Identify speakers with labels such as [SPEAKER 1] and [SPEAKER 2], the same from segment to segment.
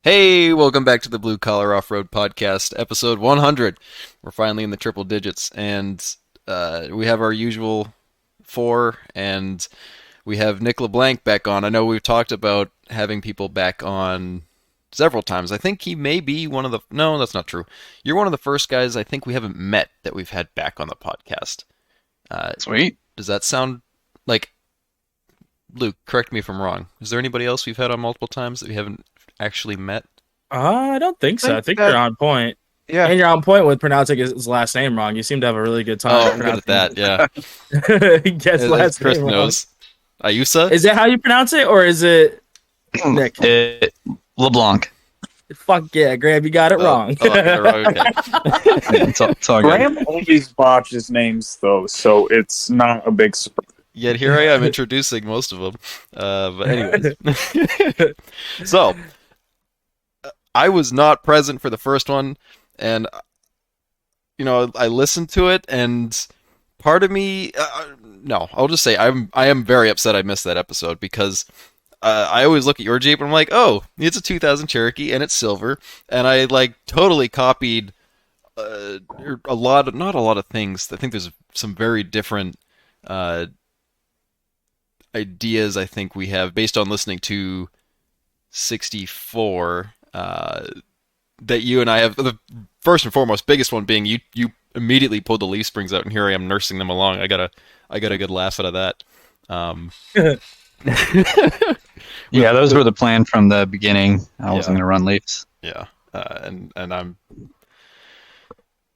[SPEAKER 1] Hey, welcome back to the Blue Collar Off-Road Podcast, episode 100. We're finally in the triple digits, and we have our usual four, and we have Nick LeBlanc back on. I know we've talked about having people back on several times. I think he may be one of the... No, that's not true. You're one of the first guys I think we haven't met that we've had back on the podcast.
[SPEAKER 2] Sweet.
[SPEAKER 1] Does that sound like... Luke, correct me if I'm wrong. Is there anybody else we've had on multiple times that we haven't actually met?
[SPEAKER 3] I don't think so. I think
[SPEAKER 2] that,
[SPEAKER 3] you're on point.
[SPEAKER 2] yeah.
[SPEAKER 3] And you're on point with pronouncing his last name wrong. You seem to have a really good time.
[SPEAKER 1] Oh, I'm good at that, yeah.
[SPEAKER 3] He gets
[SPEAKER 1] As
[SPEAKER 3] last
[SPEAKER 1] Chris
[SPEAKER 3] name wrong.
[SPEAKER 1] knows. Ayusa?
[SPEAKER 3] Is that how you pronounce it, or is it Nick?
[SPEAKER 2] LeBlanc.
[SPEAKER 3] Fuck yeah, Graham, you got it wrong.
[SPEAKER 1] Oh, I got it wrong, okay.
[SPEAKER 2] Yeah, it's all good.
[SPEAKER 4] Graham always botches names, though, so it's not a big surprise.
[SPEAKER 1] Yet here I am introducing most of them. But anyways. So, I was not present for the first one, and, I listened to it, and part of me... no, I'll just say I am very upset I missed that episode, because... I always look at your Jeep and I'm like, oh, it's a 2000 Cherokee and it's silver, and I totally copied not a lot of things. I think there's some very different ideas I think we have based on listening to 64 that you and I have. The first and foremost, biggest one being you immediately pulled the leaf springs out, and here I am nursing them along. I got a good laugh out of that.
[SPEAKER 2] Yeah, those were the plan from the beginning. I wasn't going to run Leafs.
[SPEAKER 1] Yeah, and I'm.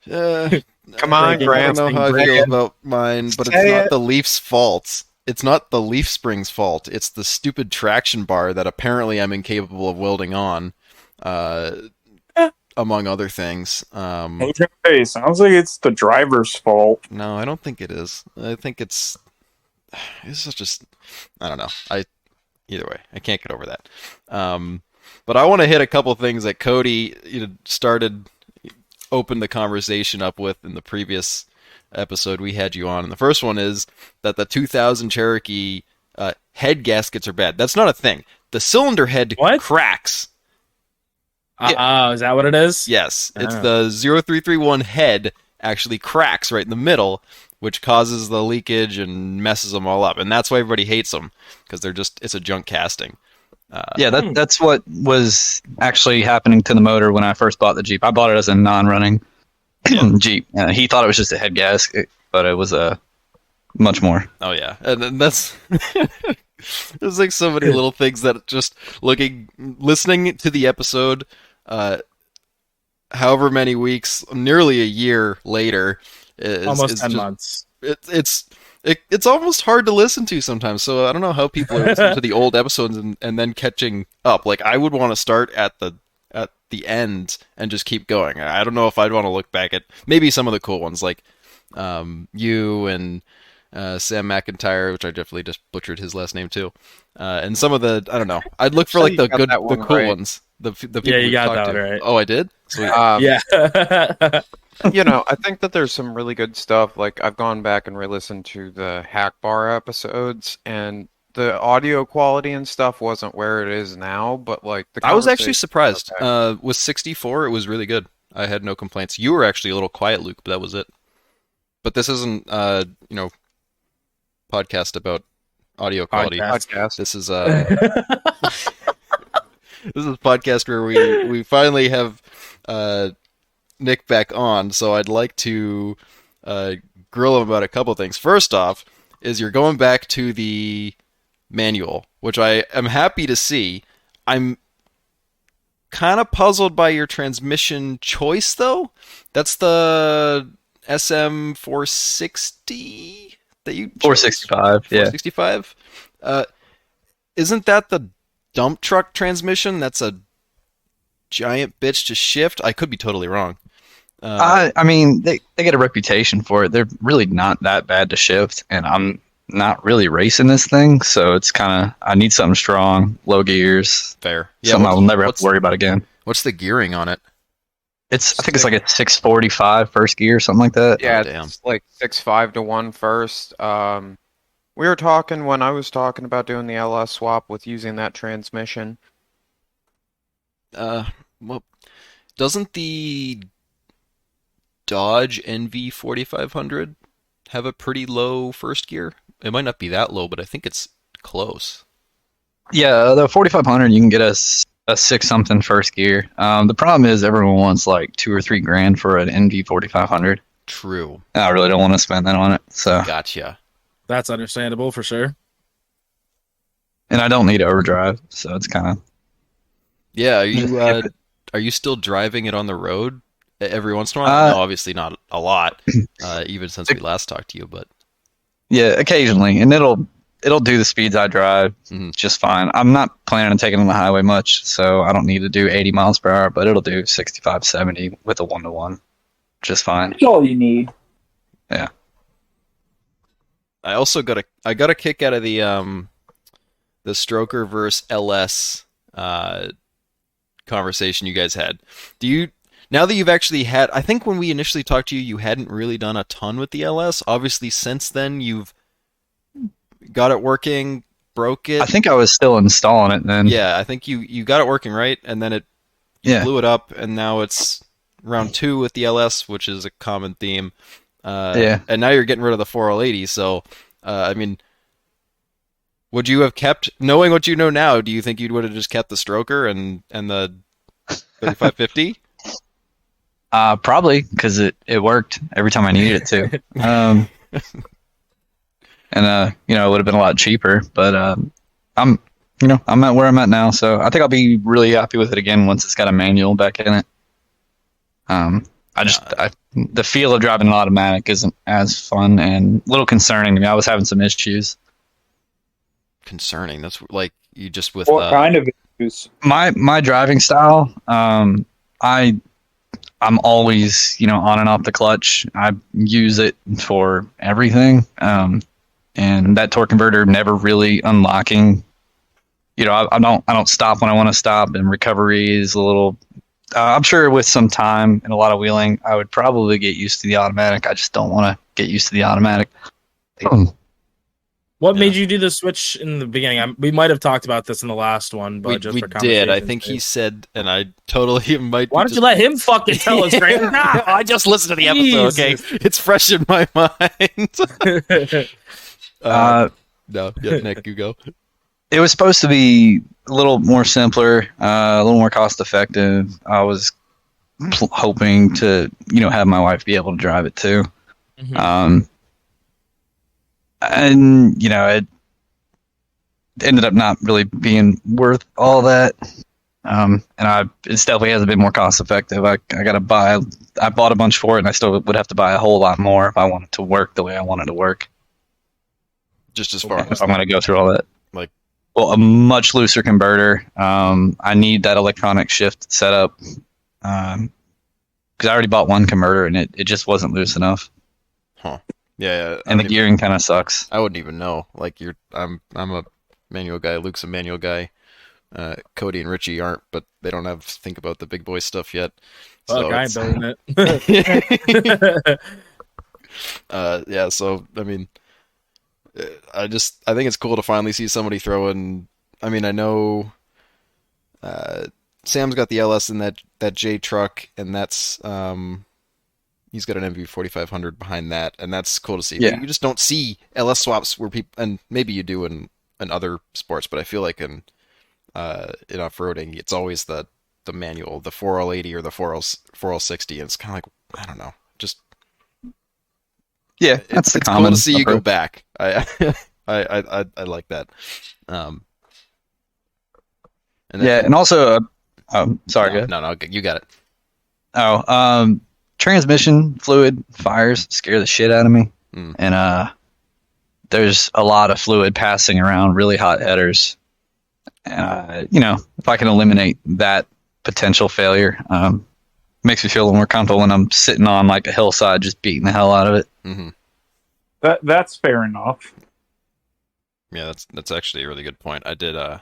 [SPEAKER 4] Come on,
[SPEAKER 1] I don't
[SPEAKER 4] Graham.
[SPEAKER 1] know how I feel about mine, but it's not the Leafs' fault. It's not the leaf springs' fault. It's the stupid traction bar that apparently I'm incapable of welding on, among other things.
[SPEAKER 4] Okay, sounds like it's the driver's fault.
[SPEAKER 1] No, I don't think it is. I think it's just I don't know. Either way, I can't get over that. But I want to hit a couple things that Cody opened the conversation up with in the previous episode we had you on. And the first one is that the 2000 Cherokee head gaskets are bad. That's not a thing. The cylinder head cracks.
[SPEAKER 3] Oh, is that what it is?
[SPEAKER 1] Yes, it's the 0331 head actually cracks right in the middle, which causes the leakage and messes them all up. And that's why everybody hates them, because it's a junk casting.
[SPEAKER 2] Yeah, that's what was actually happening to the motor when I first bought the Jeep. I bought it as a non-running Jeep. He thought it was just a head gasket, but it was much more.
[SPEAKER 1] Oh yeah, and that's there's so many little things that just listening to the episode, however many weeks, nearly a year later,
[SPEAKER 3] Almost 10 months.
[SPEAKER 1] It's almost hard to listen to sometimes. So I don't know how people are listening to the old episodes and then catching up. I would want to start at the end and just keep going. I don't know if I'd want to look back at maybe some of the cool ones, like you and Sam McIntyre, which I definitely just butchered his last name too, and some of the I don't know. I'd look for the cool ones. The people
[SPEAKER 3] you got
[SPEAKER 1] talked
[SPEAKER 3] that
[SPEAKER 1] to.
[SPEAKER 3] right.
[SPEAKER 1] Oh, I did. Sweet.
[SPEAKER 3] Yeah.
[SPEAKER 5] I think that there's some really good stuff. I've gone back and re-listened to the Hack Bar episodes, and the audio quality and stuff wasn't where it is now, but
[SPEAKER 1] I was actually surprised. With 64, it was really good. I had no complaints. You were actually a little quiet, Luke, but that was it. But this isn't, podcast about audio quality.
[SPEAKER 5] Podcast.
[SPEAKER 1] This is this is a podcast where we finally have Nick back on. So I'd like to grill him about a couple things. First off, is you're going back to the manual, which I am happy to see. I'm kind of puzzled by your transmission choice, though. That's the SM 460 that you chose?
[SPEAKER 2] 465, yeah.
[SPEAKER 1] 465? Isn't that the dump truck transmission? That's a giant bitch to shift? I could be totally wrong.
[SPEAKER 2] I mean, they get a reputation for it. They're really not that bad to shift, and I'm not really racing this thing, so it's kind of, I need something strong, low gears.
[SPEAKER 1] Fair.
[SPEAKER 2] Something I'll never have to worry about again.
[SPEAKER 1] What's the gearing on it?
[SPEAKER 2] I think it's like a 645 first gear, something like that.
[SPEAKER 5] Yeah,
[SPEAKER 1] damn.
[SPEAKER 5] it's like 6.5 to 1 first. We were talking when I was talking about doing the LS swap with using that transmission.
[SPEAKER 1] well, doesn't the Dodge NV 4500 have a pretty low first gear? It might not be that low, but I think it's close.
[SPEAKER 2] Yeah, the 4500 you can get a six something first gear. The problem is everyone wants like 2 or 3 grand for an NV 4500.
[SPEAKER 1] True.
[SPEAKER 2] I really don't want to spend that on it. So,
[SPEAKER 1] Gotcha.
[SPEAKER 3] That's understandable for sure.
[SPEAKER 2] and I don't need overdrive, so it's kind of
[SPEAKER 1] Yeah,
[SPEAKER 2] just skip it.
[SPEAKER 1] are you still driving it on the road every once in a while? No,
[SPEAKER 2] Uh,
[SPEAKER 1] obviously not a lot, even since we last talked to you, but
[SPEAKER 2] yeah, occasionally, and it'll do the speeds I drive
[SPEAKER 1] mhm.
[SPEAKER 2] just fine. I'm not planning on taking it on the highway much, so I don't need to do 80 miles per hour, but it'll do 65, 70 with a 1-to-1 just fine.
[SPEAKER 4] That's all you need.
[SPEAKER 2] Yeah.
[SPEAKER 1] I also got a kick out of the Stroker versus LS conversation you guys had. Do you now that you've actually had? I think when we initially talked to you, you hadn't really done a ton with the LS. Obviously, since then you've got it working, broke it.
[SPEAKER 2] I think I was still installing it then.
[SPEAKER 1] Yeah, I think you got it working right, and then you
[SPEAKER 2] Yeah.
[SPEAKER 1] blew it up, and now it's round 2 with the LS, which is a common theme.
[SPEAKER 2] Yeah.
[SPEAKER 1] And now you're getting rid of the 4L80. So, I mean, would you have kept, knowing what you know now? Do you think you would have just kept the Stroker and the 3550?
[SPEAKER 2] Probably because it worked every time I needed it to. And it would have been a lot cheaper, but I'm at where I'm at now, so I think I'll be really happy with it again once it's got a manual back in it. The feel of driving an automatic isn't as fun and a little concerning to me. I was having some issues.
[SPEAKER 1] Concerning. That's like you just with
[SPEAKER 4] What kind of issues?
[SPEAKER 2] My driving style, I'm always on and off the clutch. I use it for everything, and that torque converter never really unlocking. I don't stop when I want to stop, and recovery is a little. I'm sure with some time and a lot of wheeling, I would probably get used to the automatic. I just don't want to get used to the automatic.
[SPEAKER 3] What
[SPEAKER 1] Yeah.
[SPEAKER 3] made you do the switch in the beginning? We might have talked about this in the last one, but
[SPEAKER 1] we
[SPEAKER 3] for
[SPEAKER 1] did. I
[SPEAKER 3] conversation's
[SPEAKER 1] think
[SPEAKER 3] sake.
[SPEAKER 1] he said, and I totally might.
[SPEAKER 3] Why don't you let him fucking tell us, Grant?
[SPEAKER 1] No, I just listened to the episode. Okay,
[SPEAKER 3] Jesus.
[SPEAKER 1] it's fresh in my mind. No, yeah, Nick, you go.
[SPEAKER 2] It was supposed to be a little more simpler, a little more cost effective. I was hoping to, have my wife be able to drive it too.
[SPEAKER 3] Mhm.
[SPEAKER 2] And it ended up not really being worth all that. It definitely has a bit more cost effective. I bought a bunch for it, and I still would have to buy a whole lot more if I wanted to work the way I wanted to work.
[SPEAKER 1] Just as far as
[SPEAKER 2] If I'm going to go through all that.
[SPEAKER 1] Like-
[SPEAKER 2] well, a much looser converter. I need that electronic shift set up. Because I already bought one converter and it just wasn't loose enough.
[SPEAKER 1] Huh. Yeah,
[SPEAKER 2] And the gearing kind of sucks.
[SPEAKER 1] I wouldn't even know. Like I'm a manual guy. Luke's a manual guy. Cody and Richie aren't, but they don't have to think about the big boy stuff yet.
[SPEAKER 3] Fuck, I ain't
[SPEAKER 1] it's-
[SPEAKER 3] building it.
[SPEAKER 1] yeah. So I mean, I think it's cool to finally see somebody throw in. I mean, I know Sam's got the LS in that J truck, and that's he's got an MV 4500 behind that, and that's cool to see.
[SPEAKER 2] Yeah.
[SPEAKER 1] You just don't see LS swaps where people, and maybe you do in other sports, but I feel like in off-roading, it's always the manual, the 4L80 or the 4L60, and it's kind of like, I don't know, just
[SPEAKER 2] Yeah, that's the
[SPEAKER 1] it's cool
[SPEAKER 2] common
[SPEAKER 1] to see you go
[SPEAKER 2] approach.
[SPEAKER 1] back. I like that. And
[SPEAKER 2] Yeah, and also, sorry,
[SPEAKER 1] no,
[SPEAKER 2] go ahead.
[SPEAKER 1] no, you got it.
[SPEAKER 2] Transmission fluid fires scare the shit out of me.
[SPEAKER 1] Mm.
[SPEAKER 2] And there's a lot of fluid passing around really hot headers. If I can eliminate that potential failure, makes me feel a little more comfortable when I'm sitting on like a hillside just beating the hell out of it.
[SPEAKER 1] Hmm.
[SPEAKER 4] That's fair enough.
[SPEAKER 1] Yeah, that's actually a really good point. I did. It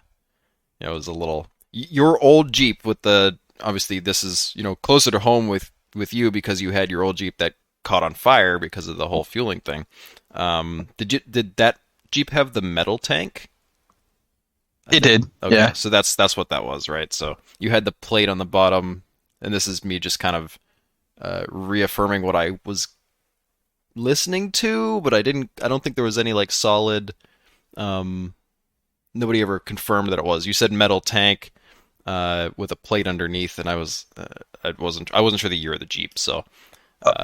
[SPEAKER 1] was a little your old Jeep with the obviously this is closer to home with you because you had your old Jeep that caught on fire because of the whole fueling thing. Did that Jeep have the metal tank?
[SPEAKER 2] It did.
[SPEAKER 1] Okay,
[SPEAKER 2] Yeah.
[SPEAKER 1] so that's what that was, right? So you had the plate on the bottom, and this is me just kind of reaffirming what I was listening to, but I don't think there was any like solid. Um, Nobody ever confirmed that it was. You said metal tank with a plate underneath, and I wasn't sure the year of the Jeep, so.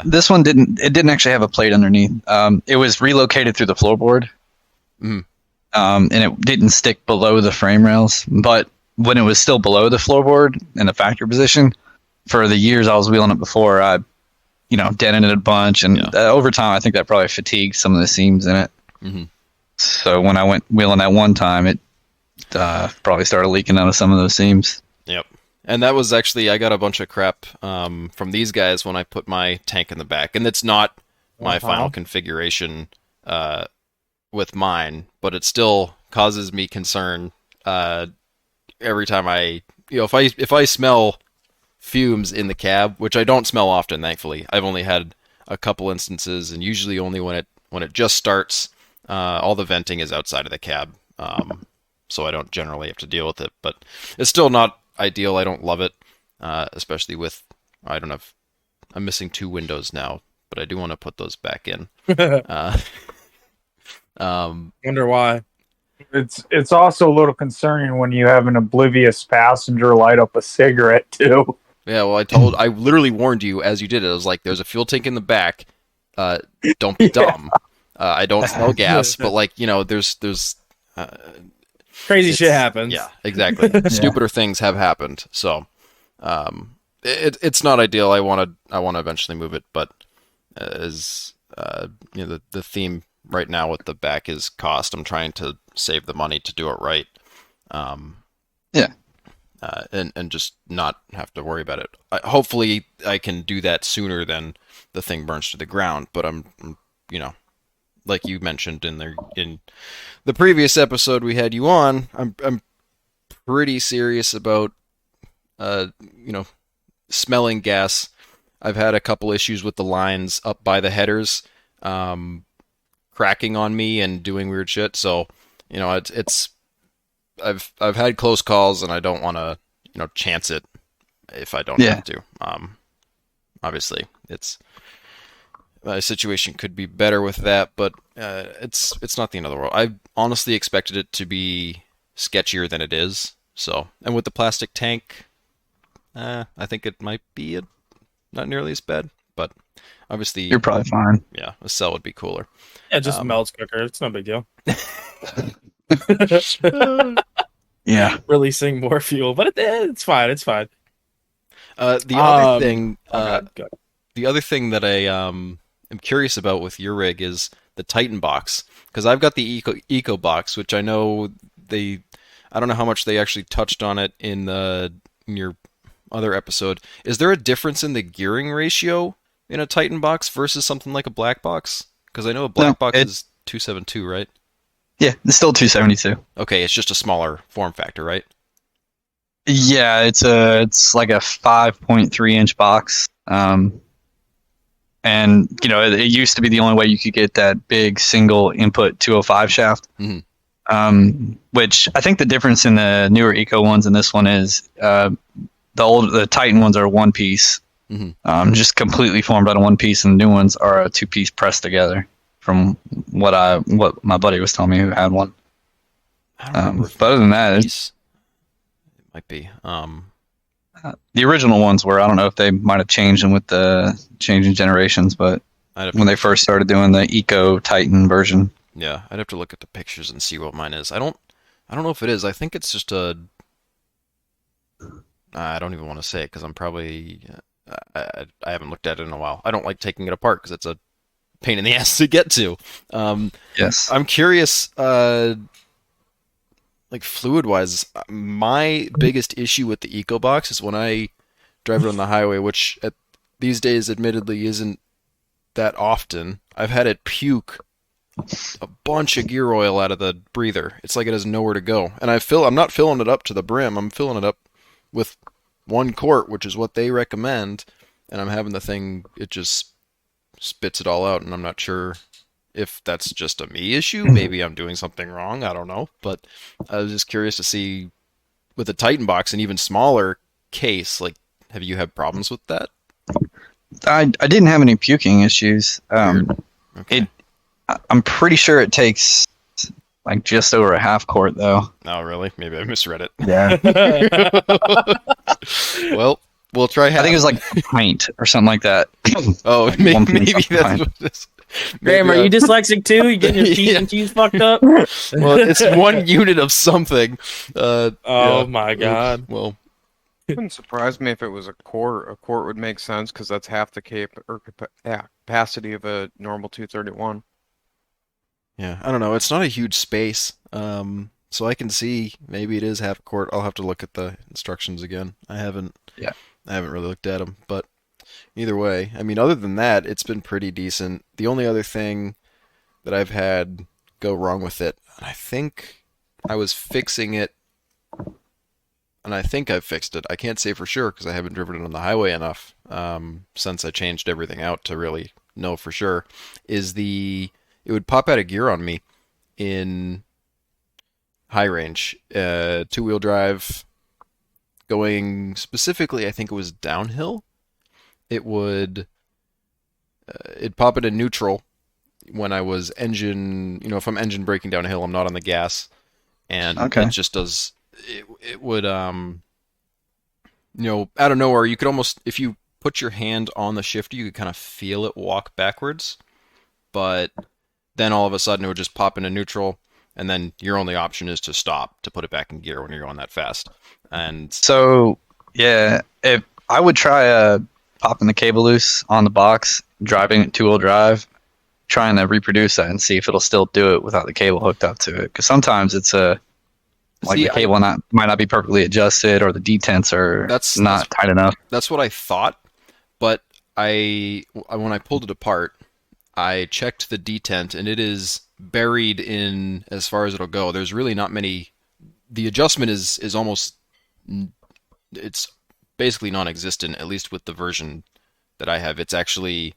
[SPEAKER 2] This one didn't actually have a plate underneath. It was relocated through the floorboard.
[SPEAKER 1] Mhm.
[SPEAKER 2] And it didn't stick below the frame rails. But when it was still below the floorboard in the factory position, for the years I was wheeling it before, I, dented it a bunch, and over time I think that probably fatigued some of the seams in it.
[SPEAKER 1] Mm-hmm.
[SPEAKER 2] So when I went wheeling that one time, it probably started leaking out of some of those seams.
[SPEAKER 1] Yep. And that was actually, I got a bunch of crap from these guys when I put my tank in the back. And it's not my final configuration with mine, but it still causes me concern every time if I smell fumes in the cab, which I don't smell often, thankfully. I've only had a couple instances, and usually only when it just starts. All the venting is outside of the cab, so I don't generally have to deal with it. But it's still not ideal. I don't love it, especially with, I don't know if I'm missing 2 windows now, but I do want to put those back in.
[SPEAKER 3] Wonder why.
[SPEAKER 4] It's also a little concerning when you have an oblivious passenger light up a cigarette too.
[SPEAKER 1] Yeah, well, I literally warned you as you did it. I was like, there's a fuel tank in the back. Don't be dumb. I don't smell gas, but there's
[SPEAKER 3] crazy shit happens.
[SPEAKER 1] Yeah, exactly. Stupider things have happened. So, it's not ideal. I want to eventually move it, but as the theme right now with the back is cost. I'm trying to save the money to do it right. And just not have to worry about it. Hopefully, I can do that sooner than the thing burns to the ground. But I'm like you mentioned in the previous episode we had you on, I'm pretty serious about smelling gas. I've had a couple issues with the lines up by the headers cracking on me and doing weird shit. So I've had close calls, and I don't want to chance it if I don't have to. Obviously, my situation could be better with that, but it's not the end of the world. I honestly expected it to be sketchier than it is. So, and with the plastic tank, I think it might be not nearly as bad. But obviously,
[SPEAKER 2] you're probably fine.
[SPEAKER 1] Yeah, a cell would be cooler.
[SPEAKER 3] Yeah, it just melts quicker. It's no big deal.
[SPEAKER 2] Yeah,
[SPEAKER 3] releasing more fuel, but it's fine. It's fine.
[SPEAKER 1] The other thing,
[SPEAKER 3] God.
[SPEAKER 1] the other thing that I am curious about with your rig is the Titan box, because I've got the Eco box, which I know I don't know how much they actually touched on it in your other episode. Is there a difference in the gearing ratio in a Titan box versus something like a black box? Because I know a black box is 272, right?
[SPEAKER 2] Yeah, it's still 272.
[SPEAKER 1] Okay, it's just a smaller form factor, right?
[SPEAKER 2] Yeah, it's like a 5.3 inch box. And it used to be the only way you could get that big single input 205 shaft.
[SPEAKER 1] Mm-hmm.
[SPEAKER 2] Which I think the difference in the newer Eco ones and this one is the Titan ones are one piece, just completely formed out of one piece, and the new ones are a 2-piece pressed together. From what my buddy was telling me who had one.
[SPEAKER 1] I don't remember
[SPEAKER 2] but other than that,
[SPEAKER 1] it might be.
[SPEAKER 2] The original ones were, I don't know if they might have changed them with the changing generations, but when they first started doing the Eco Titan version.
[SPEAKER 1] Yeah, I'd have to look at the pictures and see what mine is. I don't know if it is. I think it's just a. I don't even want to say it because I'm probably. I haven't looked at it in a while. I don't like taking it apart because it's a pain in the ass to get to.
[SPEAKER 2] Yes.
[SPEAKER 1] I'm curious, like fluid-wise, my biggest issue with the EcoBox is when I drive it on the highway, which these days admittedly isn't that often. I've had it puke a bunch of gear oil out of the breather. It's like it has nowhere to go. And I'm not filling it up to the brim. I'm filling it up with 1 quart, which is what they recommend. And I'm having the thing, it just spits it all out, and I'm not sure if that's just a me issue. Maybe I'm doing something wrong. I don't know. But I was just curious to see with the Titan box, an even smaller case, like, have you had problems with that?
[SPEAKER 2] I didn't have any puking issues.
[SPEAKER 1] Weird. Okay.
[SPEAKER 2] I'm pretty sure it takes like just over a half quart though.
[SPEAKER 1] Oh, really? Maybe I misread it.
[SPEAKER 4] Yeah.
[SPEAKER 1] Well, we'll try
[SPEAKER 2] I think it was like a pint or something like that.
[SPEAKER 1] Oh,
[SPEAKER 2] Like
[SPEAKER 1] maybe,
[SPEAKER 2] 1
[SPEAKER 1] maybe
[SPEAKER 2] something
[SPEAKER 1] that's
[SPEAKER 2] pint.
[SPEAKER 1] what it is.
[SPEAKER 3] Graham,
[SPEAKER 1] Maybe
[SPEAKER 3] are you dyslexic too? You getting your P's
[SPEAKER 1] Yeah.
[SPEAKER 3] and Q's fucked up?
[SPEAKER 1] Well, it's 1 unit of something.
[SPEAKER 3] Oh
[SPEAKER 1] Yeah.
[SPEAKER 3] my god.
[SPEAKER 1] Well,
[SPEAKER 5] Wouldn't surprise me if it was a quart. A quart would make sense because that's half the capacity of a normal 231.
[SPEAKER 1] yeah, I don't know. It's not a huge space. So I can see maybe it is half a quart. I'll have to look at the instructions again.
[SPEAKER 2] Yeah.
[SPEAKER 1] I haven't really looked at them, but either way, I mean, other than that, it's been pretty decent. The only other thing that I've had go wrong with it, and I think I was fixing it, and I think I've fixed it. I can't say for sure because I haven't driven it on the highway enough since I changed everything out to really know for sure. It would pop out of gear on me in high range, 2-wheel drive, going specifically, I think it was downhill. It'd pop it in neutral when I was if I'm engine braking down a hill, I'm not on the gas, and
[SPEAKER 2] Okay.
[SPEAKER 1] it just does. It would out of nowhere, you could almost, if you put your hand on the shifter, you could kind of feel it walk backwards, but then all of a sudden it would just pop into neutral, and then your only option is to stop to put it back in gear when you're going that fast. And
[SPEAKER 2] So yeah, if I would try popping the cable loose on the box, driving it 2-wheel drive, trying to reproduce that and see if it'll still do it without the cable hooked up to it. Because sometimes it's the cable might not be perfectly adjusted, or the detents are not tight enough.
[SPEAKER 1] That's what I thought, but when I pulled it apart, I checked the detent, and it is buried in as far as it'll go. There's really not many. The adjustment is almost, it's basically non-existent, at least with the version that I have. It's actually,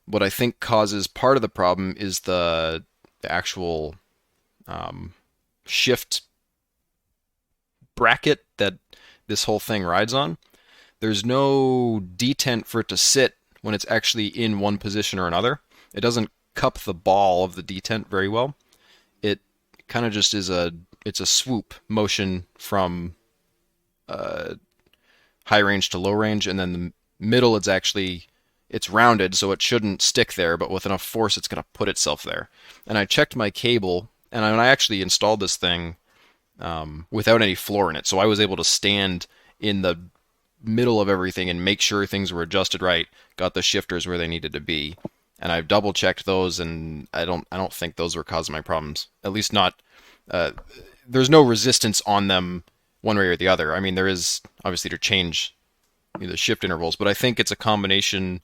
[SPEAKER 1] what I think causes part of the problem is the actual shift bracket that this whole thing rides on. There's no detent for it to sit when it's actually in one position or another. It doesn't cup the ball of the detent very well. It kind of just it's a swoop motion from high range to low range, and then the middle it's rounded, so it shouldn't stick there, but with enough force it's going to put itself there. And I checked my cable, and I actually installed this thing without any floor in it, so I was able to stand in the middle of everything and make sure things were adjusted right, got the shifters where they needed to be, and I've double checked those, and I don't think those were causing my problems. At least not. There's no resistance on them one way or the other. I mean, there is obviously to change the shift intervals, but I think it's a combination,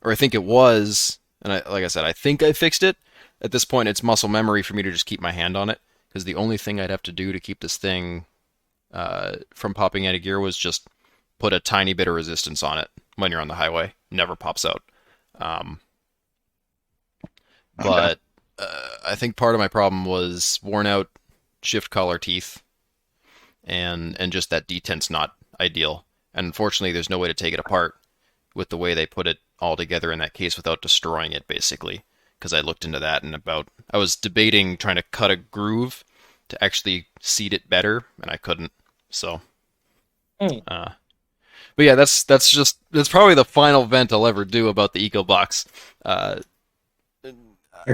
[SPEAKER 1] or I think it was, and like I said, I think I fixed it. At this point, it's muscle memory for me to just keep my hand on it, because the only thing I'd have to do to keep this thing from popping out of gear was just put a tiny bit of resistance on it when you're on the highway. Never pops out. But I think part of my problem was worn out shift collar teeth, and just that detent's not ideal. And unfortunately, there's no way to take it apart with the way they put it all together in that case without destroying it, basically. Because I looked into that, and I was debating trying to cut a groove to actually seat it better, and I couldn't. So, but yeah, that's probably the final vent I'll ever do about the EcoBox.
[SPEAKER 4] I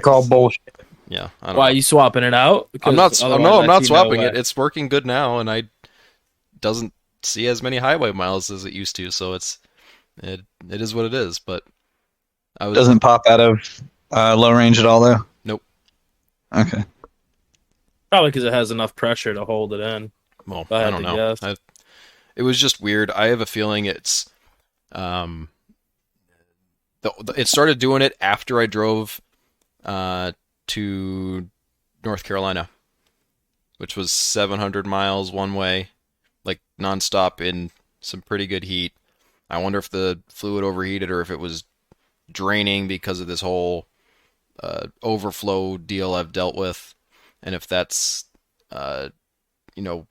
[SPEAKER 4] call bullshit.
[SPEAKER 1] Yeah, I don't
[SPEAKER 3] Why
[SPEAKER 1] know.
[SPEAKER 3] you swapping it out?
[SPEAKER 1] I'm not.
[SPEAKER 3] Because
[SPEAKER 1] No, I'm
[SPEAKER 3] otherwise I
[SPEAKER 1] not
[SPEAKER 3] see
[SPEAKER 1] swapping
[SPEAKER 3] no
[SPEAKER 1] it.
[SPEAKER 3] way.
[SPEAKER 1] It's working good now, and I doesn't see as many highway miles as it used to. So it is what it is. But I was
[SPEAKER 2] Doesn't pop out of low range at all, though.
[SPEAKER 1] Nope.
[SPEAKER 2] Okay.
[SPEAKER 3] Probably because it has enough pressure to hold it in.
[SPEAKER 1] well,
[SPEAKER 3] If I
[SPEAKER 1] I
[SPEAKER 3] had
[SPEAKER 1] don't
[SPEAKER 3] to
[SPEAKER 1] know.
[SPEAKER 3] guess.
[SPEAKER 1] It was just weird. I have a feeling it's it started doing it after I drove to North Carolina, which was 700 miles one way, like nonstop in some pretty good heat. I wonder if the fluid overheated or if it was draining because of this whole overflow deal I've dealt with, and if that's uh, you know,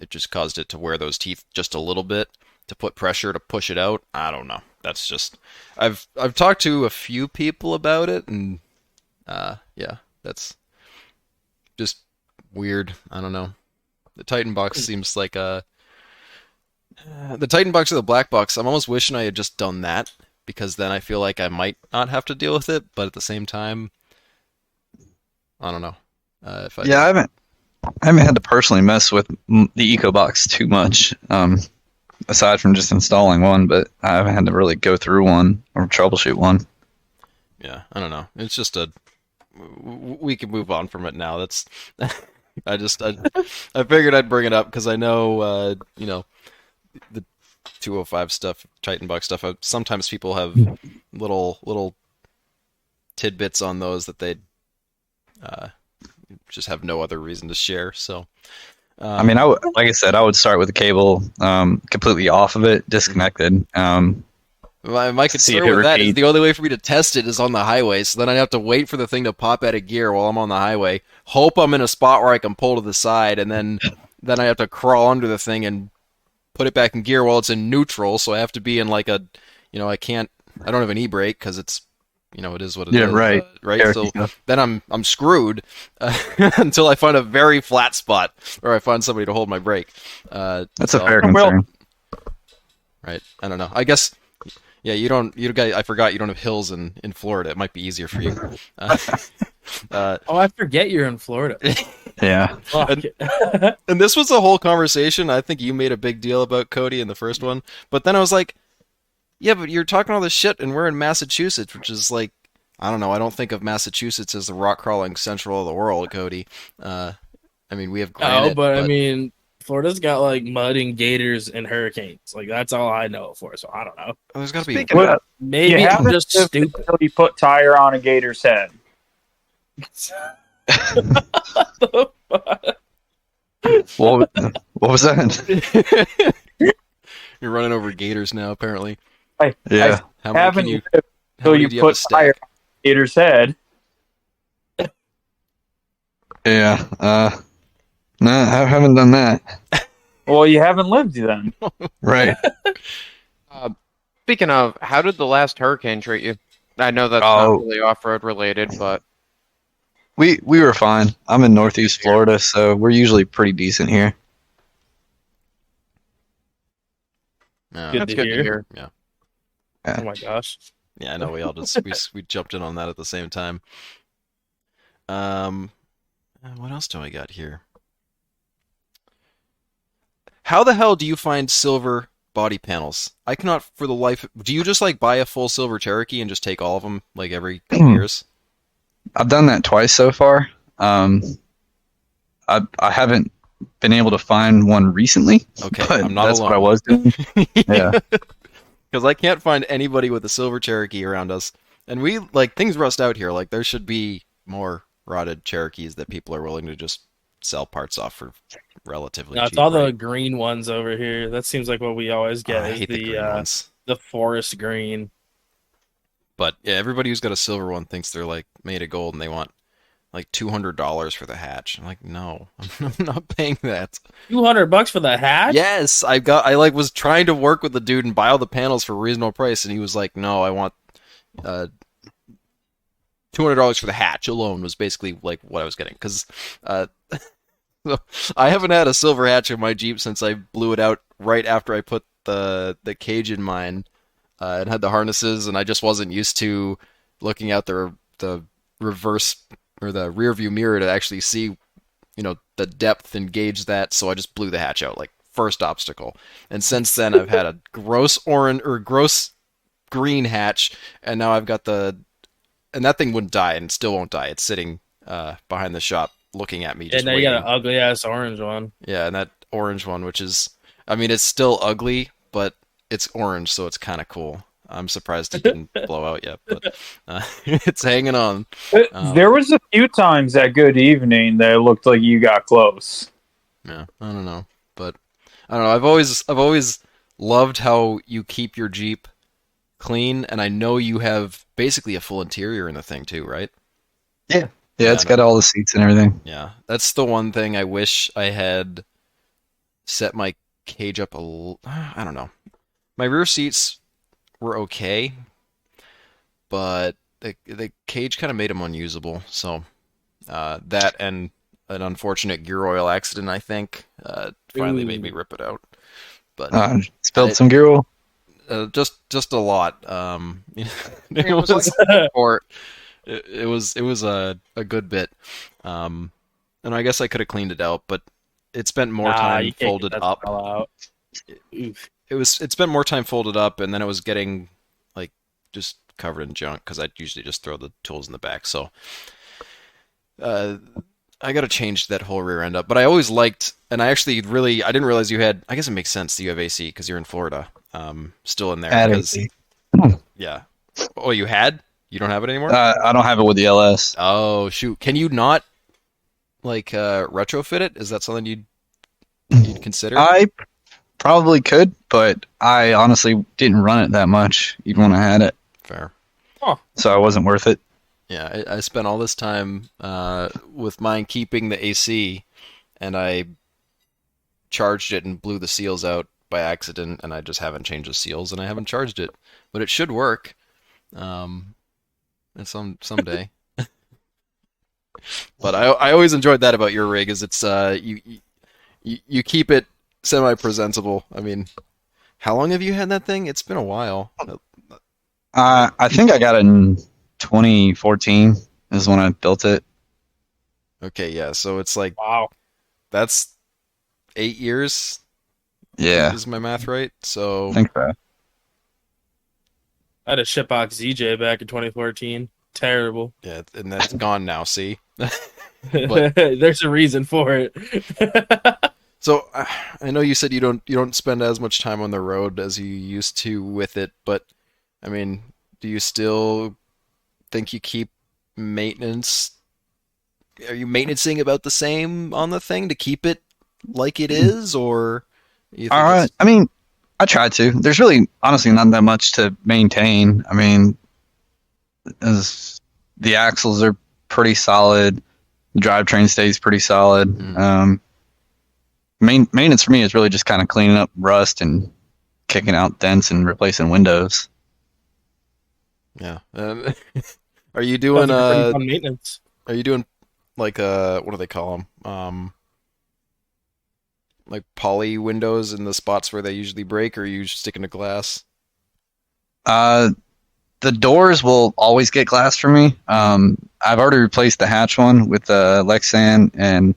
[SPEAKER 1] it just caused it to wear those teeth just a little bit to put pressure to push it out. I don't know. That's just I've talked to a few people about it, and yeah, that's just weird. I don't know. The Titan box seems like the Titan box or the black box. I'm almost wishing I had just done that because then I feel like I might not have to deal with it. But at the same time, I don't know. If I
[SPEAKER 2] Yeah, I haven't had to personally mess with the Eco Box too much, aside from just installing one, but I haven't had to really go through one or troubleshoot one.
[SPEAKER 1] yeah, I don't know. It's just we can move on from it now. That's I figured I'd bring it up because I know the 205 stuff, Titan box stuff. Sometimes people have little tidbits on those that they uh, just have no other reason to share. So,
[SPEAKER 2] I mean, like I said, I would start with the cable completely off of it, disconnected.
[SPEAKER 1] my
[SPEAKER 2] See if
[SPEAKER 1] concern
[SPEAKER 2] it
[SPEAKER 1] with that is
[SPEAKER 2] repeats.
[SPEAKER 1] the only way for me to test it is on the highway. So then I have to wait for the thing to pop out of gear while I'm on the highway. Hope I'm in a spot where I can pull to the side, and then I have to crawl under the thing and put it back in gear while it's in neutral. So I have to be in like a, I don't have an e-brake because it's, it is what it is.
[SPEAKER 2] Yeah, right.
[SPEAKER 1] Right.
[SPEAKER 2] There
[SPEAKER 1] So
[SPEAKER 2] you go.
[SPEAKER 1] then I'm screwed until I find a very flat spot or I find somebody to hold my brake.
[SPEAKER 2] That's
[SPEAKER 1] so-
[SPEAKER 2] a fair
[SPEAKER 4] Well-
[SPEAKER 2] concern.
[SPEAKER 1] Right. I don't know. I guess. Yeah, I forgot you don't have hills in Florida. It might be easier for you.
[SPEAKER 3] Oh, I forget you're in Florida.
[SPEAKER 2] Yeah.
[SPEAKER 3] Fuck.
[SPEAKER 1] And this was a whole conversation. I think you made a big deal about Cody in the first one. But then I was like, yeah, but you're talking all this shit and we're in Massachusetts, which is like, I don't know. I don't think of Massachusetts as the rock crawling central of the world, Cody. I mean, we have granite.
[SPEAKER 3] Oh, but I mean, Florida's got like mud and gators and hurricanes. Like that's all I know it for. So I don't know.
[SPEAKER 1] There's got to be.
[SPEAKER 2] Speaking
[SPEAKER 4] Well,
[SPEAKER 3] Maybe
[SPEAKER 4] you
[SPEAKER 3] I'm
[SPEAKER 4] haven't
[SPEAKER 3] just
[SPEAKER 4] lived
[SPEAKER 3] stupid.
[SPEAKER 4] until you put tire on a gator's head.
[SPEAKER 2] What was that?
[SPEAKER 1] You're running over gators now, apparently.
[SPEAKER 2] Yeah.
[SPEAKER 1] How many
[SPEAKER 4] Haven't
[SPEAKER 1] can you?
[SPEAKER 4] lived
[SPEAKER 1] How
[SPEAKER 4] until
[SPEAKER 1] many
[SPEAKER 4] you
[SPEAKER 1] do you have
[SPEAKER 4] put
[SPEAKER 1] to
[SPEAKER 4] tire
[SPEAKER 1] stack?
[SPEAKER 4] on a gator's head.
[SPEAKER 2] Yeah. No, I haven't done that.
[SPEAKER 4] Well, you haven't lived then.
[SPEAKER 2] Right.
[SPEAKER 5] Speaking of, how did the last hurricane treat you? I know that's
[SPEAKER 2] Oh.
[SPEAKER 5] not really off-road related, but
[SPEAKER 2] We were fine. I'm in Northeast Florida, so we're usually pretty decent here.
[SPEAKER 1] No.
[SPEAKER 3] Good
[SPEAKER 5] that's
[SPEAKER 3] to
[SPEAKER 5] good
[SPEAKER 3] hear.
[SPEAKER 5] to hear.
[SPEAKER 1] Yeah.
[SPEAKER 3] Oh my gosh.
[SPEAKER 1] Yeah, I know. We all just we jumped in on that at the same time. What else do I got here? How the hell do you find silver body panels? I cannot for the life. Do you just like buy a full silver Cherokee and just take all of them like every couple years?
[SPEAKER 2] I've done that twice so far. I haven't been able to find one recently,
[SPEAKER 1] Okay,
[SPEAKER 2] but
[SPEAKER 1] I'm not
[SPEAKER 2] that's
[SPEAKER 1] alone.
[SPEAKER 2] what I was doing. Yeah.
[SPEAKER 1] Because I can't find anybody with a silver Cherokee around us, and we like things rust out here. Like there should be more rotted Cherokees that people are willing to just sell parts off for relatively
[SPEAKER 3] No,
[SPEAKER 1] cheap.
[SPEAKER 3] it's all the
[SPEAKER 1] right?
[SPEAKER 3] green ones over here. That seems like what we always get.
[SPEAKER 1] I
[SPEAKER 3] is
[SPEAKER 1] hate the green ones.
[SPEAKER 3] the forest green.
[SPEAKER 1] But yeah, everybody who's got a silver one thinks they're like made of gold, and they want like $200 for the hatch. I'm like, no, I'm not paying that.
[SPEAKER 3] $200 for the hatch?
[SPEAKER 1] Yes, I like was trying to work with the dude and buy all the panels for a reasonable price, and he was like, no, I want $200 for the hatch alone was basically like what I was getting because so I haven't had a silver hatch in my Jeep since I blew it out right after I put the cage in mine and had the harnesses, and I just wasn't used to looking out the reverse or the rear view mirror to actually see the depth and gauge that, so I just blew the hatch out like first obstacle. And since then I've had a gross orange or gross green hatch, and now I've got and that thing wouldn't die and still won't die. It's sitting behind the shop looking at me just
[SPEAKER 3] And now you
[SPEAKER 1] waiting.
[SPEAKER 3] got an ugly ass orange one.
[SPEAKER 1] Yeah, and that orange one, which is, I mean, it's still ugly, but it's orange, so it's kind of cool. I'm surprised it didn't blow out yet, but it's hanging on.
[SPEAKER 4] There was a few times that good evening that it looked like you got close.
[SPEAKER 1] Yeah, I don't know, but I don't know. I've always loved how you keep your Jeep clean, and I know you have basically a full interior in the thing too, right?
[SPEAKER 2] Yeah,
[SPEAKER 1] Yeah,
[SPEAKER 2] it's got all the seats and everything.
[SPEAKER 1] Yeah, that's the one thing I wish I had set my cage up I don't know. My rear seats were okay, but the cage kind of made them unusable. So that and an unfortunate gear oil accident, I think, finally made me
[SPEAKER 3] Ooh.
[SPEAKER 1] rip it out. But
[SPEAKER 2] Spilled
[SPEAKER 1] I,
[SPEAKER 2] some gear oil.
[SPEAKER 1] just a lot. It
[SPEAKER 5] It was like
[SPEAKER 1] was
[SPEAKER 5] a sport.
[SPEAKER 1] it was a good bit. Um, and I guess I could have cleaned it out, but it spent more
[SPEAKER 3] Nah,
[SPEAKER 1] time
[SPEAKER 3] you can't get
[SPEAKER 1] folded
[SPEAKER 3] that
[SPEAKER 1] up.
[SPEAKER 3] smell out. Oof.
[SPEAKER 1] It spent more time folded up, and then it was getting like just covered in junk because I usually just throw the tools in the back. So uh, I got to change that whole rear end up. But I always liked, and I didn't realize you had. I guess it makes sense that you have AC because you're in Florida, still in there.
[SPEAKER 2] Add
[SPEAKER 1] Because
[SPEAKER 2] AC.
[SPEAKER 1] yeah, oh, you had? You don't have it anymore?
[SPEAKER 2] I don't have it with the LS.
[SPEAKER 1] Oh shoot! Can you not like retrofit it? Is that something you'd consider?
[SPEAKER 2] I probably could, but I honestly didn't run it that much, even when I had it,
[SPEAKER 1] Fair.
[SPEAKER 2] so it wasn't worth it.
[SPEAKER 1] Yeah, I spent all this time with mine keeping the AC, and I charged it and blew the seals out by accident, and I just haven't changed the seals, and I haven't charged it, but it should work. And someday. But I always enjoyed that about your rig is it's you keep it semi presentable. I mean, how long have you had that thing? It's been a while.
[SPEAKER 2] I think I got it in 2014 is when I built it.
[SPEAKER 1] Okay, yeah. So it's like
[SPEAKER 3] Wow.
[SPEAKER 1] that's 8 years.
[SPEAKER 2] Yeah,
[SPEAKER 1] Is my math right? So
[SPEAKER 2] I think so.
[SPEAKER 3] I had a shitbox ZJ back in 2014. Terrible.
[SPEAKER 1] yeah, and that's gone now. See.
[SPEAKER 3] There's a reason for it.
[SPEAKER 1] So I know you said you don't spend as much time on the road as you used to with it, but I mean, do you still think you keep maintenance? Are you maintaining about the same on the thing to keep it like it is, or you think it's
[SPEAKER 2] I mean, I try to. There's really, honestly, not that much to maintain. I mean, as the axles are pretty solid, the drivetrain stays pretty solid.
[SPEAKER 1] Mm.
[SPEAKER 2] Maintenance for me is really just kind of cleaning up rust and kicking out dents and replacing windows.
[SPEAKER 1] yeah? Are you doing
[SPEAKER 3] Sounds like a pretty fun maintenance.
[SPEAKER 1] Are you doing like what do they call them? Like poly windows in the spots where they usually break, or are you sticking to glass?
[SPEAKER 2] Uh, the doors will always get glass for me. I've already replaced the hatch one with Lexan, and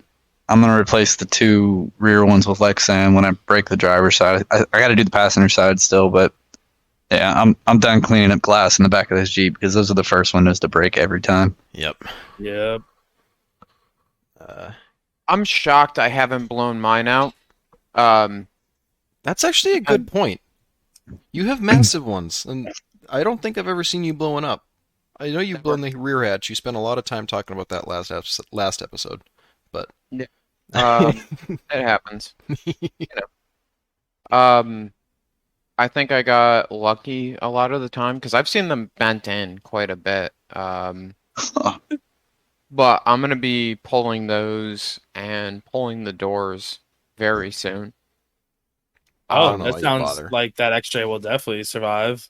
[SPEAKER 2] I'm gonna replace the two rear ones with Lexan when I break the driver's side. I got to do the passenger side still, but yeah, I'm done cleaning up glass in the back of this Jeep because those are the first windows to break every time.
[SPEAKER 1] Yep.
[SPEAKER 3] Yep.
[SPEAKER 5] I'm shocked I haven't blown mine out.
[SPEAKER 1] That's actually a good point. You have massive ones, and I don't think I've ever seen you blowing up. I know you've blown the rear hatch. You spent a lot of time talking about that last episode, but
[SPEAKER 5] it happens. I think I got lucky a lot of the time because I've seen them bent in quite a bit. But I'm gonna be pulling those and pulling the doors very soon.
[SPEAKER 1] I
[SPEAKER 3] Oh,
[SPEAKER 1] don't know why
[SPEAKER 3] that
[SPEAKER 1] you
[SPEAKER 3] sounds
[SPEAKER 1] bother.
[SPEAKER 3] like that X-Ray will definitely survive.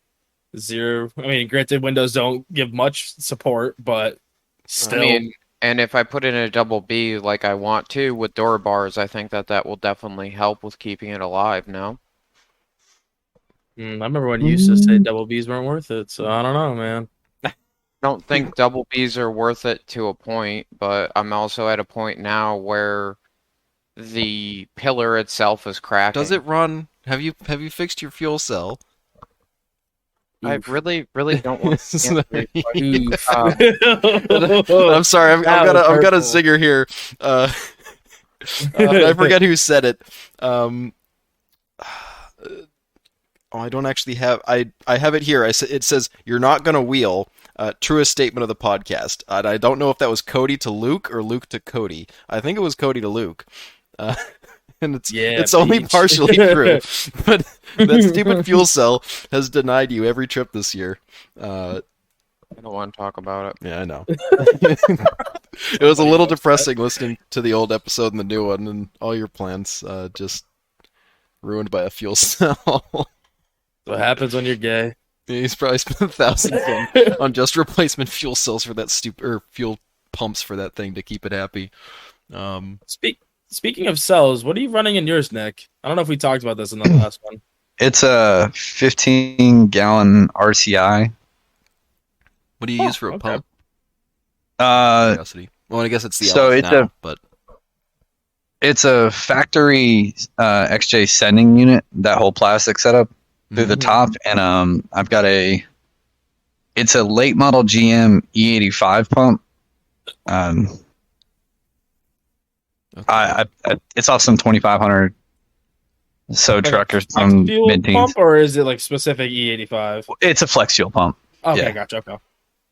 [SPEAKER 3] Zero. I mean, granted, Windows don't give much support, but still.
[SPEAKER 5] I mean, and if I put in a double B like I want to with door bars, I think that will definitely help with keeping it alive. No.
[SPEAKER 3] I remember when you used to say double Bs weren't worth it, so I don't know, man.
[SPEAKER 5] Don't think double Bs are worth it to a point, but I'm also at a point now where the pillar itself is cracking.
[SPEAKER 1] does it run? Have you fixed your fuel cell?
[SPEAKER 5] I really don't want to answer your question.
[SPEAKER 3] Oof.
[SPEAKER 1] I'm sorry. I've got a zinger here. I forget who said it. I don't actually have. I have it here. It says you're not gonna wheel. Truest statement of the podcast. And I don't know if that was Cody to Luke or Luke to Cody. I think it was Cody to Luke. and it's
[SPEAKER 3] Yeah,
[SPEAKER 1] it's only
[SPEAKER 3] Peach.
[SPEAKER 1] partially true. But that stupid fuel cell has denied you every trip this year.
[SPEAKER 5] I don't want to talk about it.
[SPEAKER 1] Yeah, I know. It was a little depressing listening to the old episode and the new one, and all your plans just ruined by a fuel cell.
[SPEAKER 3] What happens when you're gay?
[SPEAKER 1] He's probably spent thousands on just replacement fuel cells for that or fuel pumps for that thing to keep it happy.
[SPEAKER 3] Speaking of cells, what are you running in yours, Nick? I don't know if we talked about this in the last one.
[SPEAKER 2] It's a 15-gallon RCI.
[SPEAKER 1] What do you use for a
[SPEAKER 3] okay.
[SPEAKER 1] pump?
[SPEAKER 2] Uh,
[SPEAKER 1] Curiosity. Well, I guess it's the
[SPEAKER 2] so
[SPEAKER 1] LS
[SPEAKER 2] it's
[SPEAKER 1] now, but
[SPEAKER 2] it's a factory XJ sending unit. That whole plastic setup through the top, and I've got it's a late model GM E85 pump.
[SPEAKER 1] okay.
[SPEAKER 2] It's off some 2500 so
[SPEAKER 3] Like
[SPEAKER 2] truck or
[SPEAKER 3] flex
[SPEAKER 2] some
[SPEAKER 3] fuel
[SPEAKER 2] mid-teens.
[SPEAKER 3] pump, or is it like specific E85?
[SPEAKER 2] It's a flex fuel pump,
[SPEAKER 3] Okay,
[SPEAKER 2] Yeah.
[SPEAKER 3] gotcha. Okay.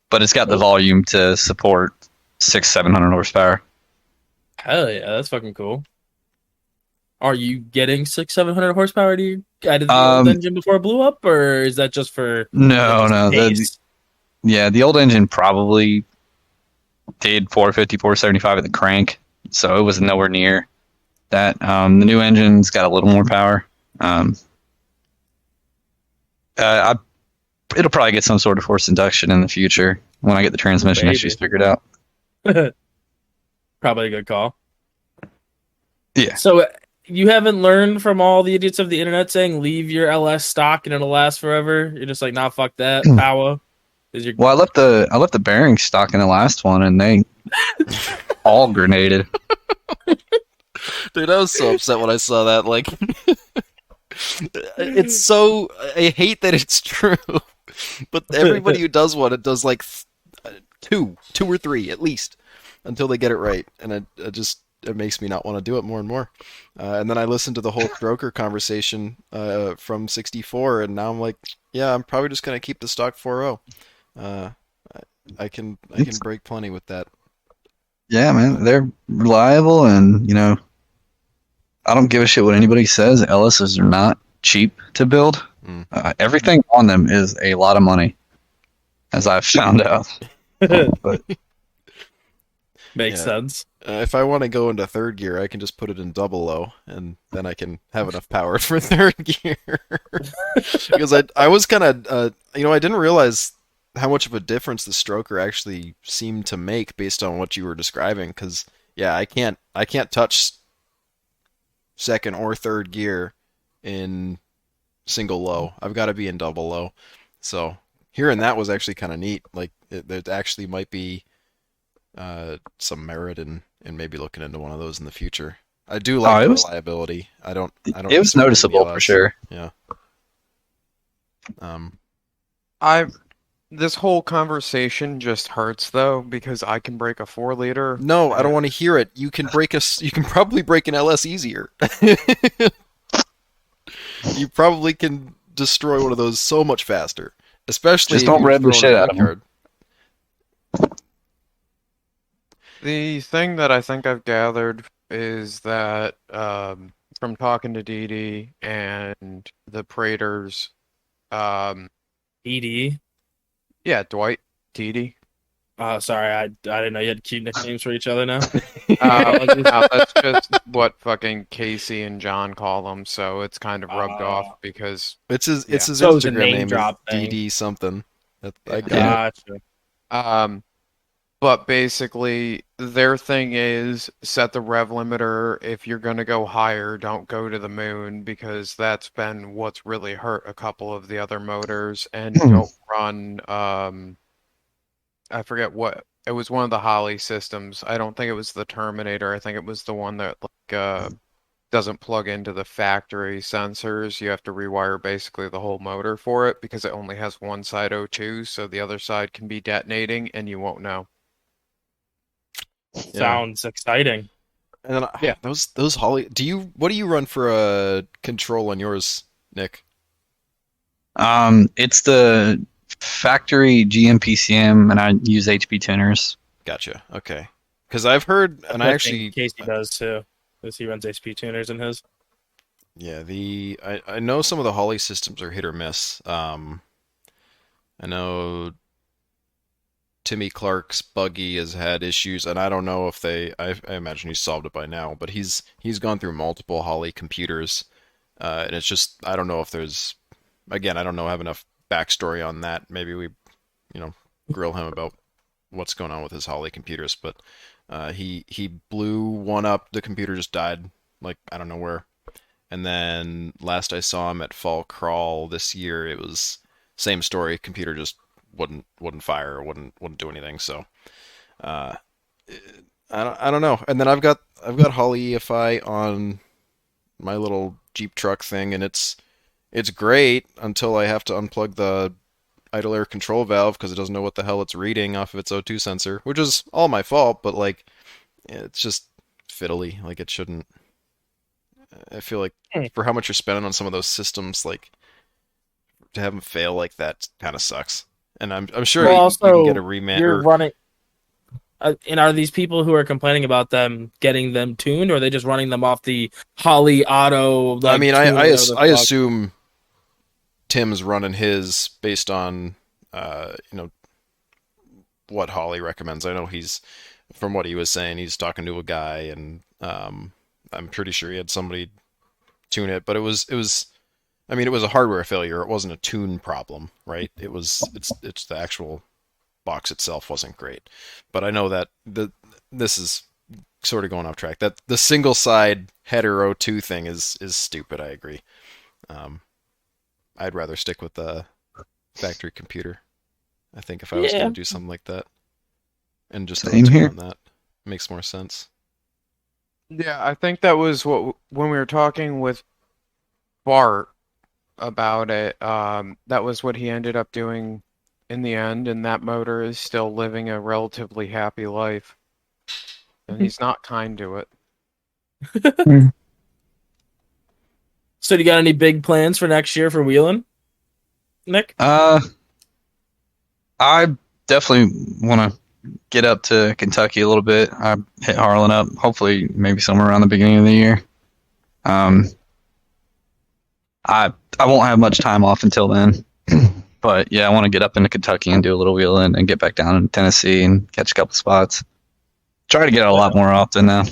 [SPEAKER 2] but it's got the volume to support 600-700 horsepower.
[SPEAKER 3] Hell yeah, that's fucking cool. Are you getting 600-700 horsepower to you out of the old engine before it blew up, or is that just for
[SPEAKER 2] No, no.
[SPEAKER 3] pace?
[SPEAKER 2] The old engine probably did 450, 475 at the crank, so it was nowhere near that. The new engine's got a little more power. It'll probably get some sort of forced induction in the future when I get the transmission
[SPEAKER 3] Maybe.
[SPEAKER 2] issues figured out.
[SPEAKER 3] Probably a good call.
[SPEAKER 2] Yeah.
[SPEAKER 3] So you haven't learned from all the idiots of the internet saying leave your LS stock and it'll last forever. You're just like, nah, fuck that. Power is your.
[SPEAKER 2] Well, I left the bearings stock in the last one, and they all grenaded.
[SPEAKER 1] Dude, I was so upset when I saw that. Like, it's so. I hate that it's true, but everybody who does one, it does like two or three at least, until they get it right, and it makes me not want to do it more and more. And then I listened to the whole Stroker conversation from 64, and now I'm like, yeah, I'm probably just gonna keep the stock 4.0. I can break plenty with that.
[SPEAKER 2] Yeah, man, they're reliable, and I don't give a shit what anybody says. LSs are not cheap to build. Everything on them is a lot of money, as I've found out. But
[SPEAKER 3] Makes sense.
[SPEAKER 1] If I want to go into third gear, I can just put it in double low, and then I can have enough power for third gear. Because I was kind of, I didn't realize how much of a difference the stroker actually seemed to make based on what you were describing. Because yeah, I can't touch second or third gear in single low. I've got to be in double low. So hearing that was actually kind of neat. Like there actually might be some merit in maybe looking into one of those in the future. I do like the reliability. I don't.
[SPEAKER 2] It was noticeable for sure.
[SPEAKER 1] Yeah.
[SPEAKER 5] This whole conversation just hurts though because I can break a 4-liter.
[SPEAKER 1] No, I don't want to hear it. You can probably break an LS easier. You probably can destroy one of those so much faster. Especially
[SPEAKER 2] just don't rev the shit out of them.
[SPEAKER 5] The thing that I think I've gathered is that from talking to Dee Dee and the Praters,
[SPEAKER 3] ED.
[SPEAKER 5] yeah, Dwight, Dee Dee.
[SPEAKER 3] Oh, sorry, I didn't know you had cute nicknames for each other now.
[SPEAKER 5] No, that's just what fucking Casey and John call them, so it's kind of rubbed off because
[SPEAKER 1] it's his
[SPEAKER 3] So it's a
[SPEAKER 1] Instagram
[SPEAKER 3] name
[SPEAKER 1] name
[SPEAKER 3] drop
[SPEAKER 1] is
[SPEAKER 3] thing.
[SPEAKER 1] DD something. I got it.
[SPEAKER 3] Gotcha.
[SPEAKER 5] But basically, their thing is set the rev limiter. If you're going to go higher, don't go to the moon because that's been what's really hurt a couple of the other motors. And don't run, I forget what, it was one of the Holly systems. I don't think it was the Terminator. I think it was the one that doesn't plug into the factory sensors. You have to rewire basically the whole motor for it because it only has one side O2, so the other side can be detonating and you won't know.
[SPEAKER 3] Sounds exciting.
[SPEAKER 1] And then those Holly. What do you run for a control on yours, Nick?
[SPEAKER 2] It's the factory GM-PCM, and I use HP tuners.
[SPEAKER 1] Gotcha. Okay. Because I've heard, and I actually
[SPEAKER 3] Casey does too. As he runs HP tuners in his.
[SPEAKER 1] Yeah, I know some of the Holly systems are hit or miss. I know Timmy Clark's buggy has had issues, and I don't know if I imagine he's solved it by now, but he's gone through multiple Holly computers, and it's just I don't know if there's again I don't know have enough backstory on that. Maybe we grill him about what's going on with his Holly computers, but he blew one up. The computer just died, like I don't know where. And then last I saw him at Fall Crawl this year, it was same story. Computer just wouldn't fire or wouldn't do anything. So uh, I don't know. And then I've got Holly EFI on my little Jeep truck thing, and it's great until I have to unplug the idle air control valve because it doesn't know what the hell it's reading off of its O2 sensor, which is all my fault. But like, it's just fiddly. Like it shouldn't. I feel like for how much you're spending on some of those systems, like to have them fail like that kind of sucks. And I'm sure
[SPEAKER 3] Well,
[SPEAKER 1] you can
[SPEAKER 3] also,
[SPEAKER 1] get a rematch.
[SPEAKER 3] you're running. And are these people who are complaining about them getting them tuned, or are they just running them off the Holly Auto? Like,
[SPEAKER 1] I mean,
[SPEAKER 3] tune,
[SPEAKER 1] I
[SPEAKER 3] whatever the fuck?
[SPEAKER 1] assume Tim's running his based on what Holly recommends. I know he's from what he was saying, he's talking to a guy, and I'm pretty sure he had somebody tune it, but it was I mean, it was a hardware failure. It wasn't a tune problem, right? It's the actual box itself wasn't great. But I know that this is sort of going off track. That the single side header O2 thing is stupid. I agree. I'd rather stick with the factory computer. I think if I was going to do something like that, and just have a
[SPEAKER 2] Same
[SPEAKER 1] tune
[SPEAKER 2] here.
[SPEAKER 1] on that makes more sense.
[SPEAKER 5] Yeah, I think that was what when we were talking with Bart about it. That was what he ended up doing in the end, and that motor is still living a relatively happy life, and he's not kind to it.
[SPEAKER 3] So, do you got any big plans for next year for wheeling, Nick?
[SPEAKER 2] I definitely want to get up to Kentucky a little bit. I hit Harlan up, hopefully maybe somewhere around the beginning of the year. I won't have much time off until then, but yeah, I want to get up into Kentucky and do a little wheeling and get back down in Tennessee and catch a couple spots. Try to get out a lot more often now.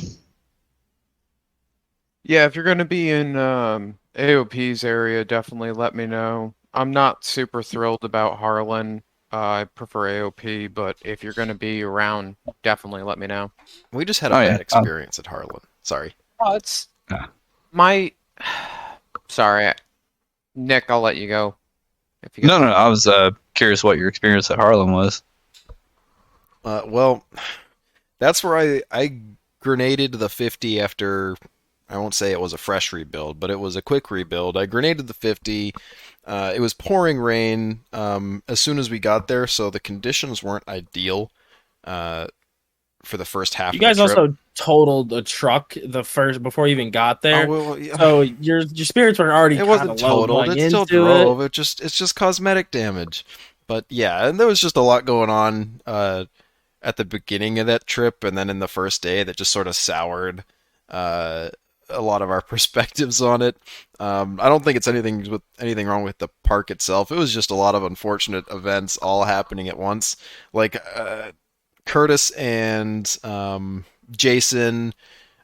[SPEAKER 5] Yeah, if you're going to be in AOP's area, definitely let me know. I'm not super thrilled about Harlan. I prefer AOP, but if you're going to be around, definitely let me know.
[SPEAKER 1] We just had a
[SPEAKER 2] Oh, yeah.
[SPEAKER 1] bad experience at Harlan. Sorry.
[SPEAKER 5] Oh, it's
[SPEAKER 2] Yeah.
[SPEAKER 5] my. Sorry, Nick. I'll let you go. If you
[SPEAKER 2] No, I was curious what your experience at Harlan was.
[SPEAKER 1] Well, that's where I grenaded the 50 after, I won't say it was a fresh rebuild, but it was a quick rebuild. I grenaded the 50. It was pouring rain as soon as we got there, so the conditions weren't ideal for the first half
[SPEAKER 3] You
[SPEAKER 1] of the
[SPEAKER 3] guys
[SPEAKER 1] trip.
[SPEAKER 3] also totaled a truck before you even got there.
[SPEAKER 1] Oh, well, yeah.
[SPEAKER 3] So your spirits were already
[SPEAKER 1] It
[SPEAKER 3] kind
[SPEAKER 1] wasn't
[SPEAKER 3] of low
[SPEAKER 1] totaled.
[SPEAKER 3] going
[SPEAKER 1] It still
[SPEAKER 3] into
[SPEAKER 1] drove.
[SPEAKER 3] it.
[SPEAKER 1] It's just cosmetic damage. But yeah, and there was just a lot going on at the beginning of that trip, and then in the first day that just sort of soured a lot of our perspectives on it. I don't think it's anything wrong with the park itself. It was just a lot of unfortunate events all happening at once. Like Curtis and Jason.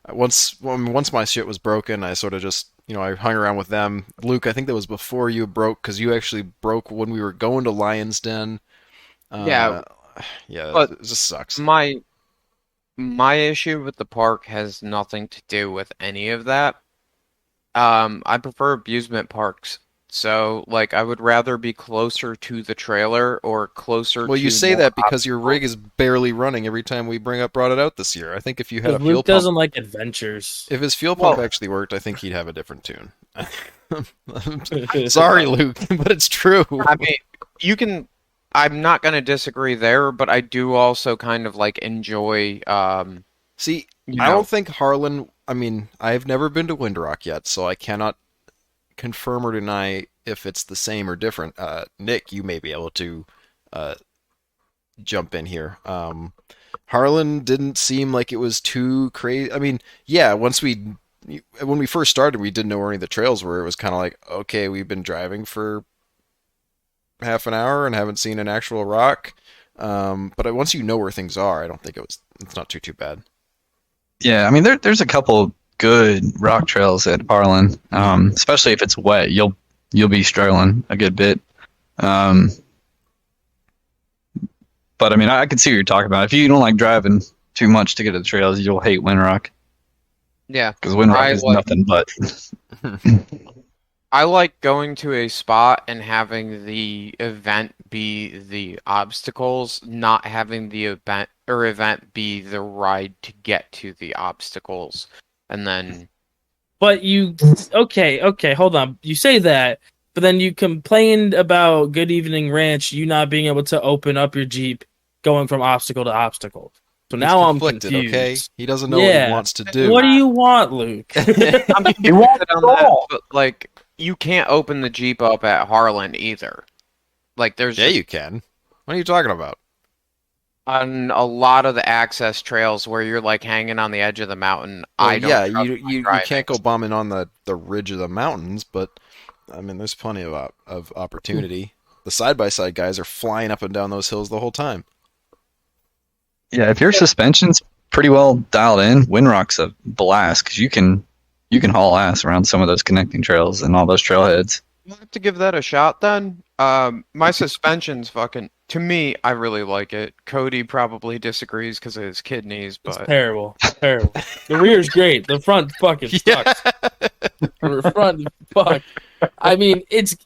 [SPEAKER 1] Once my shit was broken, I sort of just I hung around with them. Luke, I think that was before you broke because you actually broke when we were going to Lion's Den.
[SPEAKER 5] Yeah,
[SPEAKER 1] Yeah,
[SPEAKER 5] but
[SPEAKER 1] it just sucks.
[SPEAKER 5] my issue with the park has nothing to do with any of that. I prefer amusement parks. So, like, I would rather be closer to the trailer or closer
[SPEAKER 1] Well, you
[SPEAKER 5] to
[SPEAKER 1] say
[SPEAKER 5] more
[SPEAKER 1] that because your
[SPEAKER 5] obstacles.
[SPEAKER 1] rig is barely running every time we brought it out this year. I think if you had a
[SPEAKER 3] Because
[SPEAKER 1] fuel
[SPEAKER 3] Luke
[SPEAKER 1] pump,
[SPEAKER 3] doesn't like adventures.
[SPEAKER 1] if his fuel pump
[SPEAKER 5] Well-
[SPEAKER 1] actually worked, I think he'd have a different tune. Sorry, Luke, but it's true.
[SPEAKER 5] I mean, you can. I'm not going to disagree there, but I do also kind of like enjoy.
[SPEAKER 1] See,
[SPEAKER 5] You
[SPEAKER 1] I
[SPEAKER 5] know.
[SPEAKER 1] don't think Harlan. I mean, I've never been to Windrock yet, so I cannot confirm or deny if it's the same or different. Nick, you may be able to jump in here. Harlan didn't seem like it was too crazy. I mean, yeah, when we first started, we didn't know where any of the trails were. It was kind of like, okay, we've been driving for half an hour and haven't seen an actual rock. But once you know where things are, I don't think it's not too bad.
[SPEAKER 2] Yeah, I mean there's a couple good rock trails at Harlan, especially if it's wet. You'll be struggling a good bit. But I mean, I can see what you're talking about. If you don't like driving too much to get to the trails, you'll hate Windrock
[SPEAKER 5] Yeah,
[SPEAKER 2] because Windrock
[SPEAKER 5] I
[SPEAKER 2] is
[SPEAKER 5] like
[SPEAKER 2] nothing but.
[SPEAKER 5] I like going to a spot and having the event be the obstacles, not having the event be the ride to get to the obstacles. And then
[SPEAKER 3] But okay, hold on. You say that, but then you complained about Good Evening Ranch, you not being able to open up your Jeep going from obstacle to obstacle. So now I'm
[SPEAKER 1] conflicted,
[SPEAKER 3] confused.
[SPEAKER 1] okay? He doesn't know what he wants to do.
[SPEAKER 3] What do you want, Luke?
[SPEAKER 5] I'm
[SPEAKER 4] He wants
[SPEAKER 5] conflicted on
[SPEAKER 4] it
[SPEAKER 5] that,
[SPEAKER 4] all.
[SPEAKER 5] but like you can't open the Jeep up at Harlan either. Like there's
[SPEAKER 1] Yeah, you can. What are you talking about?
[SPEAKER 5] on a lot of the access trails where you're like hanging on the edge of the mountain. I don't
[SPEAKER 1] yeah,
[SPEAKER 5] trust
[SPEAKER 1] you
[SPEAKER 5] driving.
[SPEAKER 1] can't go bombing on the ridge of the mountains, but I mean, there's plenty of opportunity. The side-by-side guys are flying up and down those hills the whole time.
[SPEAKER 2] Yeah, if your suspension's pretty well dialed in, Windrock's a blast because you can haul ass around some of those connecting trails and all those trailheads.
[SPEAKER 5] I'll have to give that a shot then. My suspension's fucking. To me, I really like it. Cody probably disagrees because of his kidneys,
[SPEAKER 3] It's
[SPEAKER 5] but
[SPEAKER 3] terrible. Terrible. The rear's great. The front fucking sucks. The front fuck. I mean, it's.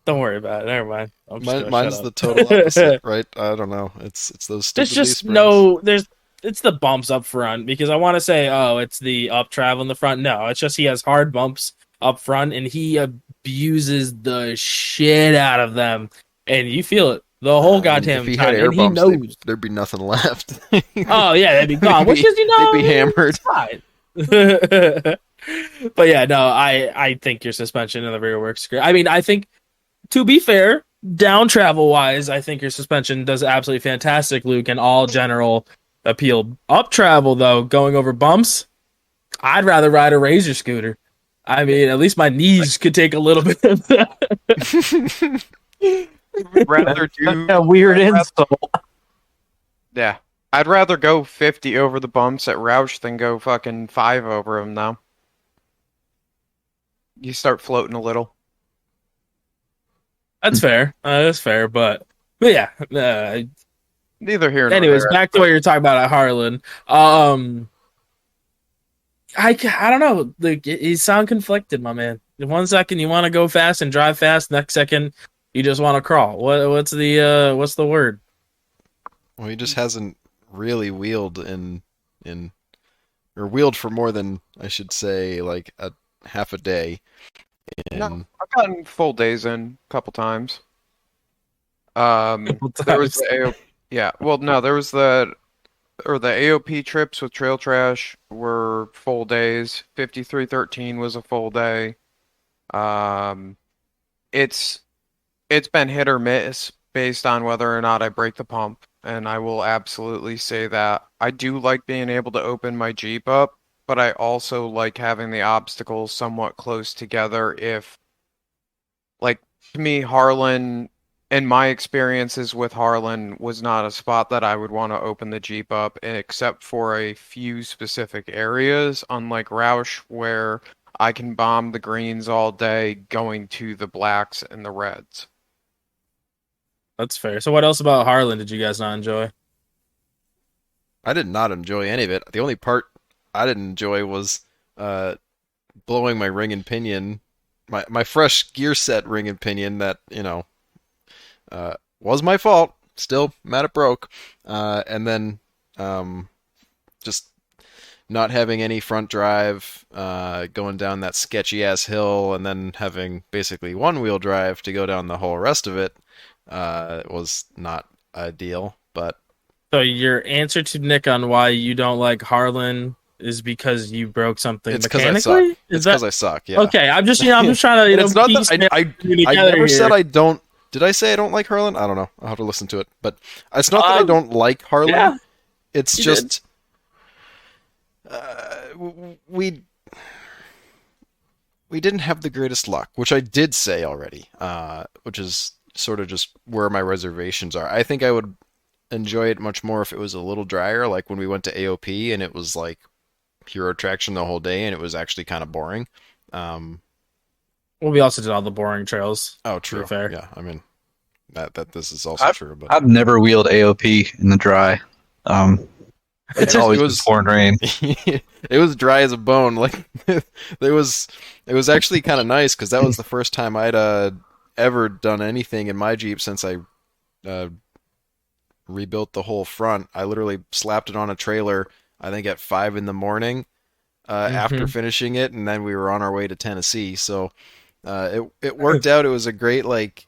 [SPEAKER 3] Don't worry about it. Never mind. I'm just gonna
[SPEAKER 1] Mine's
[SPEAKER 3] shut
[SPEAKER 1] the
[SPEAKER 3] up.
[SPEAKER 1] total opposite, right? I don't know. It's those stupid
[SPEAKER 3] There's
[SPEAKER 1] leaf
[SPEAKER 3] just
[SPEAKER 1] springs.
[SPEAKER 3] it's the bumps up front because I want to say, oh, it's the up travel in the front. No, it's just he has hard bumps up front and he abuses the shit out of them, and you feel it the whole goddamn
[SPEAKER 1] If he
[SPEAKER 3] time,
[SPEAKER 1] had air
[SPEAKER 3] and he
[SPEAKER 1] bumps,
[SPEAKER 3] knows.
[SPEAKER 1] there'd be nothing left.
[SPEAKER 3] Oh yeah, they'd be gone. Which is
[SPEAKER 1] they'd be hammered.
[SPEAKER 3] it's fine. But yeah, no, I think your suspension in the rear works great. I mean, I think to be fair, down travel wise, I think your suspension does absolutely fantastic, Luke, and all general appeal. Up travel though, going over bumps, I'd rather ride a Razor scooter. I mean, at least my knees could take a little bit of that.
[SPEAKER 5] rather do
[SPEAKER 4] A weird insult.
[SPEAKER 5] yeah. I'd rather go 50 over the bumps at Roush than go fucking 5 over them now. You start floating a little.
[SPEAKER 3] That's fair. But yeah.
[SPEAKER 5] Neither here nor
[SPEAKER 3] Anyways,
[SPEAKER 5] there.
[SPEAKER 3] back to what you're talking about at Harlan. I don't know. Like, you sound conflicted, my man. In 1 second you want to go fast and drive fast. Next second you just want to crawl. What's the word?
[SPEAKER 1] Well, he just hasn't really wheeled or wheeled for more than, I should say, like a half a day.
[SPEAKER 5] No, I've gotten full days in a couple times. There was the there was the AOP trips with Trail Trash were full days. 5313 was a full day. It's been hit or miss based on whether or not I break the pump, and I will absolutely say that I do like being able to open my Jeep up, but I also like having the obstacles somewhat close together. If, like, to me, Harlan, and my experiences with Harlan, was not a spot that I would want to open the Jeep up, except for a few specific areas, unlike Roush, where I can bomb the greens all day going to the blacks and the reds.
[SPEAKER 3] That's fair. So what else about Harlan did you guys not enjoy?
[SPEAKER 1] I did not enjoy any of it. The only part I didn't enjoy was blowing my ring and pinion, my fresh gear set ring and pinion that, was my fault. Still mad it broke. And then just not having any front drive, going down that sketchy ass hill, and then having basically one wheel drive to go down the whole rest of it was not ideal. But
[SPEAKER 3] So your answer to Nick on why you don't like Harlan is because you broke something
[SPEAKER 1] it's because I
[SPEAKER 3] mechanically?
[SPEAKER 1] suck. It's because I suck. Yeah.
[SPEAKER 3] Okay, I'm just trying to
[SPEAKER 1] And it's not that I never said I don't Did I say I don't like Harlan? I don't know. I'll have to listen to it. But it's not that I don't like Harlan.
[SPEAKER 3] Yeah,
[SPEAKER 1] it's
[SPEAKER 3] you
[SPEAKER 1] just we didn't have the greatest luck, which I did say already. Which is sort of just where my reservations are. I think I would enjoy it much more if it was a little drier, like when we went to AOP and it was like hero traction the whole day and it was actually kind of boring.
[SPEAKER 3] Well, we also did all the boring trails.
[SPEAKER 1] Oh, true.
[SPEAKER 3] To be fair.
[SPEAKER 1] Yeah, I mean that this is also true. But
[SPEAKER 2] I've never wheeled AOP in the dry. It's always been pouring rain.
[SPEAKER 1] It was dry as a bone. Like it was actually kind of nice because that was the first time I'd ever done anything in my Jeep since I rebuilt the whole front. I literally slapped it on a trailer, I think at 5 a.m. After finishing it, and then we were on our way to Tennessee. So it worked out. It was a great, like,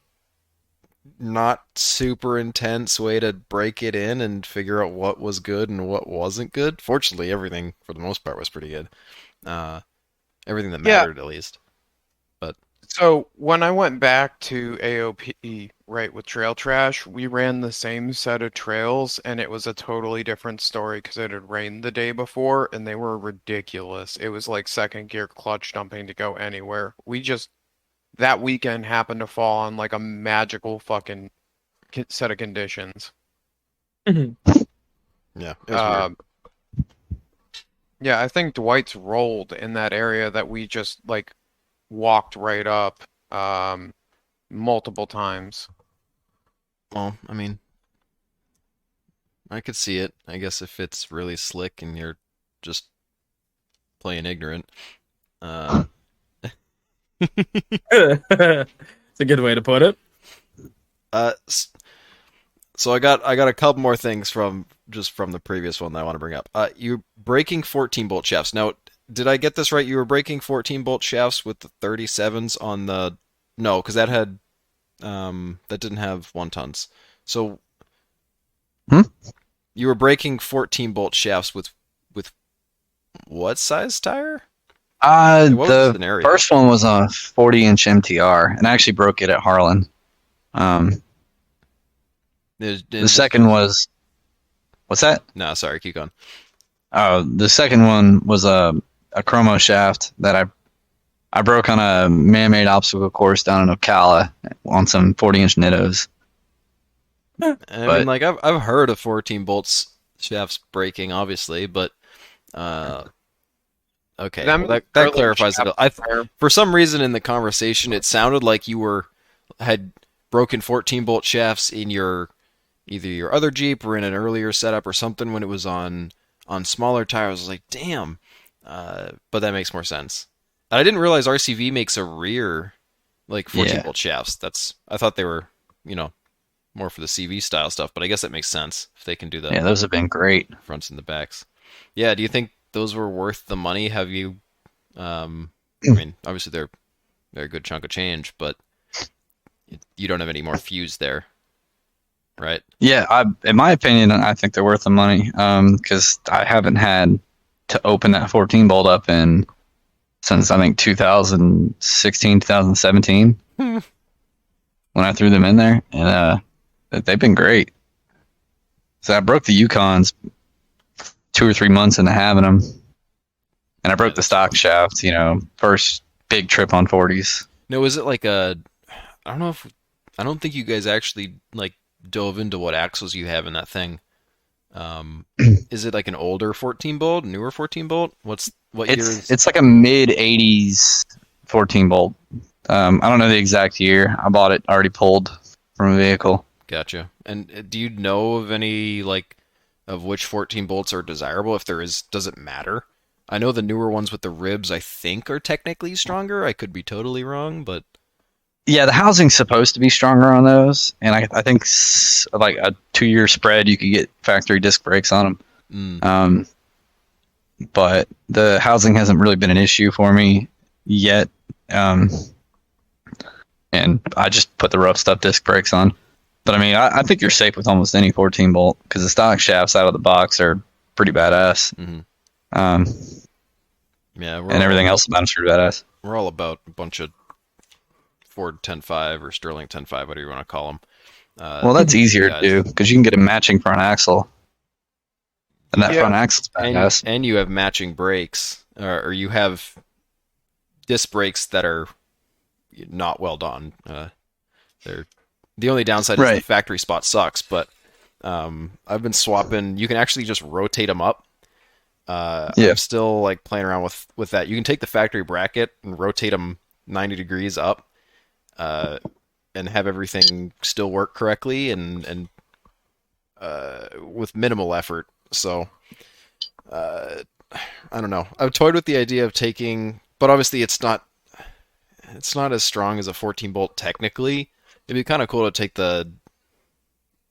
[SPEAKER 1] not super intense way to break it in and figure out what was good and what wasn't good. Fortunately, everything for the most part was pretty good. Everything that mattered, at least. But
[SPEAKER 5] So when I went back to AOP, right, with Trail Trash, we ran the same set of trails, and it was a totally different story because it had rained the day before, and they were ridiculous. It was like second gear clutch dumping to go anywhere. That weekend happened to fall on like a magical fucking set of conditions.
[SPEAKER 1] yeah, it was weird.
[SPEAKER 5] Yeah, I think Dwight's rolled in that area that we just like walked right up multiple times.
[SPEAKER 1] Well, I mean, I could see it. I guess if it's really slick and you're just playing ignorant.
[SPEAKER 3] It's a good way to put it.
[SPEAKER 1] So I got a couple more things from the previous one that I want to bring up. You're breaking 14 bolt shafts. Now, did I get this right? You were breaking 14 bolt shafts with the 37s on the because that had that didn't have 1 tons. So you were breaking 14 bolt shafts with what size tire?
[SPEAKER 2] The first one was a 40-inch MTR, and I actually broke it at Harlan. The second was... What's that?
[SPEAKER 1] No, sorry, keep going.
[SPEAKER 2] The second one was a chromo shaft that I broke on a man-made obstacle course down in Ocala on some 40-inch Nittos.
[SPEAKER 1] I mean, like, I've heard of 14 bolts shafts breaking, obviously, but... Okay, well, that clarifies it. For some reason in the conversation, it sounded like you had broken 14 bolt shafts in either your other Jeep or in an earlier setup or something when it was on smaller tires. I was like, damn, but that makes more sense. And I didn't realize RCV makes a rear like 14 bolt shafts. I thought they were more for the CV style stuff, but I guess that makes sense if they can do that.
[SPEAKER 2] Yeah, those have been great.
[SPEAKER 1] Fronts and the backs. Yeah, do you think those were worth the money? Have you? I mean, obviously they're a good chunk of change, but you don't have any more fuse there, right?
[SPEAKER 2] Yeah, in my opinion, I think they're worth the money because I haven't had to open that 14 bolt up since I think 2016, 2017 when I threw them in there, and they've been great. So I broke the Yukons 2 or 3 months into having them, and I broke the stock shaft. First big trip on 40s.
[SPEAKER 1] No, is it like I don't think you guys actually like dove into what axles you have in that thing. Is it like an older 14 bolt, newer 14 bolt? What year is?
[SPEAKER 2] It's like a mid 80s 14 bolt. I don't know the exact year. I bought it already pulled from a vehicle.
[SPEAKER 1] Gotcha. And do you know of any of which 14 bolts are desirable? If there is, does it matter? I know the newer ones with the ribs, I think, are technically stronger. I could be totally wrong, but
[SPEAKER 2] yeah, the housing's supposed to be stronger on those, and I think like a 2-year spread, you could get factory disc brakes on them. But the housing hasn't really been an issue for me yet, and I just put the rough stuff disc brakes on. But I mean, I think you're safe with almost any 14 bolt because the stock shafts out of the box are pretty badass.
[SPEAKER 1] Yeah,
[SPEAKER 2] and everything else about them is pretty badass.
[SPEAKER 1] We're all about a bunch of Ford 10.5 or Sterling 10.5, whatever you want to call them.
[SPEAKER 2] Well, that's easier to
[SPEAKER 1] guys.
[SPEAKER 2] do because you can get a matching front axle, and that
[SPEAKER 5] Yeah.
[SPEAKER 2] front axle's badass.
[SPEAKER 1] And you have matching brakes, or you have disc brakes that are not well done. They're the only downside is the
[SPEAKER 2] Right.
[SPEAKER 1] factory spot sucks, but I've been swapping. You can actually just rotate them up.
[SPEAKER 2] Yeah.
[SPEAKER 1] I'm still like playing around with that. You can take the factory bracket and rotate them 90 degrees up, and have everything still work correctly and with minimal effort. So I don't know. I've toyed with the idea of taking, but obviously it's not as strong as a 14 bolt technically. It'd be kind of cool to take the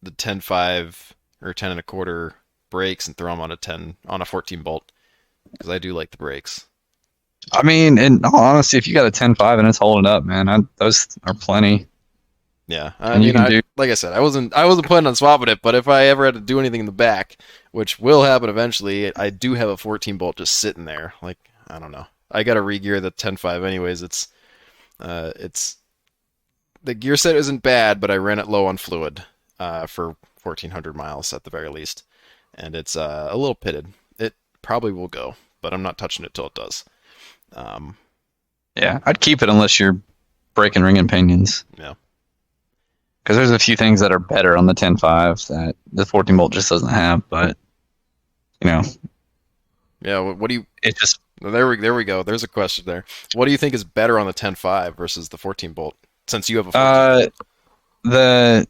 [SPEAKER 1] 10.5 or 10 and a quarter brakes and throw them on a 14 bolt because I do like the brakes.
[SPEAKER 2] I mean, in all honesty, if you got a 10.5 and it's holding up, man, those are plenty.
[SPEAKER 1] Yeah, I
[SPEAKER 2] And you
[SPEAKER 1] mean,
[SPEAKER 2] can do.
[SPEAKER 1] like I said, I wasn't planning on swapping it, but if I ever had to do anything in the back, which will happen eventually, I do have a 14 bolt just sitting there. Like, I don't know. I got to re-gear the 10.5 anyways. It's the gear set isn't bad, but I ran it low on fluid for 1,400 miles at the very least, and it's a little pitted. It probably will go, but I'm not touching it till it does.
[SPEAKER 2] Yeah, I'd keep it unless you're breaking ring and pinions.
[SPEAKER 1] Yeah.
[SPEAKER 2] Because there's a few things that are better on the 10.5 that the 14 bolt just doesn't have, but
[SPEAKER 1] Yeah. What do you?
[SPEAKER 2] it just
[SPEAKER 1] There we go. There's a question there. What do you think is better on the 10.5 versus the 14 bolt? Since you have a 14 bolt.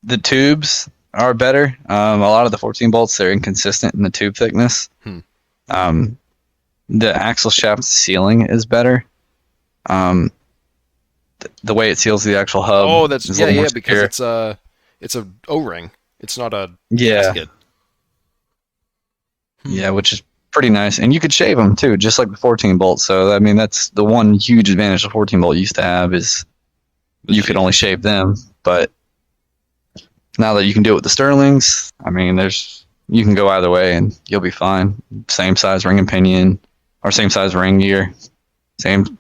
[SPEAKER 2] the tubes are better. A lot of the 14 bolts they're inconsistent in the tube thickness. The axle shaft sealing is better. The way it seals the actual hub.
[SPEAKER 1] Oh, that's
[SPEAKER 2] is a little more
[SPEAKER 1] because
[SPEAKER 2] secure.
[SPEAKER 1] it's a O-ring. It's not a
[SPEAKER 2] Yeah.
[SPEAKER 1] gasket.
[SPEAKER 2] Yeah, which is pretty nice. And you could shave them too, just like the 14 bolt. So I mean, that's the one huge advantage the 14 bolt used to have is you could only shave them. But now that you can do it with the Sterlings, I mean, you can go either way and you'll be fine. Same size ring and pinion, or same size ring gear, same,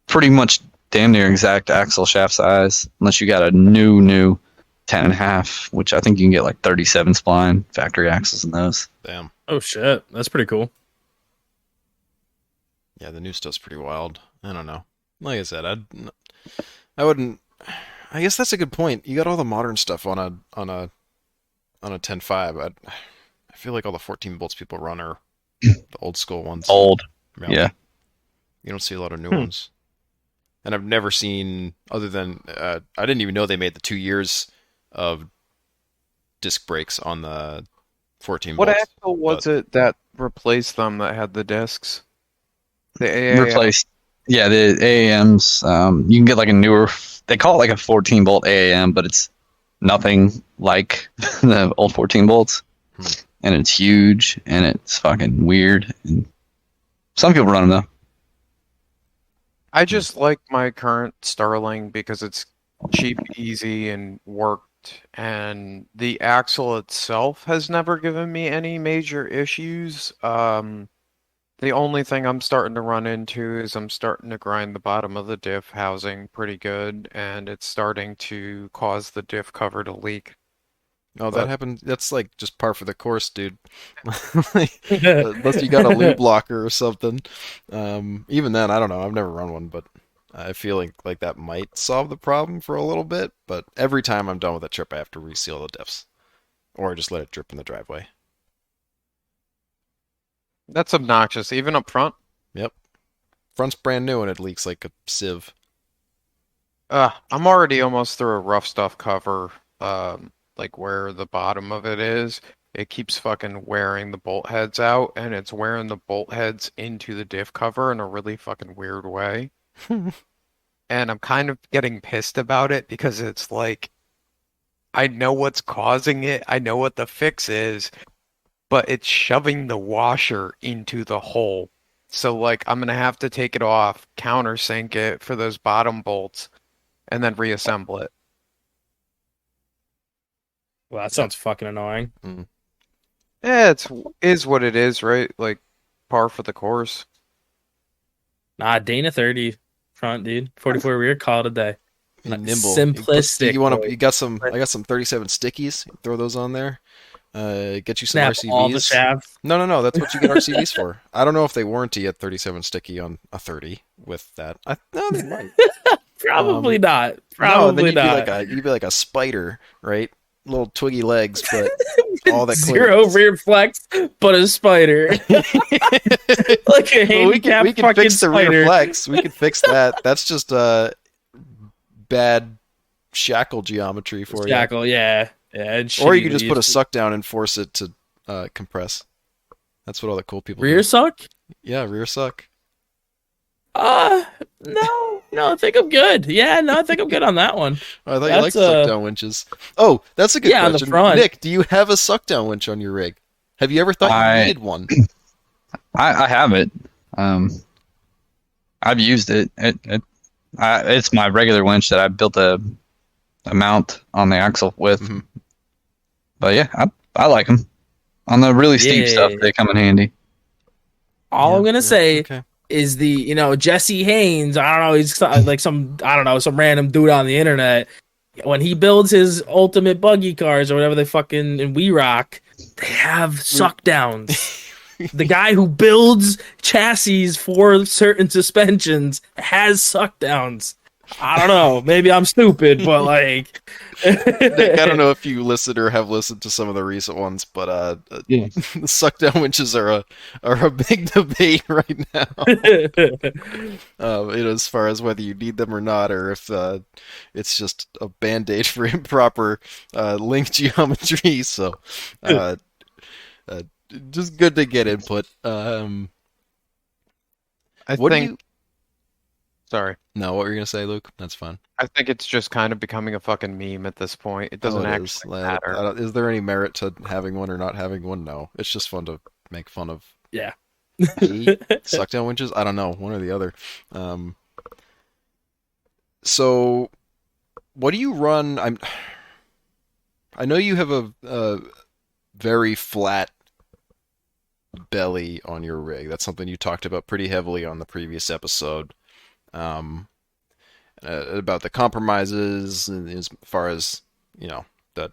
[SPEAKER 2] pretty much damn near exact axle shaft size, unless you got a new 10.5, which I think you can get like 37 spline factory axles in those.
[SPEAKER 1] Damn.
[SPEAKER 3] Oh shit, that's pretty cool.
[SPEAKER 1] Yeah, the new stuff's pretty wild. I don't know. Like I said, I wouldn't. I guess that's a good point. You got all the modern stuff on a 10.5. I feel like all the 14 bolts people run are the old school ones.
[SPEAKER 2] Old. Yeah.
[SPEAKER 1] You don't see a lot of new ones. And I've never seen, other than, I didn't even know they made the 2 years of disc brakes on the 14
[SPEAKER 5] What
[SPEAKER 1] bolts.
[SPEAKER 5] axle was it that replaced them that had the discs? The AAM.
[SPEAKER 2] Replaced. Yeah, the AAMs. You can get like a newer. They call it like a 14 bolt AAM, but it's nothing like the old 14 bolts. And it's huge and it's fucking weird. And some people run them though.
[SPEAKER 5] I just like my current Sterling because it's cheap, easy, and worked. And the axle itself has never given me any major issues. The only thing I'm starting to run into is I'm starting to grind the bottom of the diff housing pretty good, and it's starting to cause the diff cover to leak.
[SPEAKER 1] Oh, that happened. That's like just par for the course, dude. Unless you got a lube blocker or something. Even then, I don't know. I've never run one, but I feel like that might solve the problem for a little bit. But every time I'm done with a trip, I have to reseal the diffs, or just let it drip in the driveway.
[SPEAKER 5] That's obnoxious, even up front.
[SPEAKER 1] Yep. Front's brand new and it leaks like a sieve.
[SPEAKER 5] I'm already almost through a rough stuff cover, like where the bottom of it is. It keeps fucking wearing the bolt heads out, and it's wearing the bolt heads into the diff cover in a really fucking weird way. And I'm kind of getting pissed about it because it's like, I know what's causing it, I know what the fix is, but it's shoving the washer into the hole. So like, I'm gonna have to take it off, countersink it for those bottom bolts, and then reassemble it.
[SPEAKER 3] Well, that sounds fucking annoying.
[SPEAKER 5] Yeah, is what it is, right? Like, par for the course.
[SPEAKER 3] Nah, Dana 30 front, dude. 44 rear, call it a day.
[SPEAKER 1] And nimble.
[SPEAKER 3] Simplistic.
[SPEAKER 1] You want to? You got some? I got some 37 stickies. Throw those on there. Get you some
[SPEAKER 3] Snap
[SPEAKER 1] RCVs.
[SPEAKER 3] all the shafts.
[SPEAKER 1] No. That's what you get RCVs for. I don't know if they warranty at 37 sticky on a 30 with that. No, they might.
[SPEAKER 3] Probably not.
[SPEAKER 1] No,
[SPEAKER 3] Probably
[SPEAKER 1] then
[SPEAKER 3] not.
[SPEAKER 1] you'd be like a spider, right? Little twiggy legs, but all that
[SPEAKER 3] Zero
[SPEAKER 1] clearance.
[SPEAKER 3] rear flex, but a spider. Like a
[SPEAKER 1] Well,
[SPEAKER 3] handicap
[SPEAKER 1] we can
[SPEAKER 3] fucking
[SPEAKER 1] fix the
[SPEAKER 3] spider.
[SPEAKER 1] rear flex. We can fix that. That's just bad shackle geometry for you.
[SPEAKER 3] Shackle, yeah.
[SPEAKER 1] Or you could just put a suck down and force it to compress. That's what all the cool people
[SPEAKER 3] rear
[SPEAKER 1] do.
[SPEAKER 3] suck.
[SPEAKER 1] Yeah, rear suck.
[SPEAKER 3] No, I think I'm good. Yeah, no, I think I'm good on that one.
[SPEAKER 1] Oh, I thought you
[SPEAKER 3] That's,
[SPEAKER 1] liked suck down winches. Oh, that's a good
[SPEAKER 3] Yeah, on the
[SPEAKER 1] question.
[SPEAKER 3] front.
[SPEAKER 1] Nick, do you have a suck down winch on your rig? Have you ever thought you needed one?
[SPEAKER 2] I have it. I've used it. It's my regular winch that I built a mount on the axle with.
[SPEAKER 1] Mhm.
[SPEAKER 2] But yeah, I like them. On the really steep
[SPEAKER 3] Yeah.
[SPEAKER 2] stuff, they come in handy.
[SPEAKER 3] All I'm gonna say
[SPEAKER 1] Okay.
[SPEAKER 3] is Jesse Haynes. I don't know. He's like some random dude on the internet. When he builds his ultimate buggy cars or whatever they fucking and we rock, they have suck downs. The guy who builds chassis for certain suspensions has suck downs. I don't know. Maybe I'm stupid, but like,
[SPEAKER 1] Nick, I don't know if you listened or have listened to some of the recent ones, but
[SPEAKER 2] Yeah.
[SPEAKER 1] the suck down winches are a big debate right now. As far as whether you need them or not, or if it's just a band-aid for improper link geometry. So, just good to get input.
[SPEAKER 5] I
[SPEAKER 1] What do
[SPEAKER 5] think.
[SPEAKER 1] you?
[SPEAKER 5] Sorry.
[SPEAKER 1] No, what were you gonna say, Luke? That's fine.
[SPEAKER 5] I think it's just kind of becoming a fucking meme at this point. It doesn't
[SPEAKER 1] Oh, it
[SPEAKER 5] actually
[SPEAKER 1] is.
[SPEAKER 5] matter.
[SPEAKER 1] Is there any merit to having one or not having one? No. It's just fun to make fun of.
[SPEAKER 3] Yeah.
[SPEAKER 1] Suck down winches? I don't know. One or the other. So, what do you run? I know you have a very flat belly on your rig. That's something you talked about pretty heavily on the previous episode. About the compromises as far as the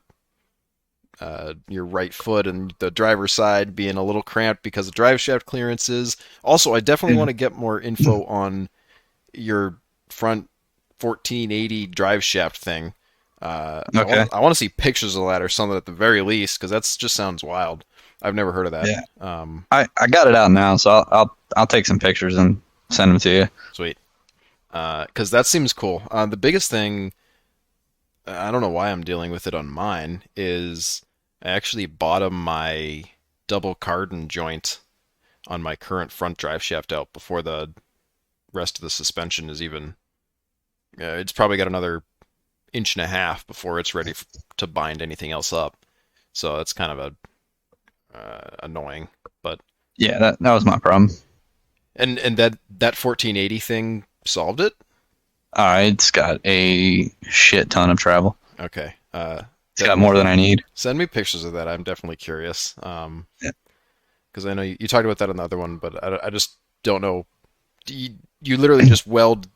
[SPEAKER 1] your right foot and the driver's side being a little cramped because of drive shaft clearances. Also, I definitely want to get more info on your front 1480 drive shaft thing.
[SPEAKER 2] Okay.
[SPEAKER 1] I want to see pictures of that or something at the very least because that just sounds wild. I've never heard of that.
[SPEAKER 2] Yeah. I got it out now, so I'll take some pictures and send them to you.
[SPEAKER 1] Sweet. Because that seems cool. The biggest thing, I don't know why I'm dealing with it on mine, is I actually bottom my double cardan joint on my current front drive shaft out before the rest of the suspension is even. It's probably got another inch and a half before it's ready to bind anything else up. So it's kind of annoying, but
[SPEAKER 2] Yeah, that was my problem.
[SPEAKER 1] and that 1480 thing solved it.
[SPEAKER 2] It's got a shit ton of travel.
[SPEAKER 1] Okay.
[SPEAKER 2] It's got more than I need.
[SPEAKER 1] Send me pictures of that. I'm definitely curious.
[SPEAKER 2] Yeah.
[SPEAKER 1] Because I know you talked about that in the other one, but I just don't know. You literally just weld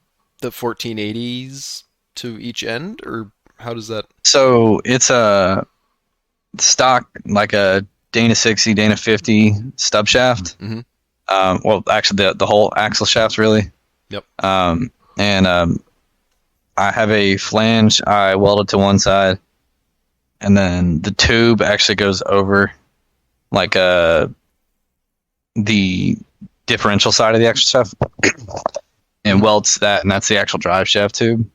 [SPEAKER 1] the 1480s to each end, or how does that?
[SPEAKER 2] So it's a stock, like a Dana 60, Dana 50 stub shaft.
[SPEAKER 1] Mhm.
[SPEAKER 2] Well, actually, the whole axle shaft's really.
[SPEAKER 1] Yep.
[SPEAKER 2] And I have a flange I welded to one side, and then the tube actually goes over, like the differential side of the axle shaft, and welds that, and that's the actual drive shaft tube.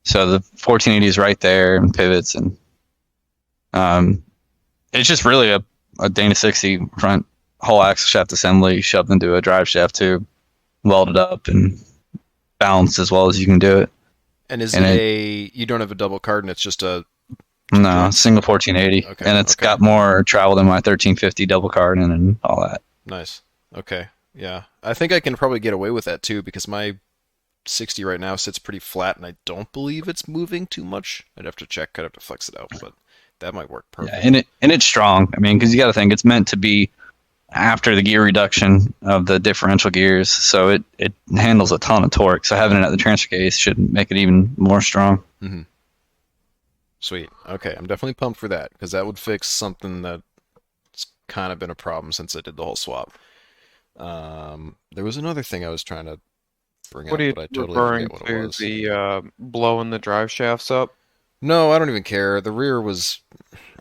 [SPEAKER 2] So the 1480 is right there, and pivots, and it's just really a Dana 60 front whole axle shaft assembly shoved into a drive shaft tube, welded up, and balanced as well as you can do it.
[SPEAKER 1] And is
[SPEAKER 2] And
[SPEAKER 1] you don't have a double cardan? It's just a
[SPEAKER 2] No, single 1480,
[SPEAKER 1] Okay,
[SPEAKER 2] and it's
[SPEAKER 1] okay.
[SPEAKER 2] got more travel than my 1350 double cardan and all that.
[SPEAKER 1] nice. Okay, yeah. I think I can probably get away with that too because my 60 right now sits pretty flat, and I don't believe it's moving too much. I'd have to check. I'd have to flex it out, but that might work
[SPEAKER 2] Yeah,
[SPEAKER 1] perfect.
[SPEAKER 2] and it's strong. I mean, because you got to think it's meant to be after the gear reduction of the differential gears, so it handles a ton of torque. So having it at the transfer case should make it even more strong.
[SPEAKER 1] Mm-hmm. Sweet. Okay, I'm definitely pumped for that because that would fix something that's kind of been a problem since I did the whole swap. There was another thing I was trying to bring
[SPEAKER 5] What
[SPEAKER 1] up,
[SPEAKER 5] are you
[SPEAKER 1] but I totally
[SPEAKER 5] referring
[SPEAKER 1] forget what it
[SPEAKER 5] to?
[SPEAKER 1] was.
[SPEAKER 5] The blowing the drive shafts up?
[SPEAKER 1] No, I don't even care. The rear was,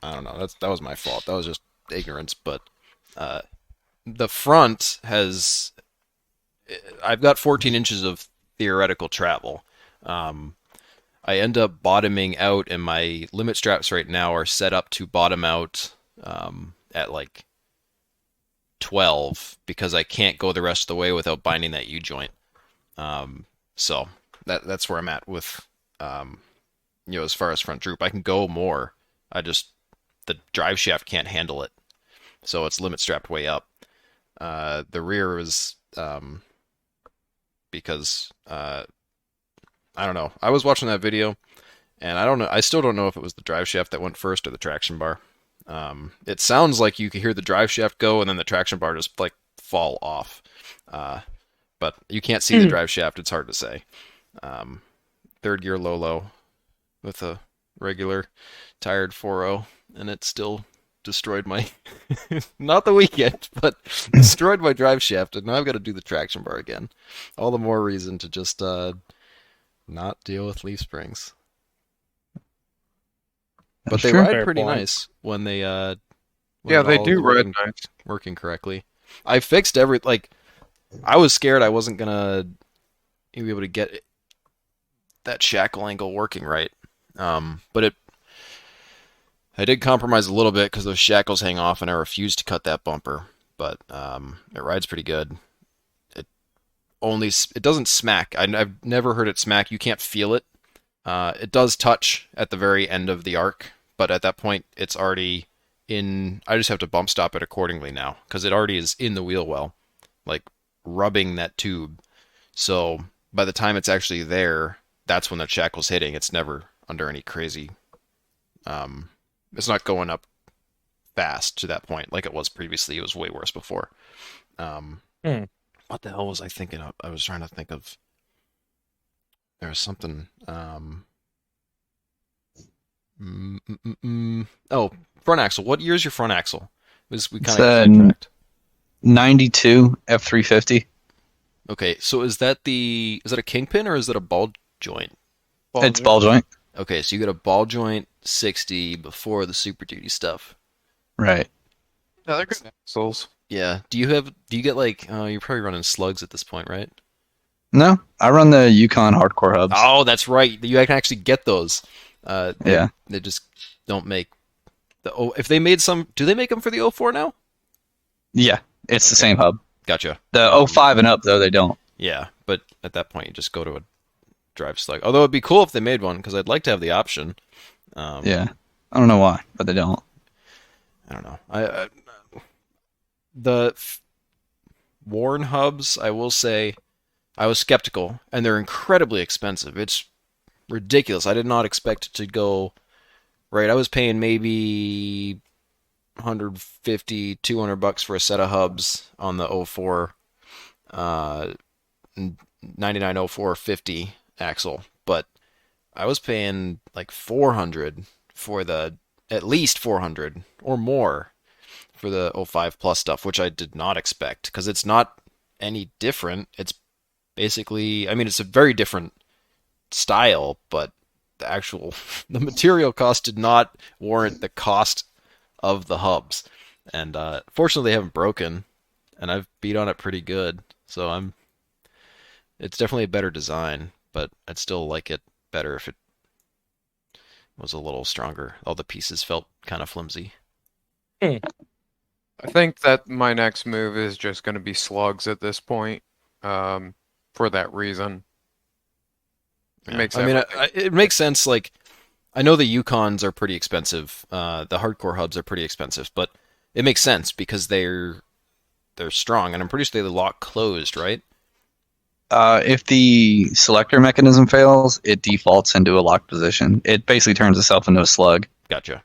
[SPEAKER 1] I don't know. That was my fault. That was just ignorance. But the front has, I've got 14 inches of theoretical travel. I end up bottoming out, and my limit straps right now are set up to bottom out at like 12 because I can't go the rest of the way without binding that U joint. So that's where I'm at with as far as front droop. I can go more. The drive shaft can't handle it, so it's limit strapped way up. The rear is because I don't know. I was watching that video, and I don't know. I still don't know if it was the drive shaft that went first or the traction bar. It sounds like you could hear the drive shaft go, and then the traction bar just like fall off. But you can't see the drive shaft. It's hard to say. Third gear low with a regular tired 4.0, and it still destroyed my not the weekend, but destroyed my drive shaft, and now I've got to do the traction bar again. All the more reason to just not deal with leaf springs. But they
[SPEAKER 2] Sure.
[SPEAKER 1] ride
[SPEAKER 3] Fair
[SPEAKER 1] pretty
[SPEAKER 3] point.
[SPEAKER 1] nice when they when
[SPEAKER 5] Yeah,
[SPEAKER 1] it
[SPEAKER 5] they
[SPEAKER 1] all
[SPEAKER 5] do
[SPEAKER 1] is
[SPEAKER 5] ride
[SPEAKER 1] working,
[SPEAKER 5] nice.
[SPEAKER 1] working correctly. I fixed I was scared I wasn't gonna be able to get that shackle angle working right. But I did compromise a little bit because those shackles hang off, and I refused to cut that bumper. But it rides pretty good. It doesn't smack. I've never heard it smack. You can't feel it. It does touch at the very end of the arc, but at that point it's already in. I just have to bump stop it accordingly now because it already is in the wheel well, like rubbing that tube. So by the time it's actually there, that's when the shackle's hitting. It's never under any crazy. It's not going up fast to that point like it was previously. It was way worse before. What the hell was I thinking of? I was trying to think of. There was something. Oh, front axle. What year is your front axle? We
[SPEAKER 2] It's
[SPEAKER 1] kind of got sidetracked.
[SPEAKER 2] 92 F350.
[SPEAKER 1] Okay, so is that a kingpin or is that a ball joint?
[SPEAKER 2] It's ball joint.
[SPEAKER 1] Okay, so you got a ball joint 60 before the Super Duty stuff.
[SPEAKER 2] Right.
[SPEAKER 5] No, they're good axles.
[SPEAKER 1] Yeah. Do you get like you're probably running slugs at this point, right?
[SPEAKER 2] No, I run the Yukon hardcore hubs.
[SPEAKER 1] Oh, that's right. You can actually get those.
[SPEAKER 2] Yeah.
[SPEAKER 1] They just don't make if they made some, do they make them for the 04 now?
[SPEAKER 2] Yeah, it's the
[SPEAKER 1] Okay.
[SPEAKER 2] same hub.
[SPEAKER 1] Gotcha.
[SPEAKER 2] The 05 and up, though, they don't.
[SPEAKER 1] Yeah, but at that point you just go to a drive slug. Although it'd be cool if they made one because I'd like to have the option.
[SPEAKER 2] Yeah. I don't know why, but they don't.
[SPEAKER 1] I don't know. The worn hubs, I will say, I was skeptical, and they're incredibly expensive. It's ridiculous. I did not expect it to go right. I was paying maybe 150, 200 bucks for a set of hubs on the 04, 99 04 50 axle, but I was paying like 400 for at least 400 or more for the 05 plus stuff, which I did not expect because it's not any different. It's basically, I mean, it's a very different style, but the material cost did not warrant the cost of the hubs. And fortunately, they haven't broken, and I've beat on it pretty good. So it's definitely a better design, but I'd still like it better if it was a little stronger. All the pieces felt kind of flimsy.
[SPEAKER 5] I think that my next move is just going to be slugs at this point, for that reason. It
[SPEAKER 1] Yeah.
[SPEAKER 5] makes
[SPEAKER 1] I mean,
[SPEAKER 5] everything-
[SPEAKER 1] it makes sense. Like, I know the Yukons are pretty expensive. The hardcore hubs are pretty expensive, but it makes sense because they're strong, and I'm pretty sure they lock closed, right?
[SPEAKER 2] If the selector mechanism fails, it defaults into a locked position. It basically turns itself into a slug.
[SPEAKER 1] Gotcha.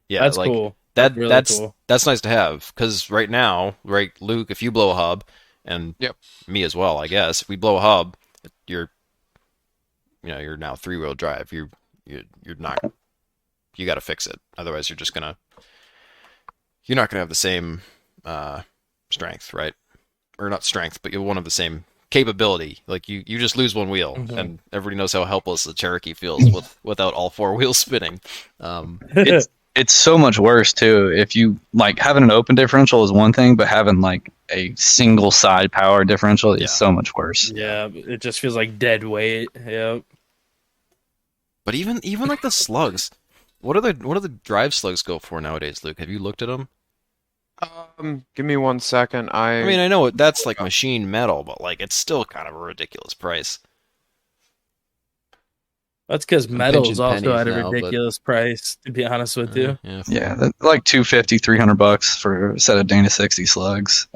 [SPEAKER 1] Yeah,
[SPEAKER 3] That's
[SPEAKER 1] like
[SPEAKER 3] cool.
[SPEAKER 1] that
[SPEAKER 3] really
[SPEAKER 1] that's
[SPEAKER 3] cool.
[SPEAKER 1] that's nice to have because right now, right, Luke, if you blow a hub, and
[SPEAKER 5] Yep.
[SPEAKER 1] me as well, I guess, if we blow a hub, you're you're now 3-wheel drive. You're not you got to fix it. Otherwise, you're not gonna have the same strength, right? Or not strength, but you're one of the same capability. Like you just lose one wheel,
[SPEAKER 3] Mhm.
[SPEAKER 1] and everybody knows how helpless the Cherokee feels without all 4 wheels spinning.
[SPEAKER 2] It's so much worse too. If you like having an open differential is one thing, but having like a single side power differential is
[SPEAKER 1] Yeah.
[SPEAKER 2] so much worse.
[SPEAKER 3] Yeah, it just feels like dead weight. Yeah.
[SPEAKER 1] But even like the slugs, what do the drive slugs go for nowadays, Luke? Have you looked at them?
[SPEAKER 5] Give me 1 second.
[SPEAKER 1] I mean, I know that's like machine metal, but like it's still kind of a ridiculous price.
[SPEAKER 3] That's because
[SPEAKER 1] I'm
[SPEAKER 3] metal
[SPEAKER 1] pinching
[SPEAKER 3] is also
[SPEAKER 1] pennies
[SPEAKER 3] at a
[SPEAKER 1] now, but
[SPEAKER 3] ridiculous price, to be honest with you.
[SPEAKER 1] yeah,
[SPEAKER 2] Yeah, like 250, $300 for a set of Dana 60 slugs.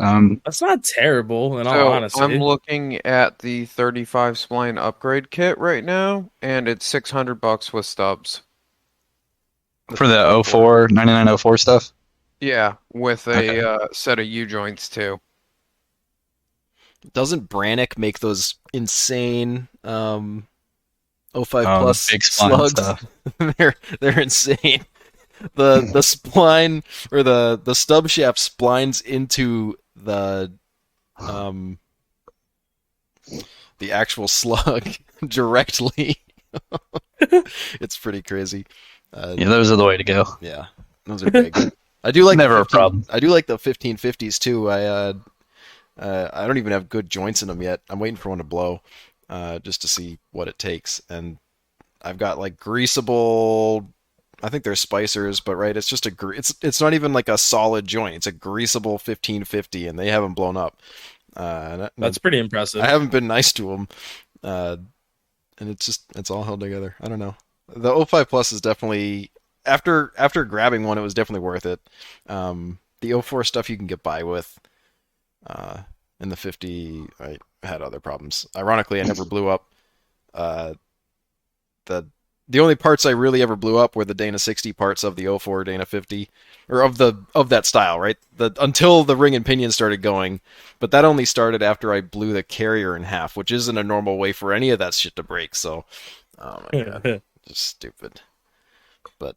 [SPEAKER 3] That's not terrible, in all
[SPEAKER 5] So
[SPEAKER 3] honesty.
[SPEAKER 5] I'm looking at the 35 spline upgrade kit right now, and it's $600 with stubs.
[SPEAKER 2] For the 04, 9904 stuff.
[SPEAKER 5] Yeah, with a
[SPEAKER 2] Okay.
[SPEAKER 5] set of U joints too.
[SPEAKER 1] doesn't Brannick make those insane 05
[SPEAKER 2] Oh, the
[SPEAKER 1] plus
[SPEAKER 2] big spline
[SPEAKER 1] slugs?
[SPEAKER 2] stuff.
[SPEAKER 1] They're insane. The spline or the stub shaft splines into um the actual slug directly. It's pretty crazy.
[SPEAKER 2] Yeah, those are the way to go.
[SPEAKER 1] Yeah, those are big. I do like
[SPEAKER 2] Never
[SPEAKER 1] the
[SPEAKER 2] a problem.
[SPEAKER 1] I do like the 1550s too. I don't even have good joints in them yet. I'm waiting for one to blow, just to see what it takes. And I've got like greasable. I think they're spicers, but right, it's just it's not even like a solid joint. It's a greasable 1550, and they haven't blown up.
[SPEAKER 3] That's pretty impressive.
[SPEAKER 1] I haven't been nice to them, and it's all held together. I don't know. The O5 Plus is definitely after grabbing one, it was definitely worth it. The O4 stuff you can get by with. In the 50, I had other problems. Ironically, I never blew up. Uh, the only parts I really ever blew up were the Dana 60 parts of the O4 Dana 50, or of that style, right? Until the ring and pinion started going, but that only started after I blew the carrier in half, which isn't a normal way for any of that shit to break. So, oh my god, just stupid. But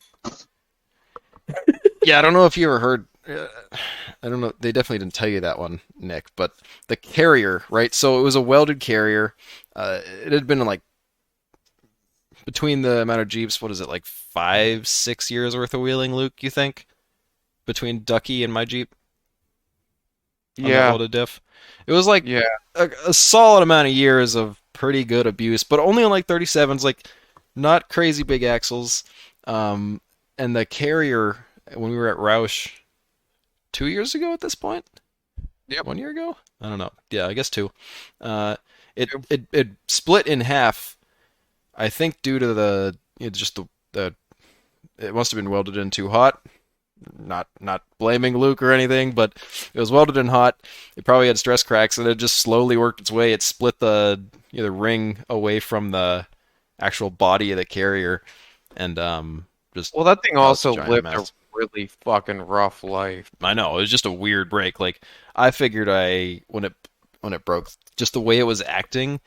[SPEAKER 1] yeah, I don't know if you ever heard. I don't know. They definitely didn't tell you that one, Nick. But the carrier, right? So it was a welded carrier. It had been like between the amount of Jeeps. What is it, like 5-6 years worth of wheeling, Luke? You think between Ducky and my Jeep on that
[SPEAKER 5] Yeah,
[SPEAKER 1] welded diff? It was like
[SPEAKER 5] yeah.
[SPEAKER 1] a solid amount of years of pretty good abuse, but only on like 37s, like not crazy big axles. And the carrier when we were at Roush 2 years ago at this point?
[SPEAKER 5] Yep.
[SPEAKER 1] 1 year ago? I don't know. Yeah, I guess two. It split in half. I think due to just the it must have been welded in too hot. Not blaming Luke or anything, but it was welded in hot. It probably had stress cracks, and it just slowly worked its way. It split the ring away from the actual body of the carrier, and just
[SPEAKER 5] Well, that thing
[SPEAKER 1] caused a
[SPEAKER 5] also
[SPEAKER 1] giant
[SPEAKER 5] lived a
[SPEAKER 1] mess.
[SPEAKER 5] really fucking rough life.
[SPEAKER 1] I know, it was just a weird break. Like I figured when it broke, just the way it was acting,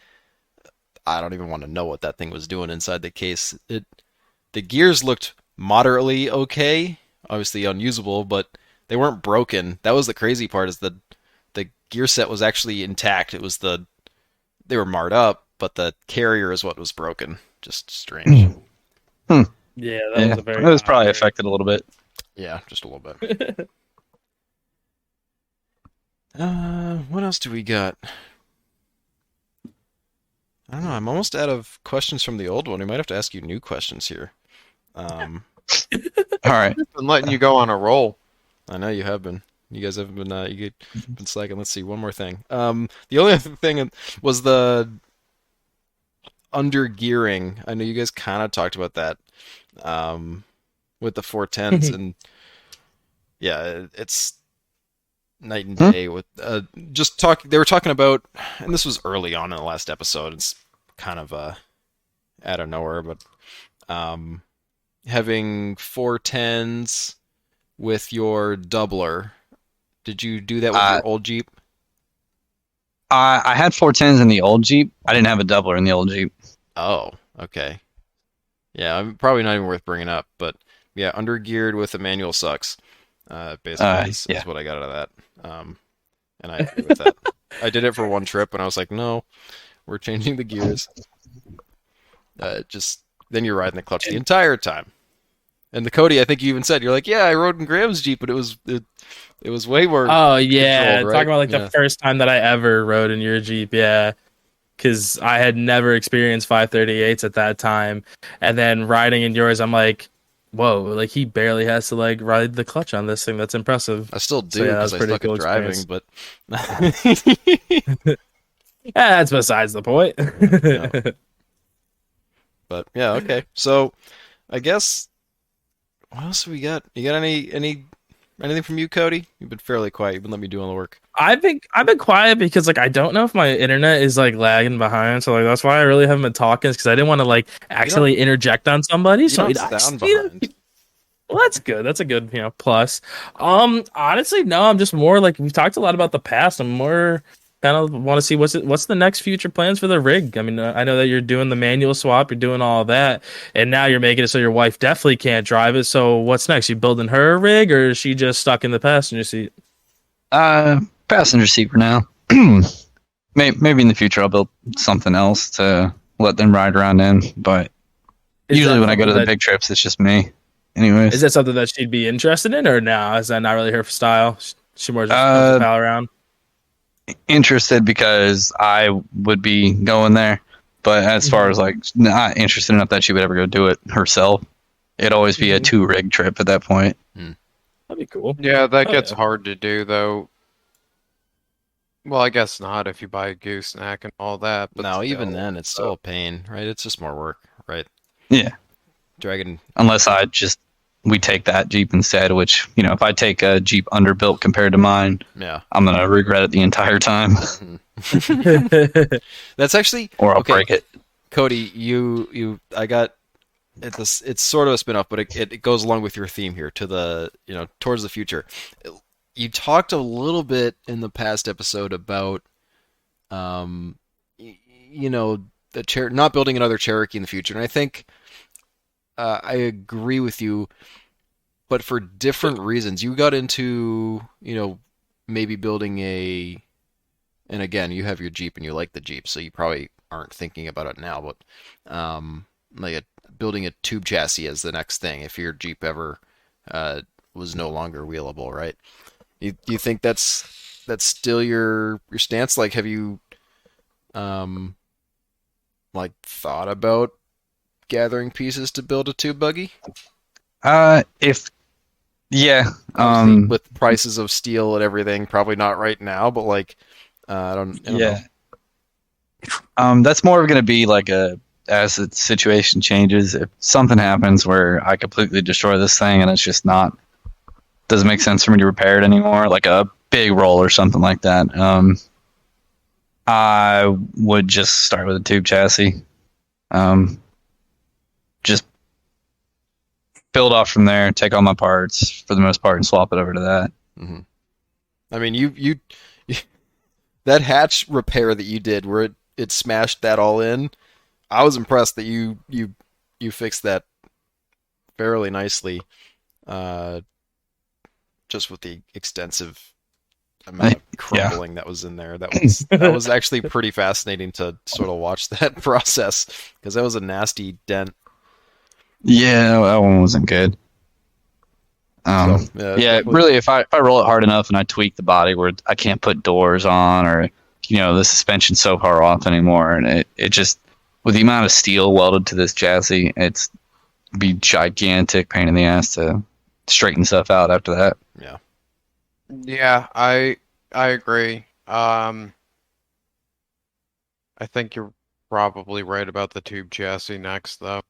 [SPEAKER 1] I don't even want to know what that thing was doing inside the case. The gears looked moderately okay, obviously unusable, but they weren't broken. That was the crazy part is the gear set was actually intact. They were marred up, but the carrier is what was broken. Just strange.
[SPEAKER 2] Hmm.
[SPEAKER 3] Yeah, that
[SPEAKER 2] Yeah,
[SPEAKER 3] was a very
[SPEAKER 2] it was probably
[SPEAKER 3] common
[SPEAKER 2] affected a little bit.
[SPEAKER 1] Yeah, just a little bit.
[SPEAKER 3] thing.
[SPEAKER 1] What else do we got? I don't know. I'm almost out of questions from the old one. We might have to ask you new questions here. Um,
[SPEAKER 2] All right.
[SPEAKER 5] Been letting you go on a roll.
[SPEAKER 1] I know you have been. You guys haven't been. Been slacking. Let's see. One more thing. The only other thing was the under gearing. I know you guys kind of talked about that. With the 410s and yeah, it's night and day with just talk. They were talking about, and this was early on in the last episode. It's kind of out of nowhere, but having 410s with your doubler. Did you do that with
[SPEAKER 2] Uh,
[SPEAKER 1] your old Jeep?
[SPEAKER 2] I had 410s in the old Jeep. I didn't have a doubler in the old Jeep.
[SPEAKER 1] Oh, okay. Yeah, I'm probably not even worth bringing up, but yeah, undergeared with a manual sucks. Basically,
[SPEAKER 2] Yeah.
[SPEAKER 1] is what I got out of that. And I agree with that. I did it for one trip, and I was like, no, we're changing the gears. Just then you're riding the clutch the entire time. And the Cody, I think you even said you're like, yeah, I rode in Graham's Jeep, but it was way more
[SPEAKER 3] Oh yeah,
[SPEAKER 1] controlled, right?
[SPEAKER 3] talking about like
[SPEAKER 1] Yeah.
[SPEAKER 3] the first time that I ever rode in your Jeep, yeah, because I had never experienced 538s at that time, and then riding in yours, I'm like, whoa, like he barely has to like ride the clutch on this thing. That's impressive.
[SPEAKER 1] I still
[SPEAKER 3] So
[SPEAKER 1] do
[SPEAKER 3] yeah,
[SPEAKER 1] because
[SPEAKER 3] that's
[SPEAKER 1] I
[SPEAKER 3] pretty
[SPEAKER 1] suck
[SPEAKER 3] cool
[SPEAKER 1] at driving,
[SPEAKER 3] experience.
[SPEAKER 1] but
[SPEAKER 3] Yeah, that's besides the point.
[SPEAKER 1] Yeah. But yeah, okay. So I guess what else have we got? You got anything from you, Cody? You've been fairly quiet. You've been letting me do all the work.
[SPEAKER 3] I've been quiet because like I don't know if my internet is like lagging behind, so like that's why I really haven't been talking, because I didn't want to like accidentally interject on somebody.
[SPEAKER 1] You
[SPEAKER 3] So
[SPEAKER 1] don't
[SPEAKER 3] I
[SPEAKER 1] sound
[SPEAKER 3] you know,
[SPEAKER 1] behind.
[SPEAKER 3] well, that's good. That's a good, plus. Honestly, no, I'm just more like we've talked a lot about the past. I'm more kind of want to see what's the next future plans for the rig. I mean, I know that you're doing the manual swap, you're doing all that, and now you're making it so your wife definitely can't drive it. So what's next? You building her a rig, or is she just stuck in the passenger seat?
[SPEAKER 2] Passenger seat for now. Maybe in the future I'll build something else to let them ride around in. But
[SPEAKER 3] Is
[SPEAKER 2] usually
[SPEAKER 3] that
[SPEAKER 2] when I go to
[SPEAKER 3] something
[SPEAKER 2] the
[SPEAKER 3] that
[SPEAKER 2] big trips, it's just me. Anyways,
[SPEAKER 3] is that something that she'd be interested in, or no? Is that not really her style? She more just wants to
[SPEAKER 2] uh,
[SPEAKER 3] pal around.
[SPEAKER 2] interested because I would be going there. But as far as like not interested enough that she would ever go do it herself, it'd always be a
[SPEAKER 3] Mhm.
[SPEAKER 2] 2 rig trip at that point.
[SPEAKER 3] That'd be cool.
[SPEAKER 5] Yeah, that
[SPEAKER 3] Oh,
[SPEAKER 5] gets
[SPEAKER 3] yeah.
[SPEAKER 5] hard to do though. Well, I guess not if you buy a gooseneck and all that, but
[SPEAKER 1] No, even
[SPEAKER 5] still.
[SPEAKER 1] then, it's still a pain, right? It's just more work, right?
[SPEAKER 2] Yeah,
[SPEAKER 1] Dragging.
[SPEAKER 2] unless we take that Jeep instead. Which if I take a Jeep underbuilt compared to mine,
[SPEAKER 1] Yeah.
[SPEAKER 2] I'm gonna regret it the entire time,
[SPEAKER 1] That's actually
[SPEAKER 2] or I'll
[SPEAKER 1] okay.
[SPEAKER 2] break it.
[SPEAKER 1] Cody, I got it's sort of a spin-off, but it goes along with your theme here to the, towards the future. You talked a little bit in the past episode about, um, not building another Cherokee in the future, and I think I agree with you, but for different reasons. You got into, maybe building and again, you have your Jeep and you like the Jeep, so you probably aren't thinking about it now, but like building a tube chassis as the next thing if your Jeep ever was no longer wheelable, right? You think that's still your stance? Like, have you um like thought about gathering pieces to build a tube buggy?
[SPEAKER 2] If yeah,
[SPEAKER 1] Obviously, with prices of steel and everything, probably not right now, but like, I don't know.
[SPEAKER 2] yeah. That's more going to be like as the situation changes. If something happens where I completely destroy this thing and it's just not doesn't make sense for me to repair it anymore, like a big roll or something like that, I would just start with a tube chassis. Just build off from there, take all my parts for the most part, and swap it over to that.
[SPEAKER 1] Hmm. I mean, you that hatch repair that you did, where it smashed that all in. I was impressed that you fixed that fairly nicely, uh, just with the extensive amount of
[SPEAKER 2] Yeah.
[SPEAKER 1] crumbling that was in there. That was actually pretty fascinating to sort of watch that process, because that was a nasty dent.
[SPEAKER 2] Yeah, that one wasn't good.
[SPEAKER 1] So,
[SPEAKER 2] Yeah,
[SPEAKER 1] definitely-
[SPEAKER 2] really, if I roll it hard enough and I tweak the body where I can't put doors on, or the suspension's so far off anymore, and it just with the amount of steel welded to this chassis, it's be gigantic pain in the ass to straighten stuff out after that.
[SPEAKER 1] yeah.
[SPEAKER 5] Yeah, I agree. I think you're probably right about the tube chassis next, though.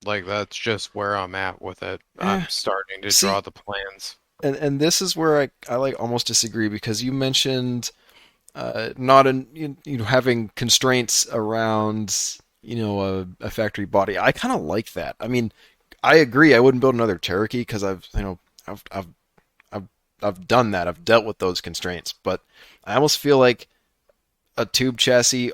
[SPEAKER 5] Like, that's just where I'm at with it. I'm starting to
[SPEAKER 1] See-
[SPEAKER 5] draw the plans.
[SPEAKER 1] And this is where I like almost disagree, because you mentioned not having constraints around a factory body. I kind of like that. I mean, I agree. I wouldn't build another Cherokee because I've I've done that. I've dealt with those constraints, but I almost feel like a tube chassis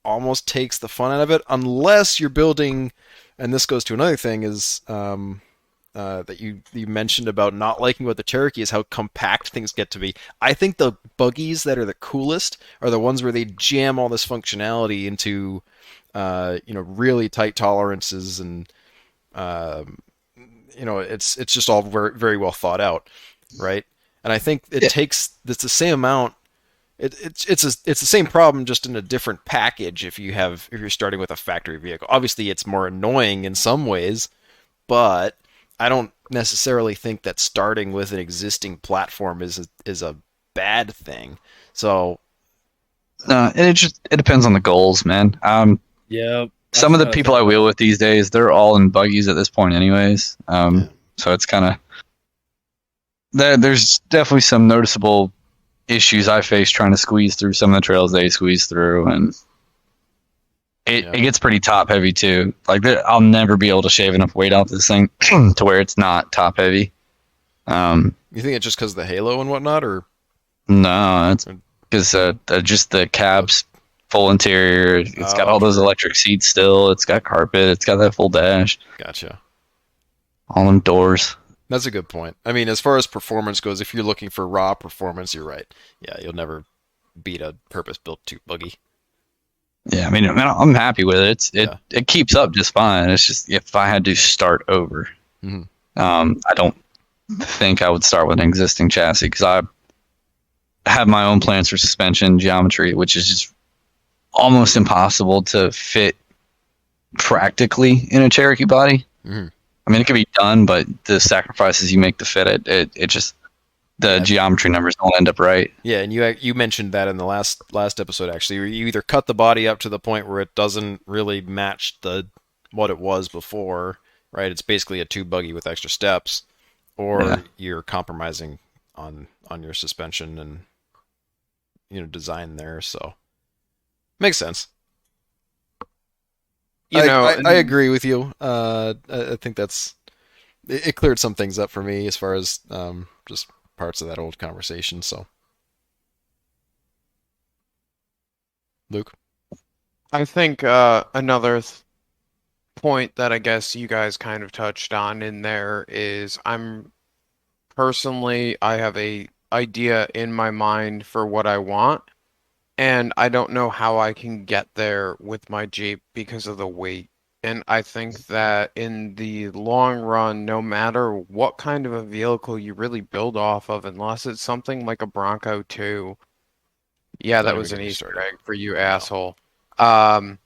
[SPEAKER 1] almost takes the fun out of it, unless you're building. And this goes to another thing is that you mentioned about not liking about the Cherokee is how compact things get to be. I think the buggies that are the coolest are the ones where they jam all this functionality into really tight tolerances, and it's just all very, very well thought out, right? And I think it's the same amount. It's the same problem, just in a different package. If you're starting with a factory vehicle, obviously it's more annoying in some ways, but I don't necessarily think that starting with an existing platform is a bad thing. So
[SPEAKER 2] No, it depends on the goals, man.
[SPEAKER 3] Yeah.
[SPEAKER 2] Some of the people I wheel with these days, they're all in buggies at this point, anyways. So it's kind of there's definitely some noticeable issues I face trying to squeeze through some of the trails they squeeze through, and it gets pretty top heavy too. Like I'll never be able to shave enough weight off this thing to where it's not top heavy.
[SPEAKER 1] You think it's just because of the halo and whatnot, or
[SPEAKER 2] no? It's because just the cab's full interior. It's got all those electric seats still. It's got carpet. It's got that full dash.
[SPEAKER 1] Gotcha.
[SPEAKER 2] All them doors.
[SPEAKER 1] That's a good point. I mean, as far as performance goes, if you're looking for raw performance, you're right. Yeah, you'll never beat a purpose-built tube buggy.
[SPEAKER 2] Yeah, I mean, I'm happy with it. It keeps up just fine. It's just if I had to start over, I don't think I would start with an existing chassis, because I have my own plans for suspension geometry, which is just almost impossible to fit practically in a Cherokee body. I mean, it can be done, but the sacrifices you make to fit it just the geometry numbers don't end up right.
[SPEAKER 1] Yeah, and you mentioned that in the last episode, actually, where you either cut the body up to the point where it doesn't really match what it was before, right? It's basically a tube buggy with extra steps, or you're compromising on your suspension and design there. So makes sense. I agree with you. I think it cleared some things up for me as far as just parts of that old conversation. So, Luke,
[SPEAKER 5] I think another point that I guess you guys kind of touched on in there is I have a idea in my mind for what I want, and I don't know how I can get there with my Jeep because of the weight. And I think that in the long run, no matter what kind of a vehicle you really build off of, unless it's something like a Bronco 2, yeah, that was an Easter egg for you, asshole. That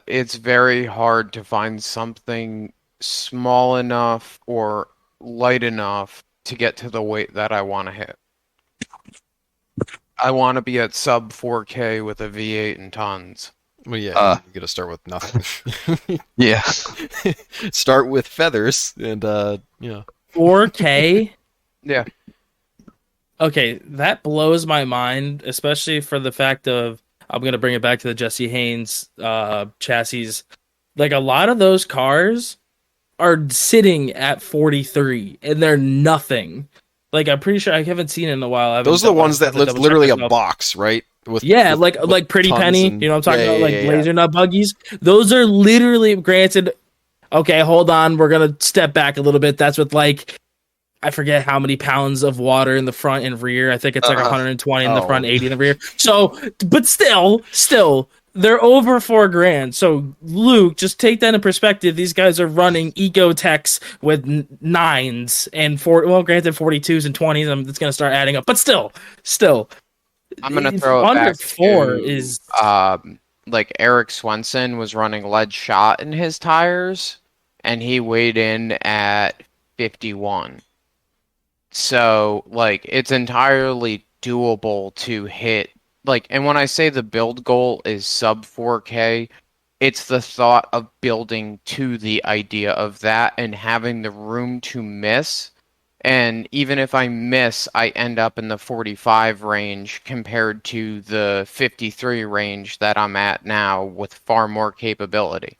[SPEAKER 5] it's very hard to find something small enough or light enough to get to the weight that I want to hit. I want to be at sub 4K with a V8 and tons.
[SPEAKER 1] Well, yeah, you got to start with nothing.
[SPEAKER 2] Yeah.
[SPEAKER 1] Start with feathers and
[SPEAKER 3] 4K?
[SPEAKER 5] Yeah.
[SPEAKER 3] Okay, that blows my mind, especially for the fact of, I'm going to bring it back to the Jesse Haynes chassis. Like, a lot of those cars are sitting at 43, and they're nothing. Like, I'm pretty sure I haven't seen it in a while.
[SPEAKER 1] Those are the ones that literally a box, right? With
[SPEAKER 3] like Pretty Penny. You know what I'm talking about? Like laser nut buggies. Those are literally, granted, okay, hold on, we're going to step back a little bit. That's with like, I forget how many pounds of water in the front and rear. I think it's like 120 in the front, 80 in the rear. So, but still, they're over $4,000. So, Luke, just take that in perspective. These guys are running Ecotechs with 9s and granted 42s and 20s. It's going to start adding up, but still,
[SPEAKER 5] I'm going to throw it
[SPEAKER 3] under
[SPEAKER 5] back
[SPEAKER 3] 4
[SPEAKER 5] to,
[SPEAKER 3] is
[SPEAKER 5] like Eric Swenson was running lead shot in his tires, and he weighed in at 51. So, like, it's entirely doable to hit. Like, and when I say the build goal is sub 4K, it's the thought of building to the idea of that and having the room to miss. And even if I miss, I end up in the 45 range compared to the 53 range that I'm at now with far more capability.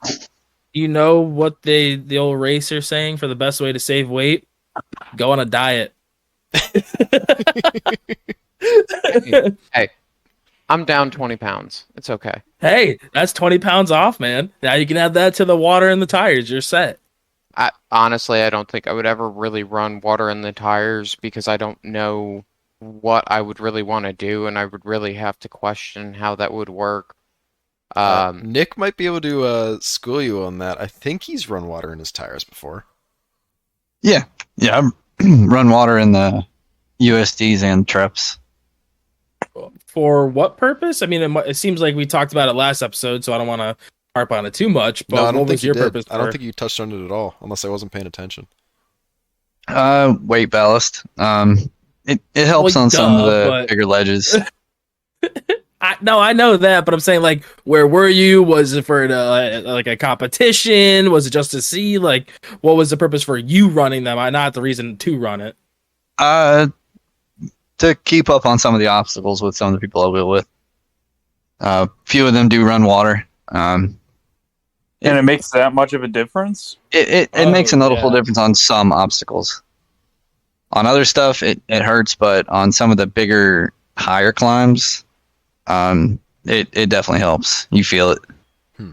[SPEAKER 3] You know what the old racer saying for the best way to save weight? Go on a diet.
[SPEAKER 5] Hey, I'm down 20 pounds. It's okay.
[SPEAKER 3] Hey, that's 20 pounds off, man. Now you can add that to the water and the tires. You're set.
[SPEAKER 5] Honestly, I don't think I would ever really run water in the tires because I don't know what I would really want to do, and I would really have to question how that would work.
[SPEAKER 1] Nick might be able to school you on that. I think he's run water in his tires before.
[SPEAKER 2] Yeah, I've run water in the USDs and Treps.
[SPEAKER 3] For what purpose? I mean, it seems like we talked about it last episode, so I don't want to harp on it too much. But
[SPEAKER 1] No, I don't
[SPEAKER 3] what
[SPEAKER 1] think
[SPEAKER 3] was
[SPEAKER 1] you
[SPEAKER 3] your
[SPEAKER 1] did.
[SPEAKER 3] purpose?
[SPEAKER 1] I don't think you touched on it at all, unless I wasn't paying attention.
[SPEAKER 2] Weight ballast. It helps
[SPEAKER 3] Well,
[SPEAKER 2] on some of
[SPEAKER 3] duh,
[SPEAKER 2] the
[SPEAKER 3] but-
[SPEAKER 2] bigger ledges.
[SPEAKER 3] I know that, but I'm saying, like, where were you? Was it for like a competition? Was it just to see? Like, what was the purpose for you running them? Not the reason to run it.
[SPEAKER 2] To keep up on some of the obstacles with some of the people I deal with. Few of them do run water.
[SPEAKER 4] And it makes that much of a difference?
[SPEAKER 2] It makes a noticeable difference on some obstacles. On other stuff, it hurts, but on some of the bigger, higher climbs, it definitely helps. You feel it.
[SPEAKER 1] Hmm.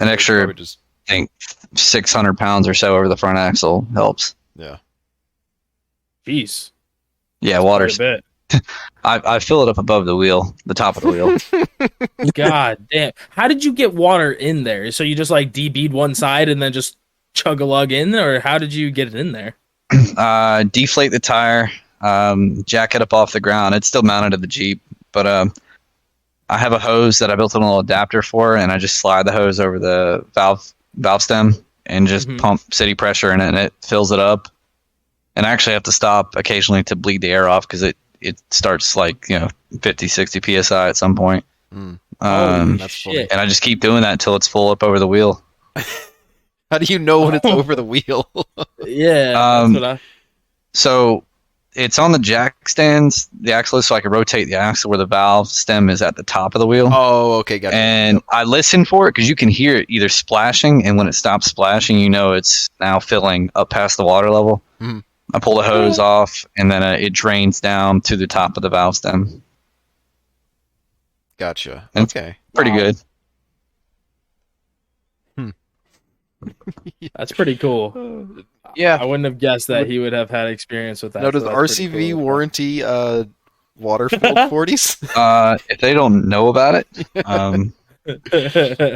[SPEAKER 2] An extra,
[SPEAKER 1] Probably just,
[SPEAKER 2] I think, 600 pounds or so over the front axle helps.
[SPEAKER 1] yeah.
[SPEAKER 3] Jeez,
[SPEAKER 2] Yeah,
[SPEAKER 3] quite
[SPEAKER 2] water's.
[SPEAKER 3] a bit.
[SPEAKER 2] I fill it up above the wheel, the top of the wheel.
[SPEAKER 3] God damn! How did you get water in there? So you just like DB'd one side and then just chug a lug in, or how did you get it in there?
[SPEAKER 2] Deflate the tire, jack it up off the ground. It's still mounted to the Jeep, but I have a hose that I built a little adapter for, and I just slide the hose over the valve stem and just pump city pressure in it, and it fills it up. And I actually have to stop occasionally to bleed the air off because it starts like 50, 60 psi at some point.
[SPEAKER 1] That's
[SPEAKER 3] shit.
[SPEAKER 2] And I just keep doing that until it's full up over the wheel.
[SPEAKER 1] How do you know when it's over the wheel?
[SPEAKER 3] Yeah, that's what I.
[SPEAKER 2] So it's on the jack stands, the axle, so I can rotate the axle where the valve stem is at the top of the wheel.
[SPEAKER 1] Oh, okay, got it.
[SPEAKER 2] And I listen for it because you can hear it either splashing, and when it stops splashing, you know it's now filling up past the water level.
[SPEAKER 1] Mhm.
[SPEAKER 2] I pull the hose off, and then it drains down to the top of the valve stem.
[SPEAKER 1] Gotcha.
[SPEAKER 2] And-
[SPEAKER 1] Okay.
[SPEAKER 2] Pretty good.
[SPEAKER 3] That's pretty cool.
[SPEAKER 5] Yeah.
[SPEAKER 3] I wouldn't have guessed that he would have had experience with that.
[SPEAKER 1] Now, does
[SPEAKER 3] so that's pretty
[SPEAKER 1] RCV
[SPEAKER 3] cool.
[SPEAKER 1] warranty water-filled 40s?
[SPEAKER 2] If they don't know about it,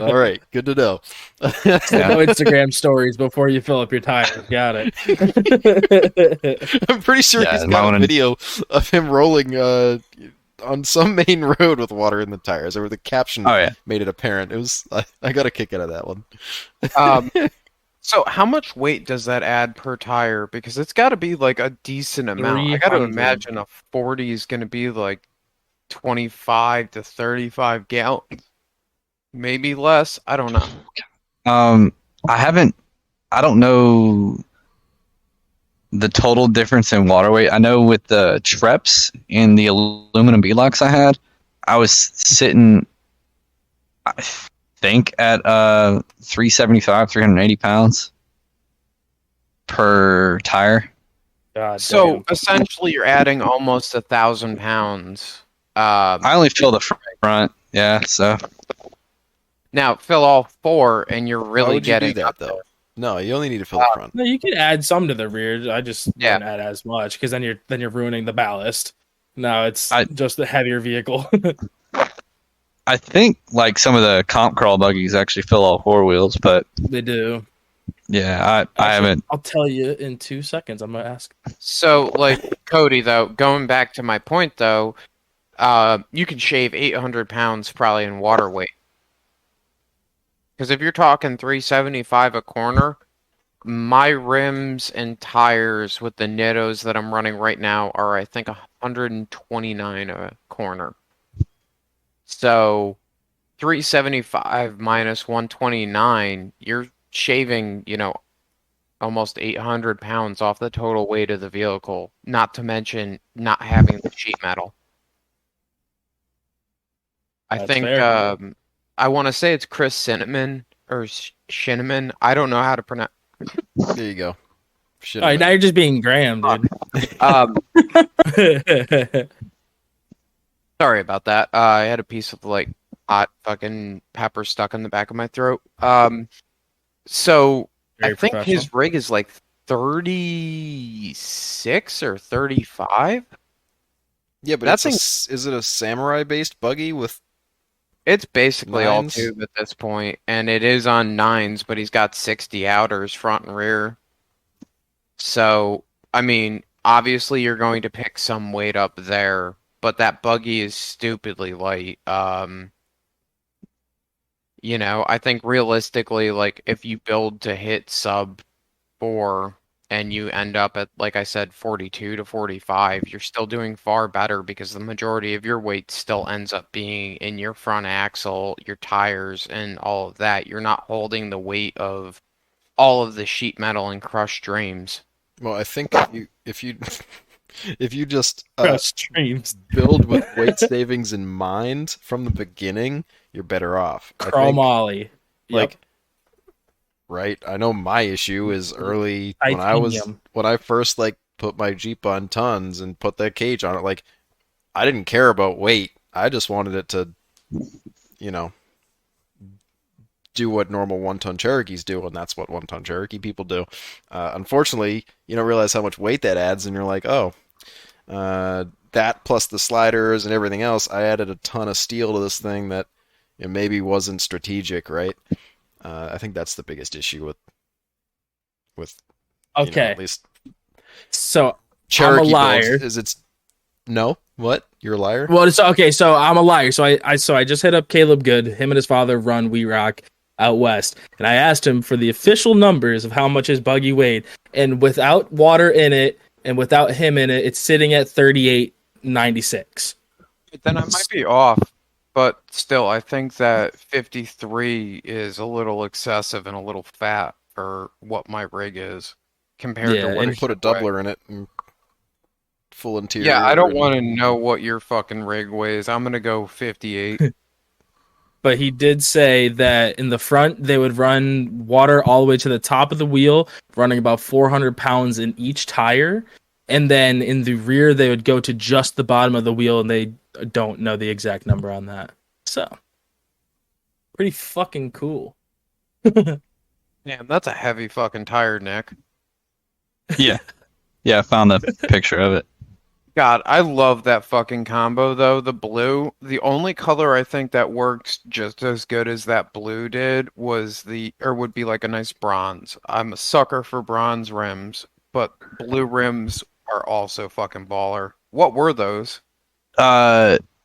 [SPEAKER 1] All right, good to know.
[SPEAKER 3] No Instagram stories before you fill up your tires. Got it.
[SPEAKER 1] I'm pretty sure
[SPEAKER 2] Yeah,
[SPEAKER 1] he's
[SPEAKER 2] might
[SPEAKER 1] got a
[SPEAKER 2] wanna-
[SPEAKER 1] video of him rolling on some main road with water in the tires, or the caption
[SPEAKER 2] Oh, yeah.
[SPEAKER 1] made it apparent. It was I got a kick out of that one.
[SPEAKER 5] So how much weight does that add per tire? Because it's got to be like a decent amount. I got to
[SPEAKER 3] 300.
[SPEAKER 5] imagine a 40 is going to be like 25 to 35 gallons. Maybe less. I don't know.
[SPEAKER 2] I don't know the total difference in water weight. I know with the Treps and the aluminum B-locks I had, I was sitting, I think, at 375, 380 pounds per tire.
[SPEAKER 3] God
[SPEAKER 5] So
[SPEAKER 3] damn.
[SPEAKER 5] essentially, you're adding almost 1,000 pounds.
[SPEAKER 2] I only fill the front, yeah, so.
[SPEAKER 5] Now fill all four, and you're
[SPEAKER 1] Why
[SPEAKER 5] really
[SPEAKER 1] would you
[SPEAKER 5] getting
[SPEAKER 1] do that
[SPEAKER 5] up
[SPEAKER 1] though?
[SPEAKER 5] there.
[SPEAKER 1] No, you only need to fill the front.
[SPEAKER 3] No, you could add some to the rear. I just
[SPEAKER 5] Yeah.
[SPEAKER 3] wouldn't add as much because then you're ruining the ballast. No, it's just a heavier vehicle.
[SPEAKER 2] I think like some of the comp crawl buggies actually fill all four wheels, but
[SPEAKER 3] They do.
[SPEAKER 2] yeah, I
[SPEAKER 3] Actually,
[SPEAKER 2] haven't.
[SPEAKER 3] I'll tell you in 2 seconds. I'm gonna ask.
[SPEAKER 5] So, like Cody, though, going back to my point, though, you can shave 800 pounds probably in water weight. Because if you're talking 375 a corner, my rims and tires with the Nittos that I'm running right now are, I think, 129 a corner. So, 375 minus 129, you're shaving, almost 800 pounds off the total weight of the vehicle, not to mention not having the sheet metal. I
[SPEAKER 3] That's
[SPEAKER 5] think
[SPEAKER 3] fair.
[SPEAKER 5] I want to say it's Chris Cinnamon or Shinneman. I don't know how to pronounce.
[SPEAKER 1] There you go. Should
[SPEAKER 3] All right, now you're just being Graham, dude.
[SPEAKER 5] Um, sorry about that. I had a piece of like hot fucking pepper stuck in the back of my throat. So
[SPEAKER 3] Very
[SPEAKER 5] I think
[SPEAKER 3] professional.
[SPEAKER 5] his rig is like 36 or 35.
[SPEAKER 1] Yeah, but
[SPEAKER 5] That
[SPEAKER 1] is it a samurai based buggy with
[SPEAKER 5] It's basically all
[SPEAKER 1] nines?
[SPEAKER 5] tube at this point, and it is on nines, but he's got 60 outers front and rear. So, I mean, obviously you're going to pick some weight up there, but that buggy is stupidly light. I think realistically, like if you build to hit sub 4 and you end up at, like I said, 42 to 45, you're still doing far better because the majority of your weight still ends up being in your front axle, your tires, and all of that. You're not holding the weight of all of the sheet metal and crushed dreams.
[SPEAKER 1] Well, I think if you if you just
[SPEAKER 3] Streams.
[SPEAKER 1] build with weight savings in mind from the beginning, you're better off. I think,
[SPEAKER 3] Chromoly.
[SPEAKER 1] like, right? I know my issue is early
[SPEAKER 3] Titanium.
[SPEAKER 1] when I first like put my Jeep on tons and put that cage on it. Like, I didn't care about weight. I just wanted it to, you know, do what normal 1-ton Cherokees do, and that's what 1-ton Cherokee people do. Unfortunately, you don't realize how much weight that adds, and you're like, oh, that plus the sliders and everything else, I added a ton of steel to this thing that it maybe wasn't strategic, right? I think that's the biggest issue with
[SPEAKER 3] Okay.
[SPEAKER 1] at least
[SPEAKER 3] So
[SPEAKER 1] Cherokee
[SPEAKER 3] I'm a liar.
[SPEAKER 1] builds. Is it's no what? You're a liar?
[SPEAKER 3] Well, it's okay. So I'm a liar. So I just hit up Caleb Good. Him and his father run We Rock out west, and I asked him for the official numbers of how much his buggy weighed. And without water in it, and without him in it, it's sitting at 38.96.
[SPEAKER 5] Then I might be off, but still, I think that 53 is a little excessive and a little fat for what my rig is compared
[SPEAKER 3] Yeah,
[SPEAKER 5] to what
[SPEAKER 3] and
[SPEAKER 5] it
[SPEAKER 1] Put a
[SPEAKER 5] should weigh.
[SPEAKER 1] doubler in it and full interior.
[SPEAKER 5] Yeah, I don't
[SPEAKER 1] and-
[SPEAKER 5] want to know what your fucking rig weighs. I'm gonna go 58.
[SPEAKER 3] But he did say that in the front they would run water all the way to the top of the wheel, running about 400 pounds in each tire, and then in the rear they would go to just the bottom of the wheel, and they don't know the exact number on that. So pretty fucking cool.
[SPEAKER 5] Damn, that's a heavy fucking tire, Nick.
[SPEAKER 2] Yeah, I found the picture of it.
[SPEAKER 5] God, I love that fucking combo though. The blue, the only color I think that works just as good as that blue did would be like a nice bronze. I'm a sucker for bronze rims, but blue rims are also fucking baller. What were those?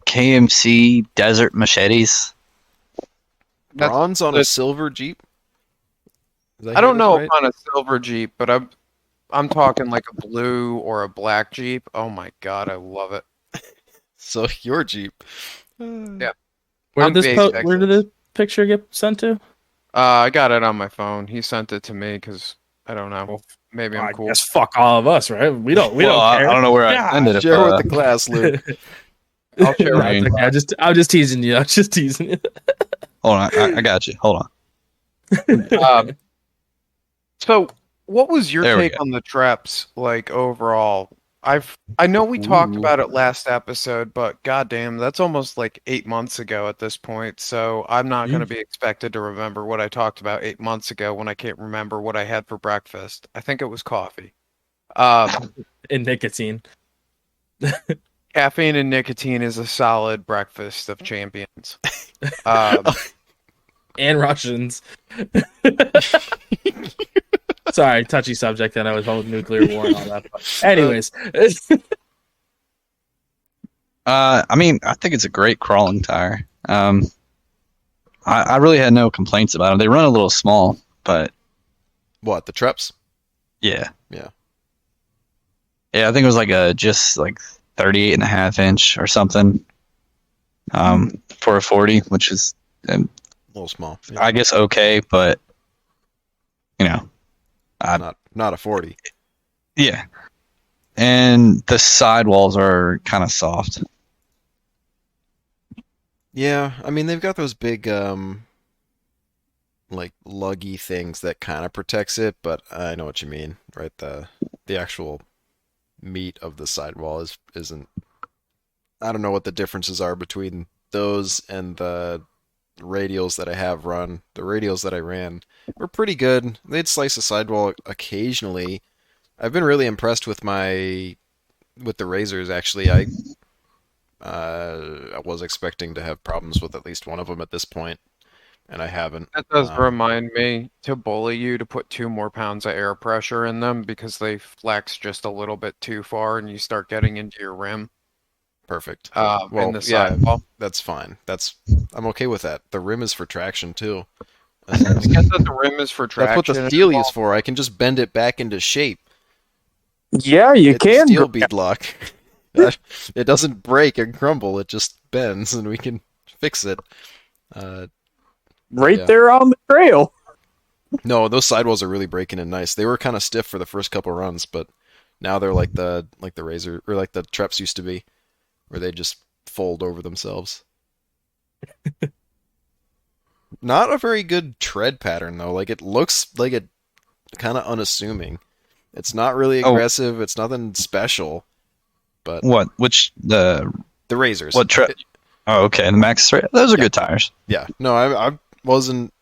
[SPEAKER 2] KMC Desert Machetes.
[SPEAKER 5] That's-
[SPEAKER 1] Bronze on a
[SPEAKER 5] that's-
[SPEAKER 1] silver Jeep? Did
[SPEAKER 5] I
[SPEAKER 1] hear
[SPEAKER 5] don't
[SPEAKER 1] that
[SPEAKER 5] know
[SPEAKER 1] right?
[SPEAKER 5] if on a silver Jeep, but I'm talking like a blue or a black Jeep. Oh my God, I love it.
[SPEAKER 1] So your Jeep.
[SPEAKER 5] Yeah.
[SPEAKER 3] Where
[SPEAKER 5] I'm
[SPEAKER 3] did
[SPEAKER 5] basic.
[SPEAKER 3] where did the picture get sent to?
[SPEAKER 5] I got it on my phone. He sent it to me because I don't know. Maybe I'm
[SPEAKER 3] I
[SPEAKER 5] cool.
[SPEAKER 3] guess fuck all of us, right? We don't
[SPEAKER 2] Well,
[SPEAKER 3] don't care.
[SPEAKER 2] I don't know where
[SPEAKER 3] Yeah,
[SPEAKER 2] I ended up.
[SPEAKER 1] Share with the class, Luke.
[SPEAKER 5] I'll share
[SPEAKER 3] No,
[SPEAKER 5] with
[SPEAKER 3] it's
[SPEAKER 2] Right.
[SPEAKER 3] okay. I'm just teasing you. I'm just teasing you.
[SPEAKER 2] Hold on, I got you. Hold on.
[SPEAKER 5] So, what was your
[SPEAKER 2] There we
[SPEAKER 5] take
[SPEAKER 2] go.
[SPEAKER 5] on the traps, like overall? I know we talked
[SPEAKER 2] Ooh.
[SPEAKER 5] about it last episode, but goddamn, that's almost like 8 months ago at this point. So I'm not going to be expected to remember what I talked about 8 months ago when I can't remember what I had for breakfast. I think it was coffee.
[SPEAKER 3] In nicotine.
[SPEAKER 5] Caffeine and nicotine is a solid breakfast of champions.
[SPEAKER 3] And Russians. Sorry, touchy subject. And I was holding nuclear war and all that. But anyways,
[SPEAKER 2] I mean, I think it's a great crawling tire. I really had no complaints about them. They run a little small, but
[SPEAKER 1] What, the Treps?
[SPEAKER 2] yeah.
[SPEAKER 1] Yeah.
[SPEAKER 2] Yeah, I think it was just 38.5 inch or something. For a 40, which is,
[SPEAKER 1] A little small. Yeah.
[SPEAKER 2] I guess, okay, but you know,
[SPEAKER 1] Not a 40.
[SPEAKER 2] yeah. And the sidewalls are kind of soft.
[SPEAKER 1] Yeah, I mean they've got those big like luggy things that kind of protects it, but I know what you mean, right? The actual meat of the sidewall isn't. I don't know what the differences are between those and the radials that I have run. The radials that I ran were pretty good. They'd slice the sidewall occasionally. I've been really impressed with the razors actually. I was expecting to have problems with at least one of them at this point, and I haven't.
[SPEAKER 5] That does remind me to bully you to put 2 more pounds of air pressure in them because they flex just a little bit too far and you start getting into your rim.
[SPEAKER 1] Perfect.
[SPEAKER 5] In
[SPEAKER 1] Well,
[SPEAKER 5] the
[SPEAKER 1] yeah,
[SPEAKER 5] sidewall.
[SPEAKER 1] that's fine. I'm okay with that. The rim is for traction too.
[SPEAKER 5] I guess that the rim is for
[SPEAKER 1] That's what
[SPEAKER 5] traction.
[SPEAKER 1] the steel is for. I can just bend it back into shape.
[SPEAKER 4] Yeah, you
[SPEAKER 1] It's a
[SPEAKER 4] can.
[SPEAKER 1] steel bead lock. It doesn't break and crumble. It just bends, and we can fix it.
[SPEAKER 4] Right
[SPEAKER 1] yeah.
[SPEAKER 4] there on the trail.
[SPEAKER 1] No, those sidewalls are really breaking in nice. They were kind of stiff for the first couple runs, but now they're like the razor or like the Treps used to be, where they just fold over themselves. Not a very good tread pattern though. Like it looks like it kind of unassuming. It's not really aggressive. It's nothing special. But
[SPEAKER 2] What? Which
[SPEAKER 1] the razors?
[SPEAKER 2] What tread? Oh, okay. The Max Thread. Those are good tires.
[SPEAKER 1] Yeah. No, I wasn't.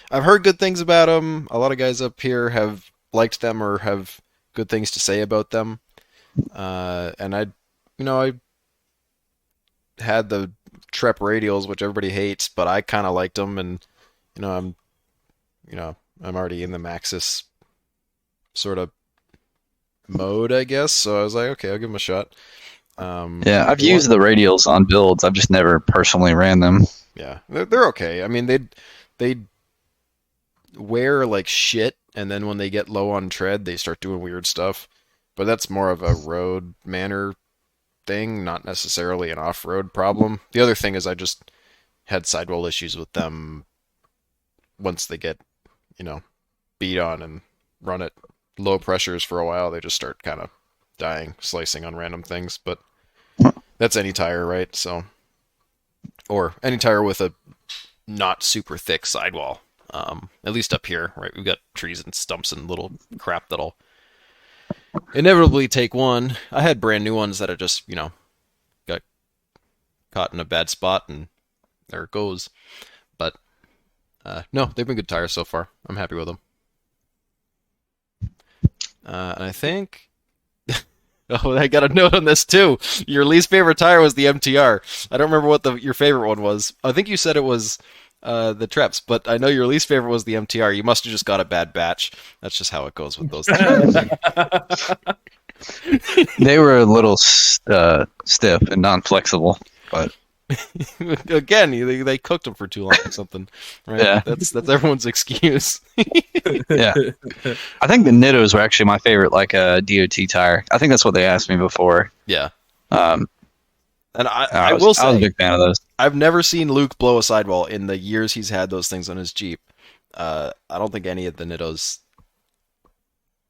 [SPEAKER 1] I've heard good things about them. A lot of guys up here have liked them or have good things to say about them. And I had the Trep radials, which everybody hates, but I kind of liked them, and I'm already in the Maxxis sort of mode, I guess. So I was like, okay, I'll give them a shot.
[SPEAKER 2] Yeah, I've used the radials on builds. I've just never personally ran them.
[SPEAKER 1] Yeah, they're okay. I mean, they wear like shit, and then when they get low on tread, they start doing weird stuff. But that's more of a road manner thing, not necessarily an off-road problem. The other thing is I just had sidewall issues with them once they get, beat on and run at low pressures for a while. They just start kind of dying, slicing on random things. But that's any tire, right? So, or any tire with a not super thick sidewall. At least up here, right? We've got trees and stumps and little crap that'll inevitably take one. I had brand new ones that are just, got caught in a bad spot and there it goes. But no, they've been good tires so far. I'm happy with them. And I think oh, I got a note on this too. Your least favorite tire was the MTR. I don't remember what your favorite one was. I think you said it was the Treps, but I know your least favorite was the MTR. You must have just got a bad batch. That's just how it goes with those tires.
[SPEAKER 2] They were a little stiff and non-flexible, but
[SPEAKER 1] again, they cooked them for too long or something. Right?
[SPEAKER 2] Yeah.
[SPEAKER 1] That's everyone's excuse.
[SPEAKER 2] yeah. I think the Nittos were actually my favorite, like DOT tire. I think that's what they asked me before.
[SPEAKER 1] Yeah.
[SPEAKER 2] And
[SPEAKER 1] I will say,
[SPEAKER 2] I was a big fan of those.
[SPEAKER 1] I've never seen Luke blow a sidewall in the years he's had those things on his Jeep. I don't think any of the Nittos.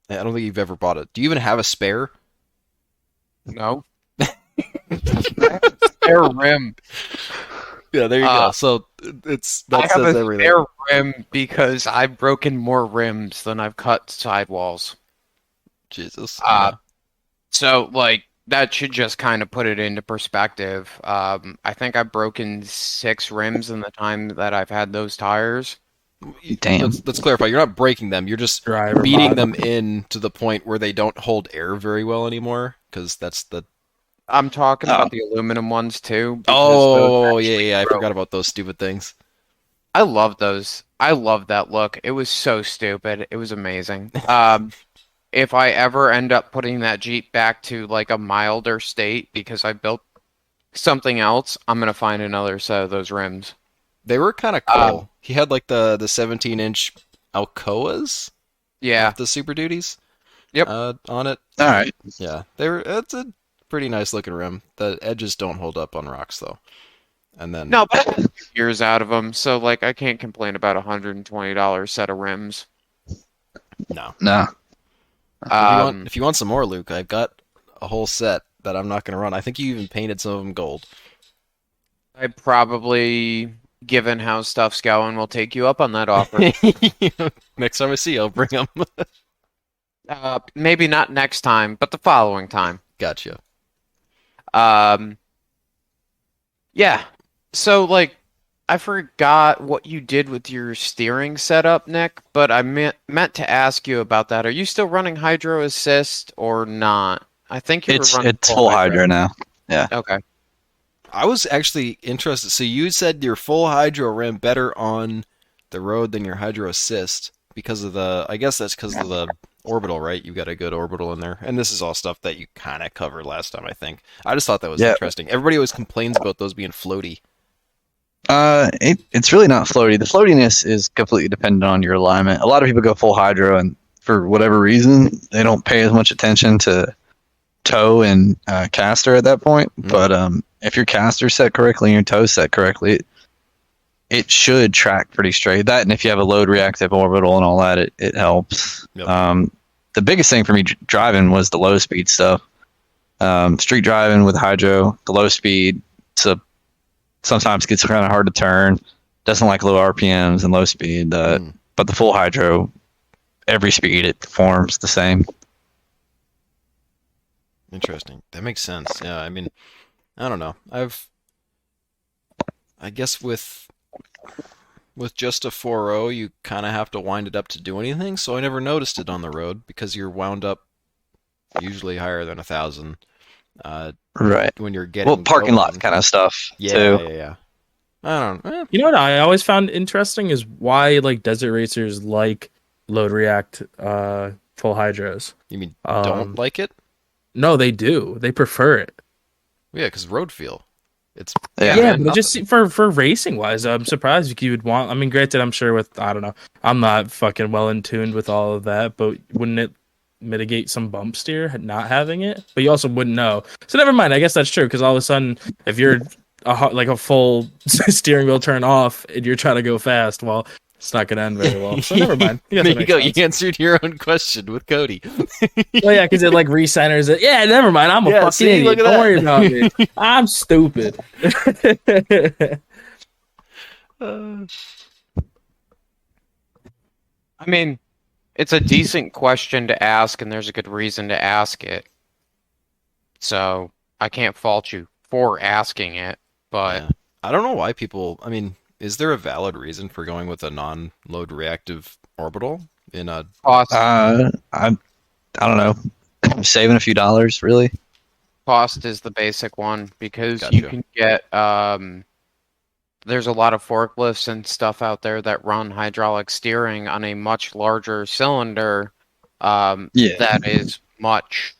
[SPEAKER 1] I don't think you've ever bought it. Do you even have a spare?
[SPEAKER 5] No. Spare rim.
[SPEAKER 1] Yeah, there you go. So that
[SPEAKER 5] I have
[SPEAKER 1] says
[SPEAKER 5] a
[SPEAKER 1] everything.
[SPEAKER 5] spare rim because I've broken more rims than I've cut sidewalls.
[SPEAKER 1] Jesus.
[SPEAKER 5] So like that should just kind of put it into perspective. I think I've broken 6 rims in the time that I've had those tires.
[SPEAKER 2] Damn.
[SPEAKER 1] Let's clarify. You're not breaking them. You're just
[SPEAKER 3] Driver
[SPEAKER 1] beating
[SPEAKER 3] bottom.
[SPEAKER 1] them in to the point where they don't hold air very well anymore. Because that's the.
[SPEAKER 5] I'm talking about the aluminum ones too. because
[SPEAKER 1] Oh
[SPEAKER 5] those actually
[SPEAKER 1] yeah. I
[SPEAKER 5] broke.
[SPEAKER 1] forgot about those stupid things.
[SPEAKER 5] I love those. I love that look. It was so stupid. It was amazing. If I ever end up putting that Jeep back to like a milder state because I built something else, I'm gonna find another set of those rims.
[SPEAKER 1] They were kind of cool. He had like the 17-inch Alcoas.
[SPEAKER 5] Yeah.
[SPEAKER 1] The Super Duties.
[SPEAKER 5] Yep.
[SPEAKER 1] On it.
[SPEAKER 2] All right.
[SPEAKER 1] Yeah, it's a pretty nice looking rim. The edges don't hold up on rocks though. And then
[SPEAKER 5] No, but I got a few years out of them, so like I can't complain about $120 set of rims.
[SPEAKER 1] no.
[SPEAKER 2] No.
[SPEAKER 1] If you want some more, Luke, I've got a whole set that I'm not going to run. I think you even painted some of them gold.
[SPEAKER 5] I probably given how stuff's going, we'll take you up on that offer.
[SPEAKER 1] Next time I see you, I'll bring them.
[SPEAKER 5] Maybe not next time, but the following time.
[SPEAKER 1] Gotcha.
[SPEAKER 5] Yeah. So, like, I forgot what you did with your steering setup, Nick, but I meant to ask you about that. Are you still running Hydro Assist or not? I think you were running
[SPEAKER 2] It's full hydro now. Yeah.
[SPEAKER 5] Okay.
[SPEAKER 1] I was actually interested. So you said your full hydro ran better on the road than your hydro assist because of the. I guess that's because of the orbital, right? You got a good orbital in there, and this is all stuff that you kind of covered last time, I think. I just thought that was interesting. Everybody always complains about those being floaty.
[SPEAKER 2] It's really not floaty. The floatiness is completely dependent on your alignment. A lot of people go full hydro, and for whatever reason, they don't pay as much attention to toe and caster at that point. But if your caster set correctly and your toe set correctly, it should track pretty straight. That, and if you have a load reactive orbital and all that, it helps. Yep. The biggest thing for me driving was the low speed stuff. Street driving with hydro, the low speed, sometimes gets kind of hard to turn. Doesn't like low RPMs and low speed. But the full hydro, every speed it performs the same.
[SPEAKER 1] Interesting. That makes sense. Yeah, I mean, I don't know. I guess with just a 4.0, you kind of have to wind it up to do anything. So I never noticed it on the road because you're wound up usually higher than 1,000.
[SPEAKER 2] Right.
[SPEAKER 1] When you're getting
[SPEAKER 2] parking lot kind of stuff.
[SPEAKER 1] Yeah,
[SPEAKER 2] too.
[SPEAKER 1] yeah. I don't know.
[SPEAKER 3] You know what I always found interesting is why like desert racers like load react full hydros.
[SPEAKER 1] You mean don't like it?
[SPEAKER 3] No, they do. They prefer it.
[SPEAKER 1] Yeah, because road feel. It's
[SPEAKER 3] but just for racing wise, I'm surprised you would want. I mean, granted, I'm sure with I don't know. I'm not fucking well in tuned with all of that, but wouldn't it mitigate some bump steer not having it? But you also wouldn't know. So never mind. I guess that's true because all of a sudden, if you're a full steering wheel turn off and you're trying to go fast, well, it's not going to end very well. So never mind.
[SPEAKER 1] There you go. Sense. You answered your own question with Cody.
[SPEAKER 3] Well, yeah, because it like recenters it. Yeah, never mind. I'm a fucking idiot. Don't worry about me. I'm stupid.
[SPEAKER 5] I mean, it's a decent question to ask, and there's a good reason to ask it. So I can't fault you for asking it, but
[SPEAKER 1] yeah. I don't know why people. I mean, is there a valid reason for going with a non-load reactive orbital in a?
[SPEAKER 2] I don't know. I'm saving a few dollars, really.
[SPEAKER 5] Cost is the basic one because you can get. There's a lot of forklifts and stuff out there that run hydraulic steering on a much larger cylinder. That is much.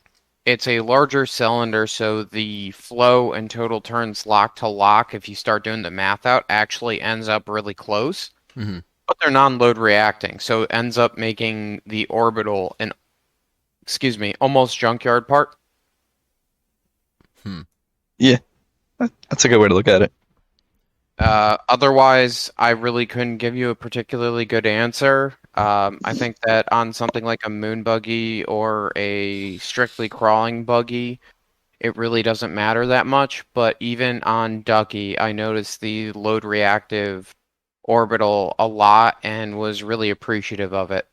[SPEAKER 5] It's a larger cylinder, so the flow and total turns lock to lock, if you start doing the math out, actually ends up really close.
[SPEAKER 1] Mm-hmm.
[SPEAKER 5] But they're non-load reacting, so it ends up making the orbital almost junkyard part.
[SPEAKER 2] Yeah, that's a good way to look at it.
[SPEAKER 5] Otherwise, I really couldn't give you a particularly good answer. I think that on something like a moon buggy or a strictly crawling buggy, it really doesn't matter that much. But even on Ducky, I noticed the load reactive orbital a lot and was really appreciative of it.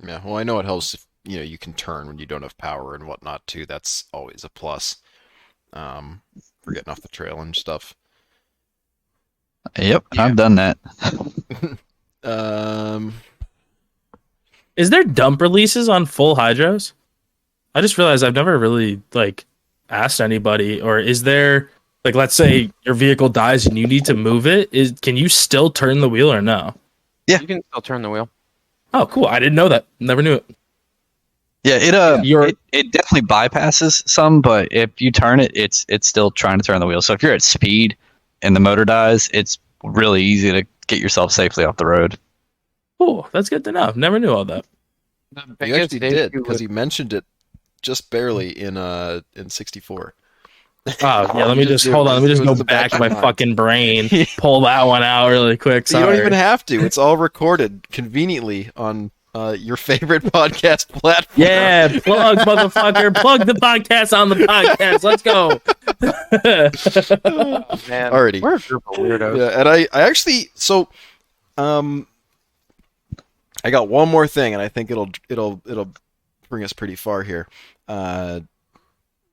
[SPEAKER 1] Yeah, well, I know it helps if you can turn when you don't have power and whatnot too. That's always a plus. For getting off the trail and stuff.
[SPEAKER 2] Yep, yeah. I've done that.
[SPEAKER 3] Is there dump releases on full hydros? I just realized I've never really asked anybody. Or is there let's say your vehicle dies and you need to move it? Can you still turn the wheel or no?
[SPEAKER 5] Yeah, you can still turn the wheel.
[SPEAKER 3] Oh, cool! I didn't know that. Never knew it.
[SPEAKER 2] Yeah, it definitely bypasses some, but if you turn it, it's still trying to turn the wheel. So if you're at speed and the motor dies, it's really easy to get yourself safely off the road.
[SPEAKER 3] Cool, that's good to know. Never knew all that.
[SPEAKER 1] You actually did because you mentioned it just barely in 64.
[SPEAKER 3] Oh yeah, let me just hold on. Let me just go back to my fucking brain, pull that one out really quick. Sorry.
[SPEAKER 1] You don't even have to. It's all recorded conveniently on your favorite podcast platform.
[SPEAKER 3] Yeah, plug, motherfucker. Plug the podcast on the podcast. Let's go.
[SPEAKER 5] Man,
[SPEAKER 1] Alrighty.
[SPEAKER 5] we're a group of weirdos.
[SPEAKER 1] Yeah, and I actually um I got one more thing, and I think it'll bring us pretty far here.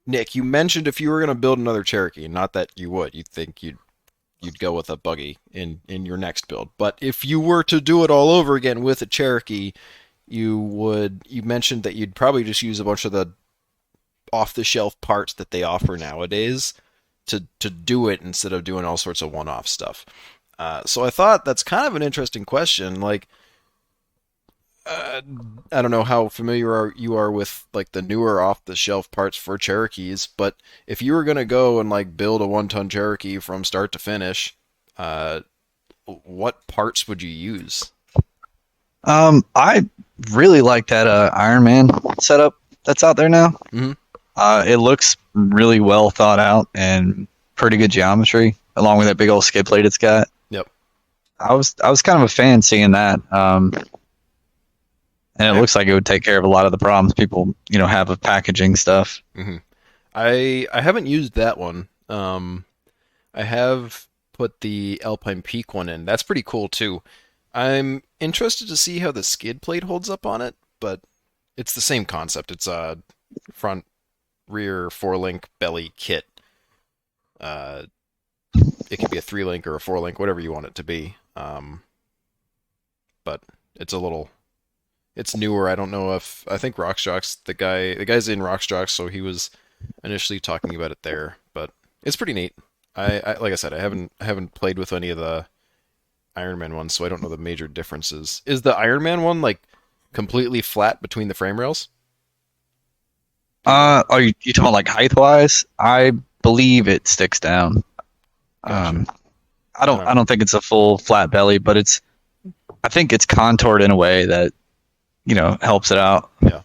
[SPEAKER 1] Nick, you mentioned if you were gonna build another Cherokee, not that you would, you think you'd go with a buggy in your next build. But if you were to do it all over again with a Cherokee, you mentioned that you'd probably just use a bunch of the off the shelf parts that they offer nowadays to do it instead of doing all sorts of one-off stuff. So I thought that's kind of an interesting question. Like, I don't know how familiar you are with like the newer off-the-shelf parts for Cherokees, but if you were gonna go and like build a 1-ton Cherokee from start to finish, what parts would you use?
[SPEAKER 2] I really like that Iron Man setup that's out there now.
[SPEAKER 1] Mhm.
[SPEAKER 2] It looks really well thought out and pretty good geometry, along with that big old skid plate it's got.
[SPEAKER 1] Yep.
[SPEAKER 2] I was kind of a fan seeing that. And it looks like it would take care of a lot of the problems people, have with packaging stuff.
[SPEAKER 1] Mm-hmm. I haven't used that one. I have put the Alpine Peak one in. That's pretty cool too. I'm interested to see how the skid plate holds up on it, but it's the same concept. It's a front, rear, 4-link belly kit. It could be a 3-link or a 4-link, whatever you want it to be. But it's it's newer. I don't know if I think Rockstrok's the guy's in Rockstrok, so he was initially talking about it there. But it's pretty neat. I like I said, I haven't played with any of the Iron Man ones, so I don't know the major differences. Is the Iron Man one like completely flat between the frame rails?
[SPEAKER 2] Are you talking about like height wise? I believe it sticks down.
[SPEAKER 1] Gotcha.
[SPEAKER 2] I don't think it's a full flat belly, but I think it's contoured in a way that helps it out.
[SPEAKER 1] Yeah.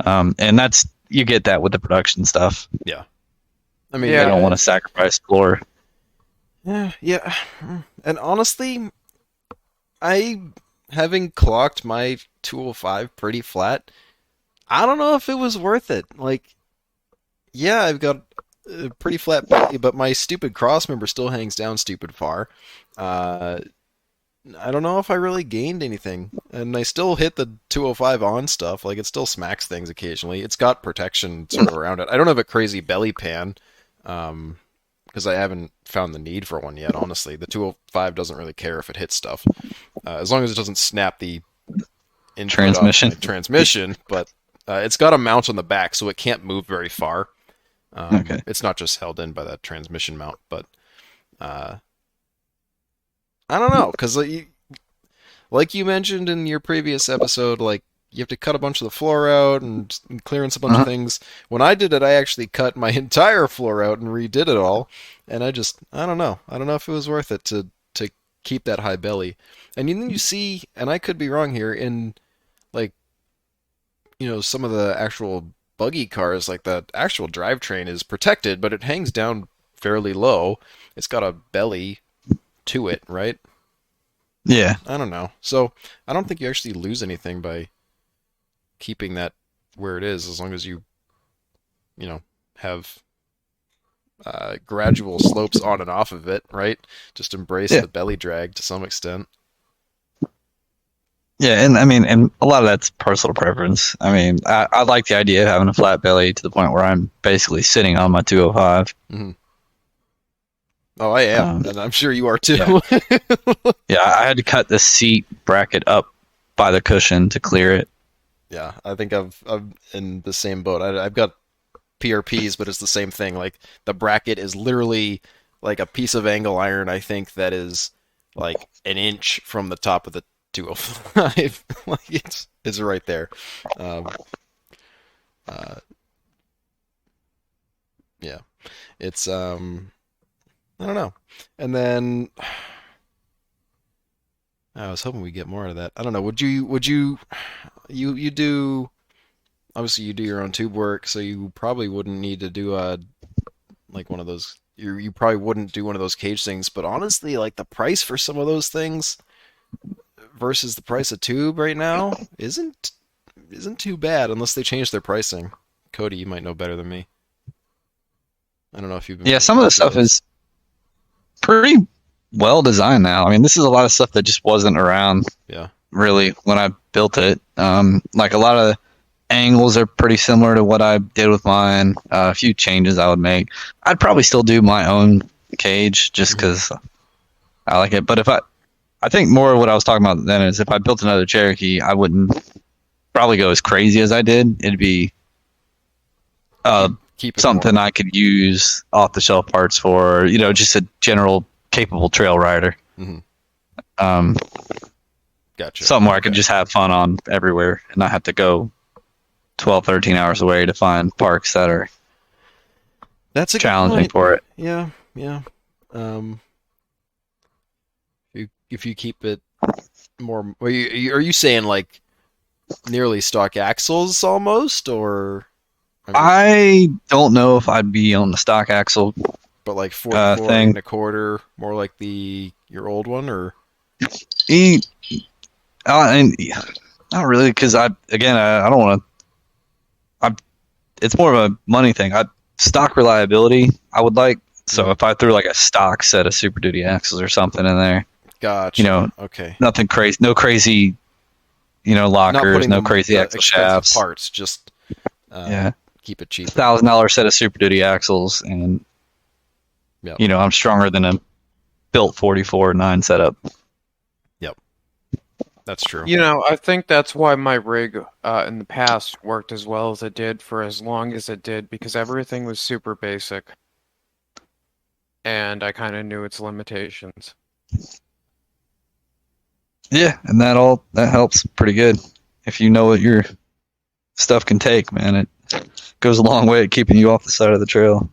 [SPEAKER 2] And you get that with the production stuff.
[SPEAKER 1] Yeah. I mean,
[SPEAKER 2] They don't want to sacrifice floor.
[SPEAKER 1] Yeah. And honestly, having clocked my 205 pretty flat, I don't know if it was worth it. Like, yeah, I've got a pretty flat belly, but my stupid cross member still hangs down stupid far. I don't know if I really gained anything. And I still hit the 205 on stuff. Like, it still smacks things occasionally. It's got protection sort of around it. I don't have a crazy belly pan, because I haven't found the need for one yet, honestly. The 205 doesn't really care if it hits stuff. As long as it doesn't snap the transmission. But it's got a mount on the back, so it can't move very far.
[SPEAKER 2] Okay.
[SPEAKER 1] It's not just held in by that transmission mount, but I don't know, because like you mentioned in your previous episode, like you have to cut a bunch of the floor out and clearance a bunch of things. When I did it, I actually cut my entire floor out and redid it all, and I don't know. I don't know if it was worth it to keep that high belly. And then you see, and I could be wrong here, in like some of the actual buggy cars, like the actual drivetrain is protected, but it hangs down fairly low. It's got a belly to it, right?
[SPEAKER 2] Yeah.
[SPEAKER 1] I don't know. So I don't think you actually lose anything by keeping that where it is, as long as you have gradual slopes on and off of it, right? Just embrace the belly drag to some extent.
[SPEAKER 2] Yeah, and I mean, and a lot of that's personal preference. I mean, I like the idea of having a flat belly to the point where I'm basically sitting on my 205.
[SPEAKER 1] Mm-hmm. Oh, I am, and I'm sure you are too.
[SPEAKER 2] Yeah, I had to cut the seat bracket up by the cushion to clear it.
[SPEAKER 1] Yeah, I think I'm in the same boat. I've got PRPs, but it's the same thing. Like, the bracket is literally like a piece of angle iron, I think, that is like an inch from the top of the 205. Like, it's right there. Yeah, it's I don't know. And then I was hoping we'd get more out of that. I don't know. Would you do, obviously you do your own tube work, so you probably wouldn't need to do like one of those, you probably wouldn't do one of those cage things, but honestly, like, the price for some of those things versus the price of tube right now isn't too bad unless they change their pricing. Cody, you might know better than me. I don't know if you've been
[SPEAKER 2] Yeah,
[SPEAKER 1] paying
[SPEAKER 2] some of the
[SPEAKER 1] attention to
[SPEAKER 2] stuff is pretty well designed now. I mean, this is a lot of stuff that just wasn't around
[SPEAKER 1] Yeah.
[SPEAKER 2] really when I built it. Like a lot of the angles are pretty similar to what I did with mine. A few changes I would make. I'd probably still do my own cage just because I like it. But I think more of what I was talking about then is if I built another Cherokee, I wouldn't probably go as crazy as I did. It'd be
[SPEAKER 1] Keep it
[SPEAKER 2] something
[SPEAKER 1] more.
[SPEAKER 2] I could use off the shelf parts for, just a general capable trail rider.
[SPEAKER 1] Mhm.
[SPEAKER 2] Um,
[SPEAKER 1] Gotcha.
[SPEAKER 2] something where I could
[SPEAKER 1] Okay.
[SPEAKER 2] just have fun on everywhere and not have to go 12, 13 hours away to find parks that are
[SPEAKER 1] That's a good
[SPEAKER 2] challenging
[SPEAKER 1] point.
[SPEAKER 2] for it.
[SPEAKER 1] Yeah, yeah. If you keep it more, are you saying like nearly stock axles almost, or I mean,
[SPEAKER 2] I don't know if I'd be on the stock axle
[SPEAKER 1] but like 44
[SPEAKER 2] thing.
[SPEAKER 1] and a quarter, more like your old one, or
[SPEAKER 2] E- and not really, because I don't want to. It's more of a money thing. Stock reliability I would like. So if I threw like a stock set of Super Duty axles or something in there,
[SPEAKER 1] gotcha. Okay.
[SPEAKER 2] nothing crazy, no crazy,
[SPEAKER 1] Not
[SPEAKER 2] lockers,
[SPEAKER 1] putting
[SPEAKER 2] no
[SPEAKER 1] them
[SPEAKER 2] crazy
[SPEAKER 1] the
[SPEAKER 2] axle
[SPEAKER 1] expensive
[SPEAKER 2] shafts.
[SPEAKER 1] parts, just
[SPEAKER 2] Yeah,
[SPEAKER 1] keep it cheap.
[SPEAKER 2] $1,000 set of Super Duty axles, and
[SPEAKER 1] Yep.
[SPEAKER 2] I'm stronger than a built 44.9 setup.
[SPEAKER 1] That's true.
[SPEAKER 5] I think that's why my rig in the past worked as well as it did for as long as it did, because everything was super basic. And I kind of knew its limitations.
[SPEAKER 2] Yeah, and that helps pretty good if you know what your stuff can take, man. It goes a long way at keeping you off the side of the trail.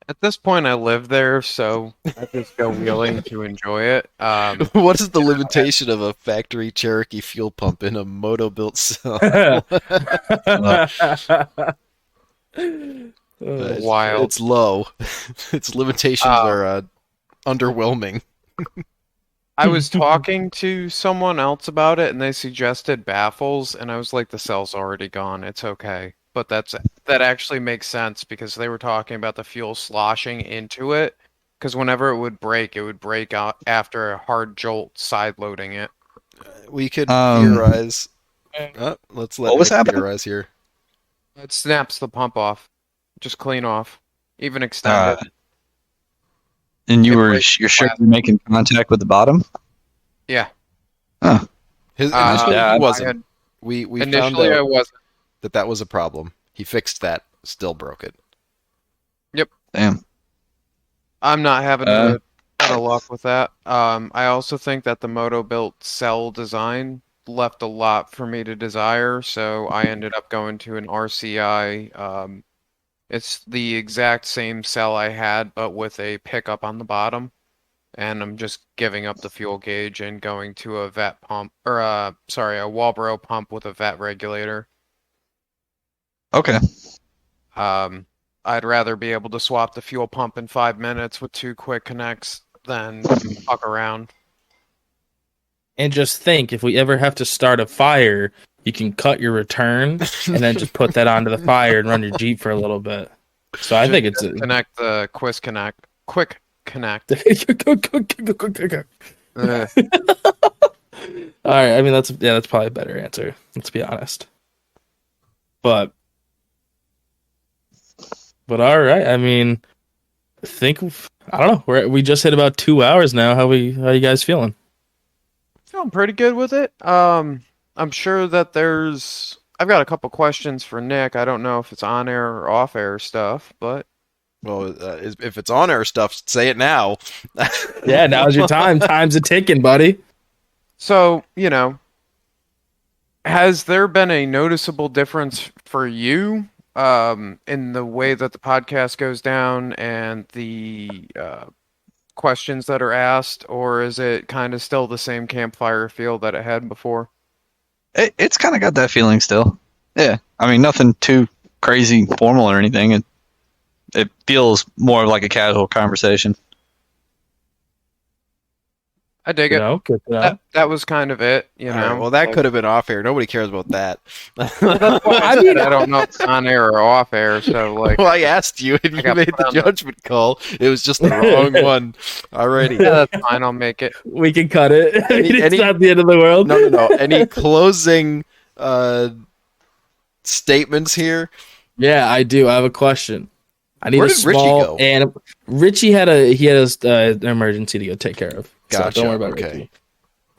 [SPEAKER 5] At this point, I live there, so I just go wheeling to enjoy it.
[SPEAKER 1] What is the limitation of a factory Cherokee fuel pump in a moto-built cell?
[SPEAKER 5] Wild.
[SPEAKER 1] It's low. Its limitations are underwhelming.
[SPEAKER 5] I was talking to someone else about it, and they suggested baffles, and I was like, the cell's already gone. It's okay. But that actually makes sense because they were talking about the fuel sloshing into it. Because whenever it would break out after a hard jolt side loading it.
[SPEAKER 1] We could
[SPEAKER 2] Um,
[SPEAKER 1] theorize. Let's let
[SPEAKER 2] what was
[SPEAKER 1] Nick
[SPEAKER 2] happening?
[SPEAKER 1] theorize here.
[SPEAKER 5] It snaps the pump off, just clean off, even extend it.
[SPEAKER 2] And
[SPEAKER 5] It
[SPEAKER 2] you're
[SPEAKER 5] breaks
[SPEAKER 2] sure
[SPEAKER 5] flat.
[SPEAKER 2] you're making contact with the bottom?
[SPEAKER 5] Yeah.
[SPEAKER 1] Initially,
[SPEAKER 2] yeah,
[SPEAKER 1] he
[SPEAKER 2] I
[SPEAKER 1] wasn't. We found
[SPEAKER 5] Initially, I
[SPEAKER 1] out
[SPEAKER 5] wasn't.
[SPEAKER 1] that was a problem. He fixed that. Still broke it.
[SPEAKER 2] Damn.
[SPEAKER 5] I'm not having a ton of luck with that. I also think that the Moto built cell design left a lot for me to desire, so I ended up going to an RCI. It's the exact same cell I had, but with a pickup on the bottom. And I'm just giving up the fuel gauge and going to a vet pump, or a Walbro pump with a vet regulator.
[SPEAKER 2] Okay.
[SPEAKER 5] I'd rather be able to swap the fuel pump in 5 minutes with 2 quick connects than fuck around.
[SPEAKER 3] And just think, if we ever have to start a fire, you can cut your return and then just put that onto the fire and run your Jeep for a little bit. So I think it's
[SPEAKER 5] Connect the quick connect. Uh,
[SPEAKER 3] all right. I mean, that's probably a better answer. Let's be honest. But all right. I mean, I don't know. We just hit about 2 hours now. How you guys feeling?
[SPEAKER 5] Feeling pretty good with it. I'm sure that I've got a couple questions for Nick. I don't know if it's on air or off air stuff, but
[SPEAKER 1] Well, if it's on air stuff, say it now.
[SPEAKER 3] Yeah, now's your time. Time's a ticking, buddy.
[SPEAKER 5] so, has there been a noticeable difference for you in the way that the podcast goes down and the questions that are asked, or is it kind of still the same campfire feel that it had before?
[SPEAKER 2] It's kind of got that feeling still. Yeah. I mean, nothing too crazy formal or anything. It feels more like a casual conversation.
[SPEAKER 5] I dig
[SPEAKER 3] You
[SPEAKER 5] it.
[SPEAKER 3] know, good to know.
[SPEAKER 5] That was kind of it, you
[SPEAKER 1] All
[SPEAKER 5] know.
[SPEAKER 1] right, well, that
[SPEAKER 5] Like,
[SPEAKER 1] could have been off air. Nobody cares about that.
[SPEAKER 5] that's why I
[SPEAKER 3] I
[SPEAKER 5] said
[SPEAKER 3] mean-
[SPEAKER 5] I don't know if it's on air or off air. So like,
[SPEAKER 1] well, I asked you, and
[SPEAKER 5] I
[SPEAKER 1] you
[SPEAKER 5] got
[SPEAKER 1] made
[SPEAKER 5] put
[SPEAKER 1] the
[SPEAKER 5] on the-
[SPEAKER 1] judgment call. It was just the wrong one. Alrighty.
[SPEAKER 5] yeah, that's fine. I'll make it.
[SPEAKER 3] We can cut it. I mean, it's
[SPEAKER 1] any-
[SPEAKER 3] not the end of the world.
[SPEAKER 1] No. Any closing statements here?
[SPEAKER 3] Yeah, I do. I have a question. I need
[SPEAKER 1] Where
[SPEAKER 3] a
[SPEAKER 1] did Richie
[SPEAKER 3] small
[SPEAKER 1] go?
[SPEAKER 3] and Richie had an emergency to go take care of.
[SPEAKER 1] Gotcha,
[SPEAKER 3] So don't worry about
[SPEAKER 1] okay.
[SPEAKER 3] Richie.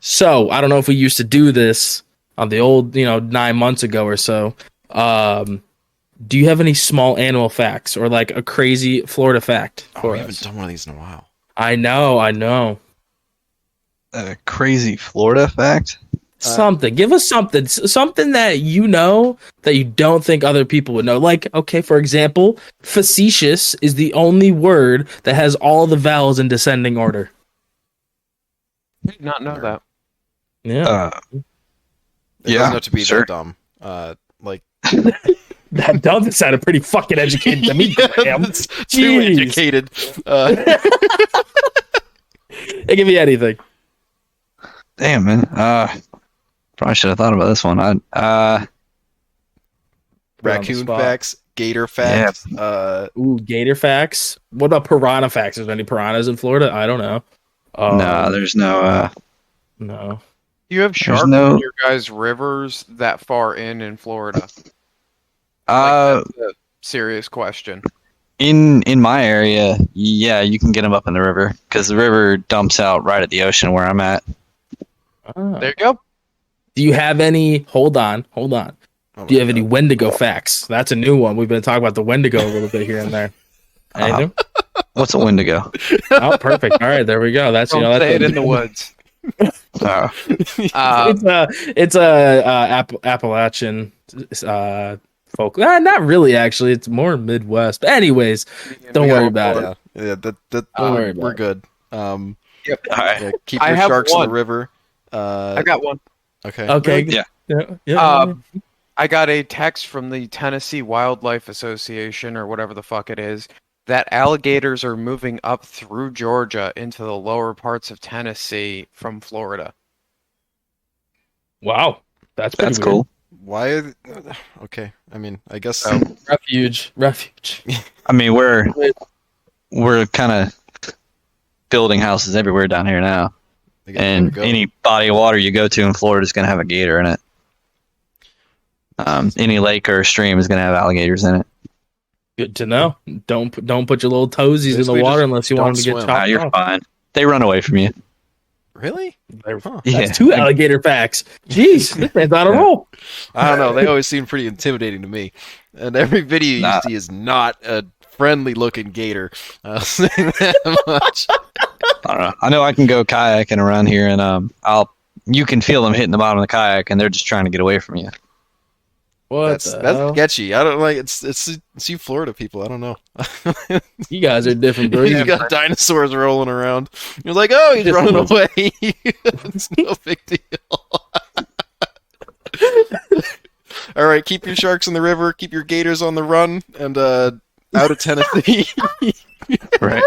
[SPEAKER 3] So I don't know if we used to do this on the old, 9 months ago or so. Do you have any small animal facts or like a crazy Florida fact
[SPEAKER 1] Oh,
[SPEAKER 3] for
[SPEAKER 1] we
[SPEAKER 3] us?
[SPEAKER 1] haven't done one of these in a while.
[SPEAKER 3] I know.
[SPEAKER 2] A crazy Florida fact.
[SPEAKER 3] Something. Give us something that you know that you don't think other people would know. Like, okay, for example, facetious is the only word that has all the vowels in descending order.
[SPEAKER 5] Did not know that.
[SPEAKER 3] Yeah.
[SPEAKER 1] It
[SPEAKER 2] Yeah,
[SPEAKER 1] doesn't have to be
[SPEAKER 2] sure.
[SPEAKER 1] that dumb. Like
[SPEAKER 3] That does sound pretty fucking educated to me, Graham.
[SPEAKER 1] it's too
[SPEAKER 3] Jeez.
[SPEAKER 1] educated.
[SPEAKER 3] It can be anything.
[SPEAKER 2] Damn, man. Probably should have thought about this one.
[SPEAKER 3] Put on the
[SPEAKER 1] Raccoon
[SPEAKER 3] spot.
[SPEAKER 1] facts, gator facts.
[SPEAKER 3] Ooh, gator facts. What about piranha facts? Is there any piranhas in Florida? I don't know.
[SPEAKER 2] No, there's no.
[SPEAKER 3] No.
[SPEAKER 5] Do you have sharks
[SPEAKER 2] no-
[SPEAKER 5] in your guys' rivers that far in Florida?
[SPEAKER 2] Uh,
[SPEAKER 5] That's a serious question.
[SPEAKER 2] in my area, yeah, you can get them up in the river because the river dumps out right at the ocean where I'm at.
[SPEAKER 3] Ah.
[SPEAKER 5] There you go.
[SPEAKER 3] Do you have any? Hold on.
[SPEAKER 1] Oh
[SPEAKER 3] Do you have
[SPEAKER 1] my
[SPEAKER 3] any
[SPEAKER 1] God.
[SPEAKER 3] Wendigo facts? That's a new one. We've been talking about the Wendigo a little bit here and there. Anything?
[SPEAKER 2] What's a Wendigo?
[SPEAKER 3] Oh, perfect. All right, there we go. That's
[SPEAKER 5] Don't
[SPEAKER 3] that's
[SPEAKER 5] say it in the woods.
[SPEAKER 3] it's a Appalachian folk. Not really, actually. It's more Midwest. But anyways, don't worry about it.
[SPEAKER 1] Yeah, that
[SPEAKER 3] Don't worry about
[SPEAKER 1] we're
[SPEAKER 3] it.
[SPEAKER 1] good.
[SPEAKER 5] Yep.
[SPEAKER 2] All right.
[SPEAKER 1] Yeah, keep
[SPEAKER 5] I
[SPEAKER 1] your
[SPEAKER 5] have
[SPEAKER 1] sharks in
[SPEAKER 5] one.
[SPEAKER 1] the river.
[SPEAKER 5] I got one.
[SPEAKER 1] Okay.
[SPEAKER 3] Okay.
[SPEAKER 2] Yeah.
[SPEAKER 3] Yeah.
[SPEAKER 5] I got a text from the Tennessee Wildlife Association or whatever the fuck it is that alligators are moving up through Georgia into the lower parts of Tennessee from Florida.
[SPEAKER 3] Wow. That's pretty
[SPEAKER 2] That's
[SPEAKER 3] weird.
[SPEAKER 2] cool.
[SPEAKER 1] Why? Okay. I mean, I guess.
[SPEAKER 5] So,
[SPEAKER 3] Refuge.
[SPEAKER 2] I mean, we're kind of building houses everywhere down here now,
[SPEAKER 1] I guess there we
[SPEAKER 2] and
[SPEAKER 1] go.
[SPEAKER 2] any body of water you go to in Florida is going to have a gator in it. Any lake or stream is going to have alligators in it.
[SPEAKER 3] Good to know. Don't put your little toesies in the
[SPEAKER 1] Basically,
[SPEAKER 3] water
[SPEAKER 1] just
[SPEAKER 3] unless you want them
[SPEAKER 1] don't
[SPEAKER 3] to get
[SPEAKER 1] swim.
[SPEAKER 3] chopped
[SPEAKER 2] You're
[SPEAKER 3] off.
[SPEAKER 2] fine. They run away from you.
[SPEAKER 1] Really? Huh.
[SPEAKER 3] That's
[SPEAKER 2] Yeah.
[SPEAKER 3] two alligator facts. Jeez, this man's on a roll.
[SPEAKER 1] I don't know. They always seem pretty intimidating to me. And every video you
[SPEAKER 2] Nah.
[SPEAKER 1] see is not a friendly-looking gator. I'll say that much.
[SPEAKER 2] I don't know. I know I can go kayaking around here, and you can feel them hitting the bottom of the kayak, and they're just trying to get away from you.
[SPEAKER 3] What
[SPEAKER 1] That's
[SPEAKER 3] the hell?
[SPEAKER 1] sketchy. I don't like it's you Florida people. I don't know.
[SPEAKER 3] You guys are different breeds.
[SPEAKER 1] You got dinosaurs rolling around. You're like, oh, he's running away. It's no big deal. All right, keep your sharks in the river. Keep your gators on the run, and out of Tennessee.
[SPEAKER 2] Right.